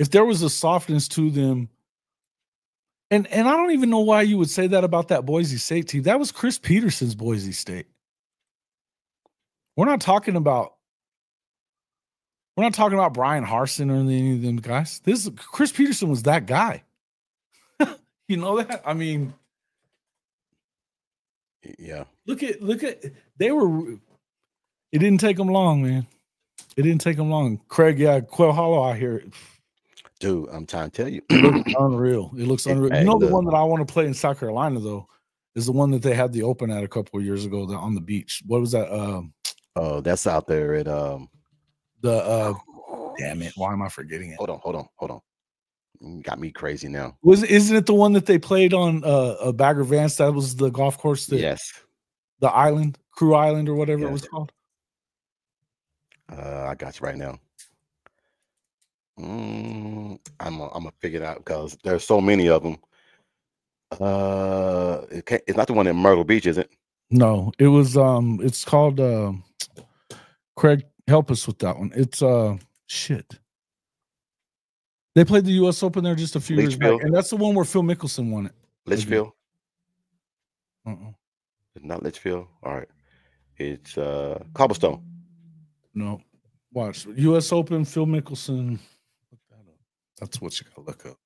If there was a softness to them, and I don't even know why you would say that about that Boise State team. That was Chris Peterson's Boise State. We're not talking about Brian Harsin or any of them guys. Chris Peterson was that guy. You know that? I mean, yeah. Look at it didn't take them long, man. It didn't take them long. Craig, yeah, Quail Hollow, I hear it. Dude, I'm trying to tell you. It looks unreal. It looks unreal. The one that I want to play in South Carolina, though, is the one that they had the open at a couple of years ago on the beach. What was that? That's out there at damn it, why am I forgetting it? Hold on. You got me crazy now. Isn't it the one that they played on Bagger Vance? That was the golf course yes. The island, Crew Island or whatever it was called. I got you right now. I'm gonna figure it out because there's so many of them. It's not the one in Myrtle Beach, is it? No, it was. It's called. Craig, help us with that one. It's shit. They played the U.S. Open there just a few years back, Litchfield? and that's the one where Phil Mickelson won it. Litchfield? Uh-uh. It's not Litchfield. All right. It's Cobblestone. No. Watch. U.S. Open, Phil Mickelson. Look that up. That's what you gotta look up.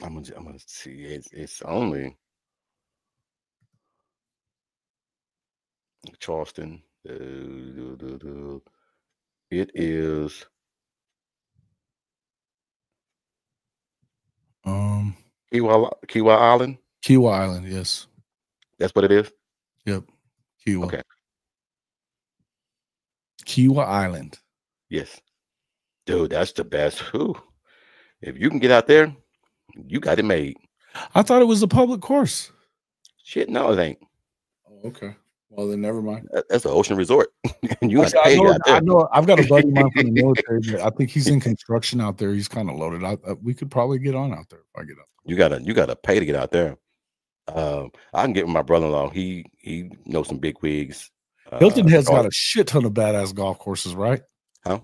I'm gonna see. It's only Charleston. It is Kiwa Island. Kiwa Island, yes. That's what it is. Yep. Kiwa. Okay. Kiwa Island. Yes. Dude, that's the best. Whew. If you can get out there, you got it made. I thought it was a public course. Shit, no, it ain't. Oh, okay. Well, then never mind. That's an ocean resort. And you got to I pay know, out there. I know. I've got a buddy of mine from the military. But I think he's in construction out there. He's kind of loaded. We could probably get on out there if I get up. You gotta pay to get out there. I can get with my brother-in-law. He knows some big wigs. Hilton Head's got a shit ton of badass golf courses, right? Huh?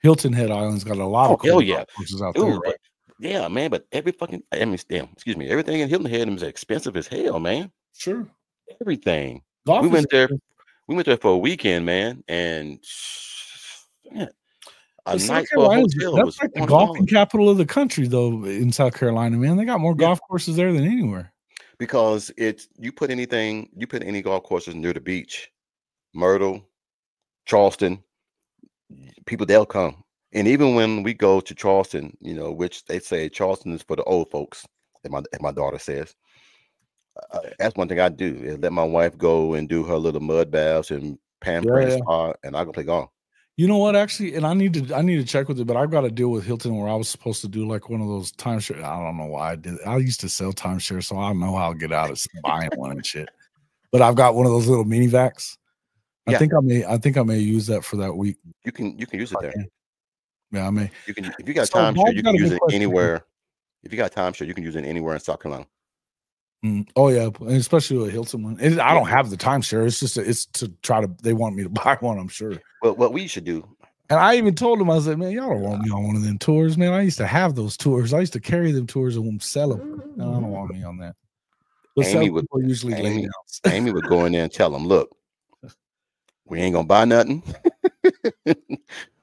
Hilton Head Island's got a lot of hell golf courses out Dude, there, right? Yeah, man. But everything in Hilton Head is expensive as hell, man. Sure. Everything. Golf We is went there. expensive. We went there for a weekend, man, and man, a But South night for a Carolina's- hotel that's was like the $100. golfing capital of the country, though. In South Carolina, man, they got more Yeah. golf courses there than anywhere. Because you put any golf courses near the beach, Myrtle, Charleston, people they'll come. And even when we go to Charleston, which they say Charleston is for the old folks, as my daughter says. That's one thing I do is let my wife go and do her little mud baths and pampering spa, and I go play golf. You know what? Actually, and I need to check with it, but I've got a deal with Hilton where I was supposed to do like one of those timeshare. I don't know why I did. I used to sell timeshare, so I don't know how I'll get out of buying one and shit. But I've got one of those little mini vacs. I think I may use that for that week. You can use it there. Yeah, I may. You can if you got timeshare, you can use it anywhere. If you got timeshare, you can use it anywhere in South Carolina. Oh yeah, and especially with Hilton one. I don't have the timeshare. It's just it's to try to. They want me to buy one. I'm sure. But what we should do. And I even told them, I said, man, y'all don't want me on one of them tours, man. I used to have those tours. I used to carry them tours and sell them. No, I don't want me on that. But Amy would usually lay down. Amy would go in there and tell them, look, we ain't gonna buy nothing. You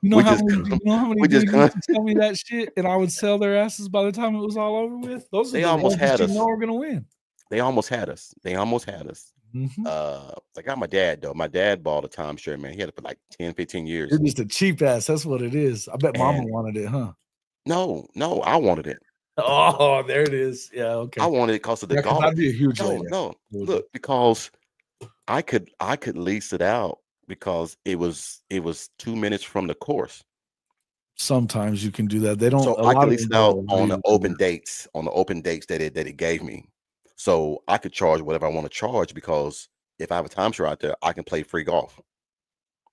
know how many dudes used to tell me that shit, and I would sell their asses by the time it was all over with. Those they almost had us. We're gonna win. They almost had us. Mm-hmm. I got my dad though. My dad bought a timeshare, man. He had it for like 10, 15 years. It's just a cheap ass. That's what it is. I bet Mama wanted it, huh? No, I wanted it. Oh, there it is. Yeah, okay. I wanted it because of the golf. That'd be a huge No. Look, because I could lease it out because it was 2 minutes from the course. Sometimes you can do that. They don't. So I could lease it out on the open dates. On the open dates that it gave me. So I could charge whatever I want to charge because if I have a timeshare out there, I can play free golf.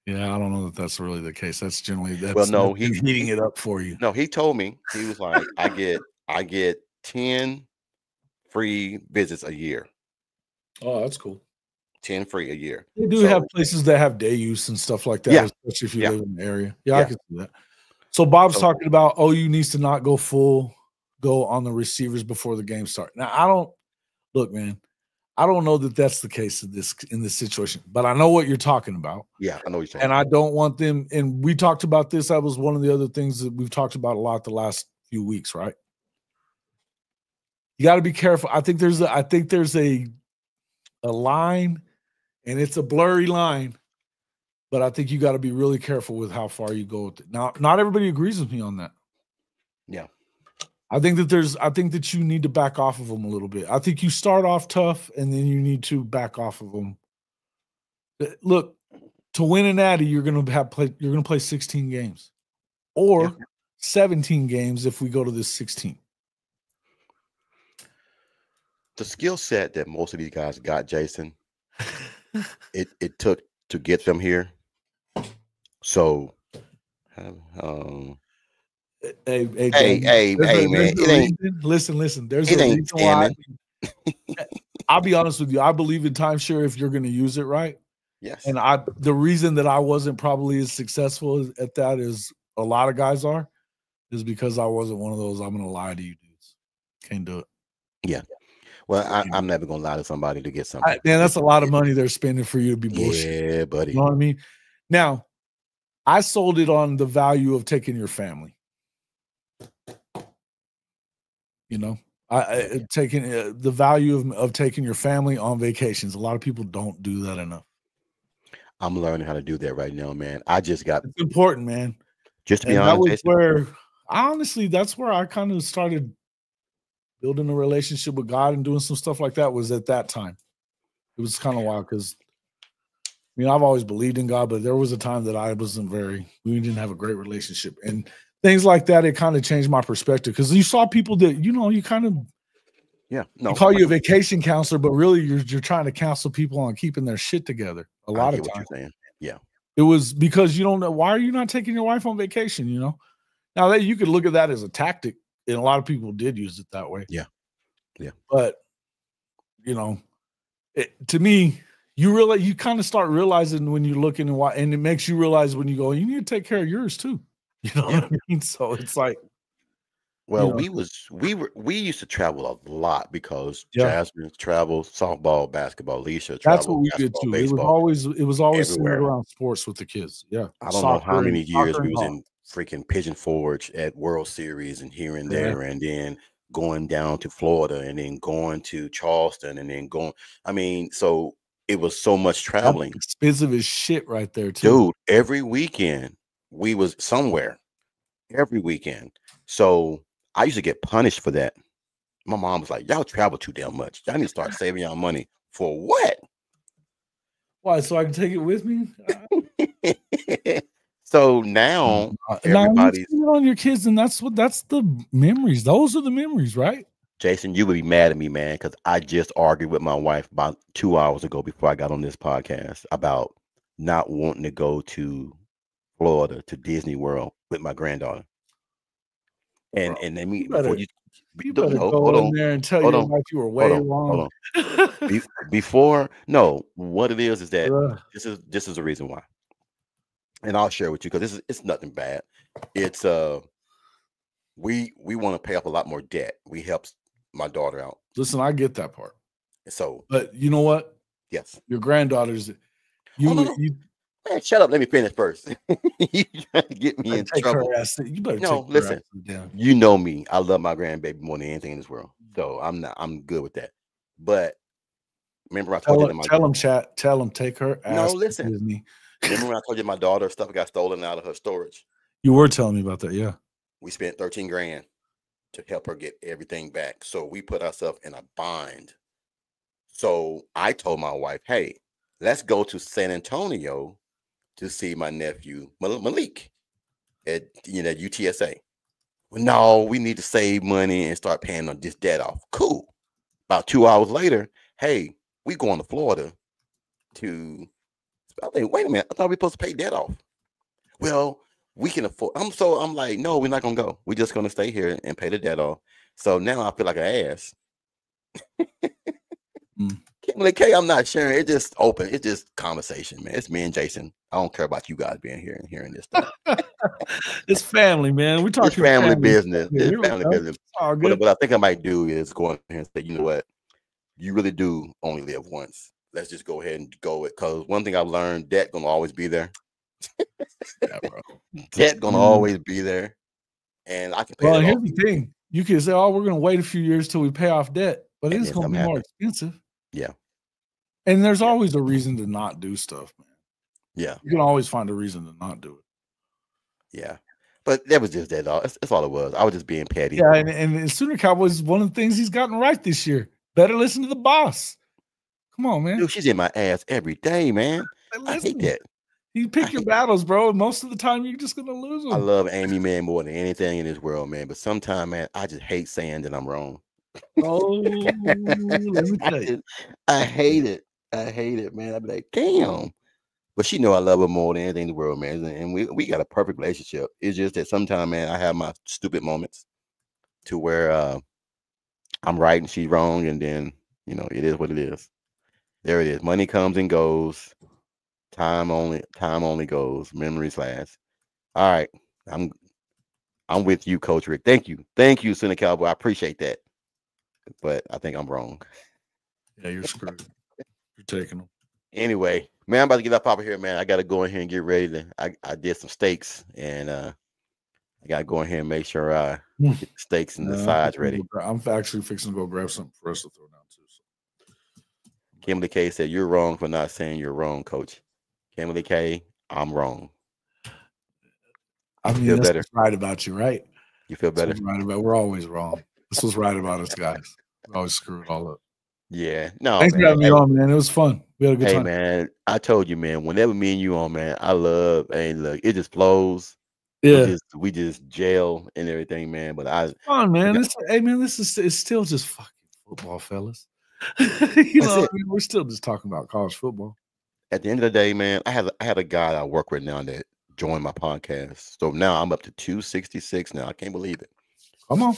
Yeah, I don't know that that's really the case. That's generally he's heating it up for you. No, he told me, he was like, I get 10 free visits a year. Oh, that's cool. 10 free a year. They do have places that have day use and stuff like that, especially if you live in the area. Yeah, I can see that. So Bob's talking about OU needs to not go on the receivers before the game starts. Now, look, man, I don't know that that's the case in this situation, but I know what you're talking about. Yeah, I know what you're saying. And I don't want them. And we talked about this. That was one of the other things that we've talked about a lot the last few weeks, right? You got to be careful. I think there's a line, and it's a blurry line, but I think you got to be really careful with how far you go with it. Now, not everybody agrees with me on that. Yeah. I think that you need to back off of them a little bit. I think you start off tough and then you need to back off of them. Look, to win an Natty, you're going to play 16 games or 17 games if we go to this 16. The skill set that most of these guys got, Jason, it took to get them here. So, Hey, man! It ain't. Listen. There's it a ain't reason why I'll be honest with you. I believe in timeshare if you're going to use it right. Yes. And the reason that I wasn't probably as successful at that as a lot of guys are is because I wasn't one of those. I'm going to lie to you dudes. Can't do it. Yeah. Well, I'm never going to lie to somebody to get something. Man, that's a lot of money they're spending for you to be bullshit. Yeah, buddy. You know what I mean? Now, I sold it on the value of taking your family. You know, taking the value of taking your family on vacations. A lot of people don't do that enough. I'm learning how to do that right now, man. It's important, man. Just to be honest, that's where I kind of started building a relationship with God and doing some stuff like that. Was at that time. It was kind of wild because, I've always believed in God, but there was a time that we didn't have a great relationship and things like that. It kind of changed my perspective because you saw people that, you kind of, they call you a vacation counselor, but really you're trying to counsel people on keeping their shit together. A lot of times. Yeah. It was because you don't know, why are you not taking your wife on vacation? Now that you could look at that as a tactic, and a lot of people did use it that way. Yeah. Yeah. But, to me, you kind of start realizing when you're looking and it makes you realize when you go, you need to take care of yours too. You know what I mean? So it's like, well, we used to travel a lot because Jasmine traveled softball, basketball, Leisha traveled. That's what we did too. Baseball, it was always centered around sports with the kids. Yeah. I don't know how many years we was in freaking Pigeon Forge at World Series and here and there, and then going down to Florida and then going to Charleston and then going. So it was so much traveling. That's expensive as shit right there too. Dude, every weekend we was somewhere. Every weekend. So I used to get punished for that. My mom was like, y'all travel too damn much. Y'all need to start saving y'all money. For what? Why? So I can take it with me? So now everybody's on your kids, and that's the memories. Those are the memories, right? Jason, you would be mad at me, man, because I just argued with my wife about 2 hours ago before I got on this podcast about not wanting to go to Florida to Disney World with my granddaughter. And then you better go in there and tell your wife you were way wrong. Before, no, what it is that this is the reason why. And I'll share with you because it's nothing bad. It's we want to pay off a lot more debt. We helped my daughter out. Listen, I get that part. So, but you know what? Yes, your granddaughters. Man, shut up. Let me finish first. You trying to get me in trouble. You better listen. You know me. I love my grandbaby more than anything in this world. So I'm good with that. But remember I told you tell them take her ass. No, listen. Remember when I told you my daughter stuff got stolen out of her storage? You were telling me about that, yeah. We spent $13,000 to help her get everything back. So we put ourselves in a bind. So I told my wife, hey, let's go to San Antonio to see my nephew Malik at UTSA. Well, no, we need to save money and start paying on this debt off. Cool. About 2 hours later, hey, we going to Florida to. I think, wait a minute, I thought we were supposed to pay debt off. Well, we can afford. I'm like, no, we're not gonna go. We're just gonna stay here and pay the debt off. So now I feel like an ass. Kimberly K, I'm not sharing. It's just open. It's just conversation, man. It's me and Jason. I don't care about you guys being here and hearing this stuff. It's family, man. We're talking family business. It's family business. What I think I might do is go in here and say, you know what? You really do only live once. Let's just go ahead and go with, because one thing I've learned, debt gonna always be there. Yeah, bro. Debt gonna always be there. And I can pay. Well, here's the thing. You can say, oh, we're gonna wait a few years till we pay off debt, but it's gonna be more expensive. Yeah. And there's always a reason to not do stuff, man. Yeah. You can always find a reason to not do it. Yeah. But that was just that all. That's all it was. I was just being petty. Yeah, and Sooner Cowboys, one of the things he's gotten right this year. Better listen to the boss. Come on, man. Dude, she's in my ass every day, man. I hate that. You pick your battles, bro. Most of the time, you're just gonna lose them. I love Amy, man, more than anything in this world, man. But sometimes, man, I just hate saying that I'm wrong. Oh, let me tell you. I hate it. I hate it, man. I'd be like, damn. But she know I love her more than anything in the world, man. And we got a perfect relationship. It's just that sometimes, man, I have my stupid moments to where I'm right and she's wrong, and then you know, it is what it is. There it is. Money comes and goes. Time only goes. Memories last. All right. I'm with you, Coach Rick. Thank you. Thank you, Center Cowboy. I appreciate that. But I think I'm wrong. Yeah, you're screwed. You're taking them. Anyway, man, I'm about to get up out of here, man. I gotta go in here and get ready to I did some steaks and I gotta go in here and make sure I get the steaks and the sides ready. I'm actually fixing to go grab something for us to throw down too. So. Kimberly K said, "You're wrong for not saying you're wrong, Coach." Kimberly K, I'm wrong. I mean, feel that's better. what's right about you, right? You feel better? Right about, we're always wrong. This was right about us, guys. We always screw it all up. Yeah. No, thanks man. for having me on, man. It was fun. We had a good time. Hey, man, I told you, man, whenever me and you on, man, I love, and look, it just flows. Yeah. We just gel and everything, man. But fun, man. This is still just fucking football, fellas. You know, I mean, we're still just talking about college football. At the end of the day, man, I had a guy I work with now that joined my podcast. So now I'm up to 266 now. I can't believe it. Come on.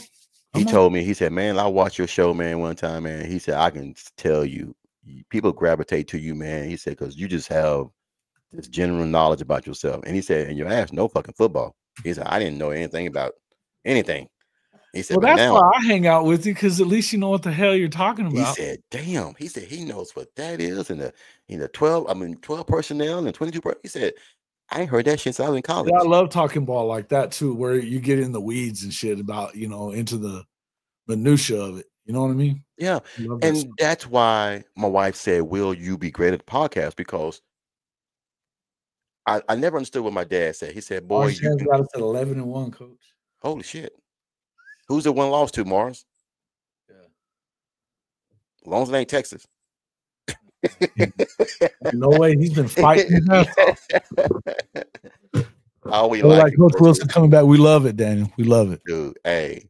He told me, he said, man, I watched your show, man, one time, man. He said, I can tell you, people gravitate to you, man. He said, because you just have this general knowledge about yourself. And he said, and your ass no fucking football. He said, I didn't know anything about anything. He said, well, that's why I hang out with you, because at least you know what the hell you're talking about. He said, damn. He said he knows what that is. And the 12 personnel and 22. He said, I ain't heard that shit since I was in college. Yeah, I love talking ball like that too, where you get in the weeds and shit about, you know, into the minutia of it. You know what I mean? Yeah. And that's why my wife said, will you be great at the podcast? Because I never understood what my dad said. He said, boy, you got us at 11-1, Coach. Holy shit. Who's the one lost to, Mars? Yeah. As long as it ain't Texas. No way. He's been fighting. I always like Coach Wilson coming back. We love it, Daniel. We love it. Dude, hey.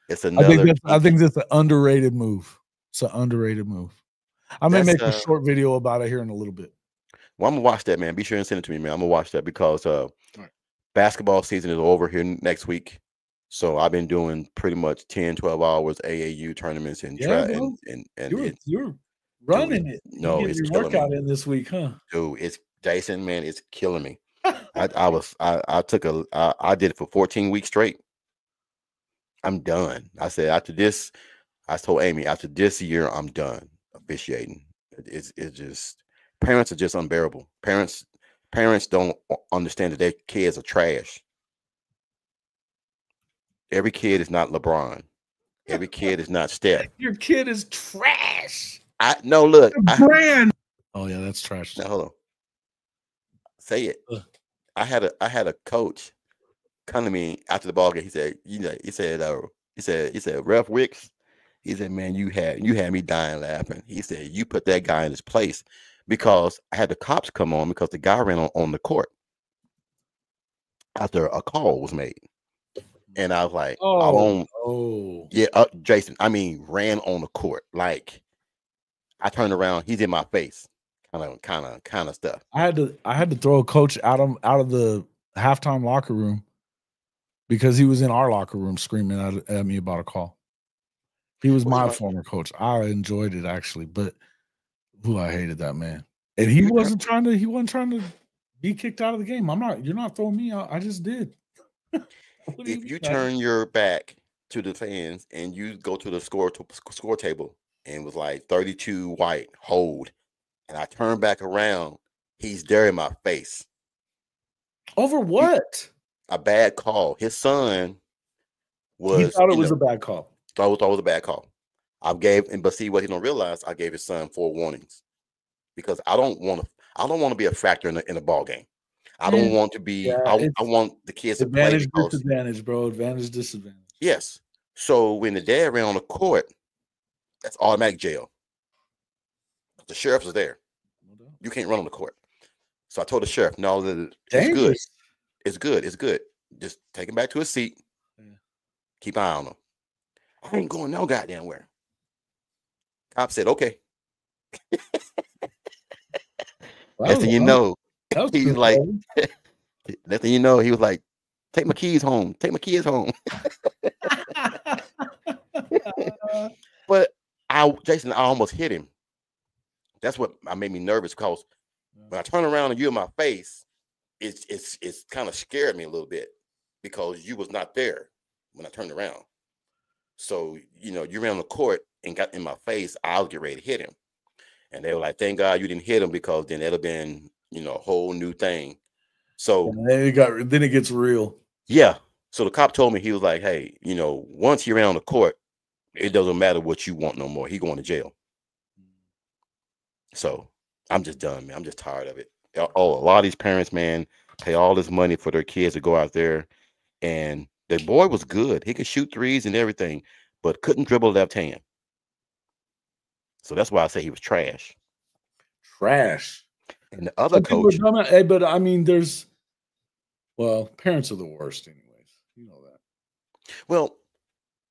It's another. I think that's an underrated move. It's an underrated move. I may make a short video about it here in a little bit. Well, I'm gonna watch that, man. Be sure and send it to me, man. I'm gonna watch that because basketball season is over here next week. So I've been doing pretty much 10, 12 hours AAU tournaments and you're running it. No, it's your workout in this week, huh? Dude, it's Jason, man. It's killing me. I did it for 14 weeks straight. I'm done. I said after this, I told Amy after this year, I'm done officiating. It's just parents are just unbearable. Parents don't understand that their kids are trash. Every kid is not LeBron. Every kid is not Steph. Your kid is trash. Look. Oh yeah, that's trash. Now, hold on. Say it. I had a coach come to me after the ball game. He said, he said, Ref Wicks. He said, man, you had me dying laughing. He said, you put that guy in his place because I had the cops come on because the guy ran on the court after a call was made. And I was like, Jason, I mean, ran on the court. Like I turned around, he's in my face. Kind of stuff. I had to throw a coach out of the halftime locker room because he was in our locker room screaming at me about a call. He was my former coach. I enjoyed it actually, but I hated that man. And he wasn't trying to be kicked out of the game. You're not throwing me out. I just did. If you turn your back to the fans and you go to the score table and was like 32 white, hold, and I turn back around, he's there in my face. Over what? A bad call. His son was. He thought it was a bad call. Thought it was a bad call. But see what he don't realize. I gave his son 4 warnings because I don't want to be a factor in a ball game. I don't want to be. I want the kids to play. Advantage, disadvantage, bro. Advantage, disadvantage. Yes. So when the dad ran on the court, that's automatic jail. The sheriff is there. You can't run on the court. So I told the sheriff, no, it's good. It's good. It's good. Just take him back to his seat. Yeah. Keep an eye on him. I ain't going no goddamn where. Cop said, okay. Next thing you know, he's like, next thing you know, he was like, take my keys home. Take my kids home. But Jason, I almost hit him. That's what made me nervous because when I turn around and you're in my face, it's kind of scared me a little bit because you was not there when I turned around. So, you know, you ran on the court and got in my face, I'll get ready to hit him. And they were like, thank God you didn't hit him because then it'd have been, you know, a whole new thing. So then it gets real. Yeah. So the cop told me, he was like, hey, you know, once you're on the court, it doesn't matter what you want no more. He going to jail. So I'm just done, man. I'm just tired of it. Oh, a lot of these parents, man, pay all this money for their kids to go out there. And the boy was good. He could shoot threes and everything, but couldn't dribble left hand. So that's why I say he was trash. Trash. And the other coach. Hey, but I mean, parents are the worst anyways. You know that. Well,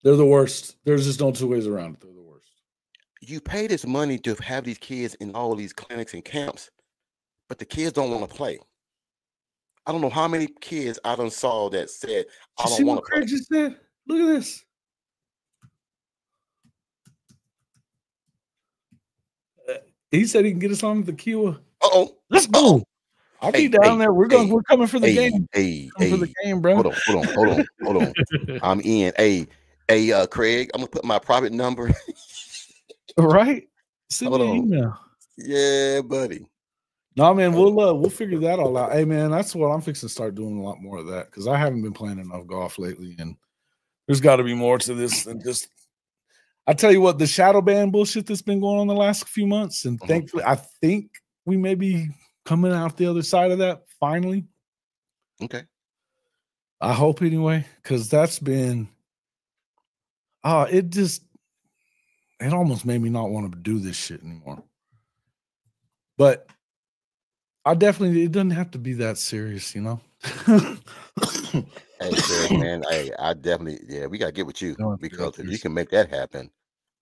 they're the worst. There's just no two ways around it. They're the worst. You pay this money to have these kids in all these clinics and camps, but the kids don't want to play. I don't know how many kids I done saw that said, I don't want to play. Craig just said? Look at this. He said he can get us on the Kiwa. Let's go. I'll be down there. We're coming for the game. For the game, bro. Hold on. I'm in. Craig, I'm gonna put my private number. Right. Send me an email. Yeah, buddy. No, man, we'll figure that all out. Hey, man, that's what I'm fixing to start doing a lot more of that because I haven't been playing enough golf lately, and there's got to be more to this than just. I tell you what, the shadow ban bullshit that's been going on the last few months, and thankfully, I think we may be coming out the other side of that finally. Okay. I hope anyway, because that's been. It almost made me not want to do this shit anymore. But it doesn't have to be that serious, you know. Hey, man, I definitely, we gotta get with you because if you can make that happen,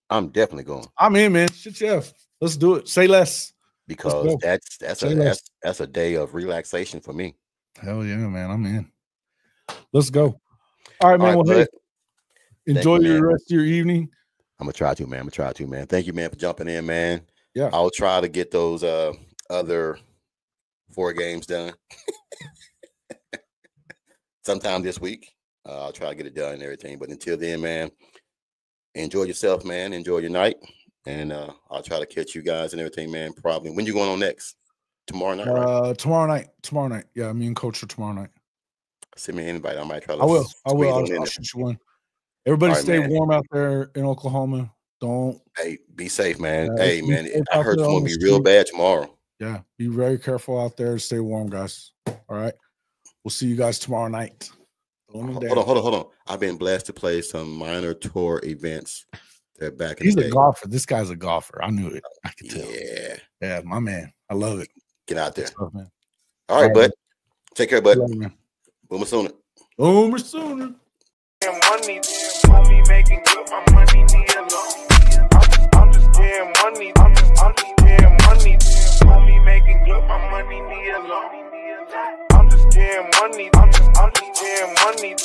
I'm definitely going. I'm in, man. Shit, yeah. Let's do it. Say less. Because that's a day of relaxation for me. Hell yeah, man. I'm in. Let's go. All right, man. Well, hey, enjoy the rest of your evening. I'm gonna try to, man. Thank you, man, for jumping in, man. Yeah. I'll try to get those other 4 games done. Sometime this week. I'll try to get it done and everything. But until then, man, enjoy yourself, man. Enjoy your night. And I'll try to catch you guys and everything, man. Probably. When you going on next? Tomorrow night, right? Tomorrow night. Yeah, me and Coach are tomorrow night. Send me an invite. I might try to. I will. I'll shoot you one. Everybody stay warm out there in Oklahoma. Don't. Hey, be safe, man. Hey, man. I heard it's going to be real bad tomorrow. Yeah. Be very careful out there. Stay warm, guys. All right. We'll see you guys tomorrow night. Hold on. I've been blessed to play some minor tour events. They're back. He's a golfer. This guy's a golfer. I knew it. I could tell. Yeah, my man. I love it. Get out there. Stuff, man. All right, bud. Take care, bud. Boomer Sooner. Boomer Sooner. Money, making good. My money need a loan. I'm just getting money. I'm just getting money. Money making good. My money need a loan. I'm just getting money. I'm just getting money.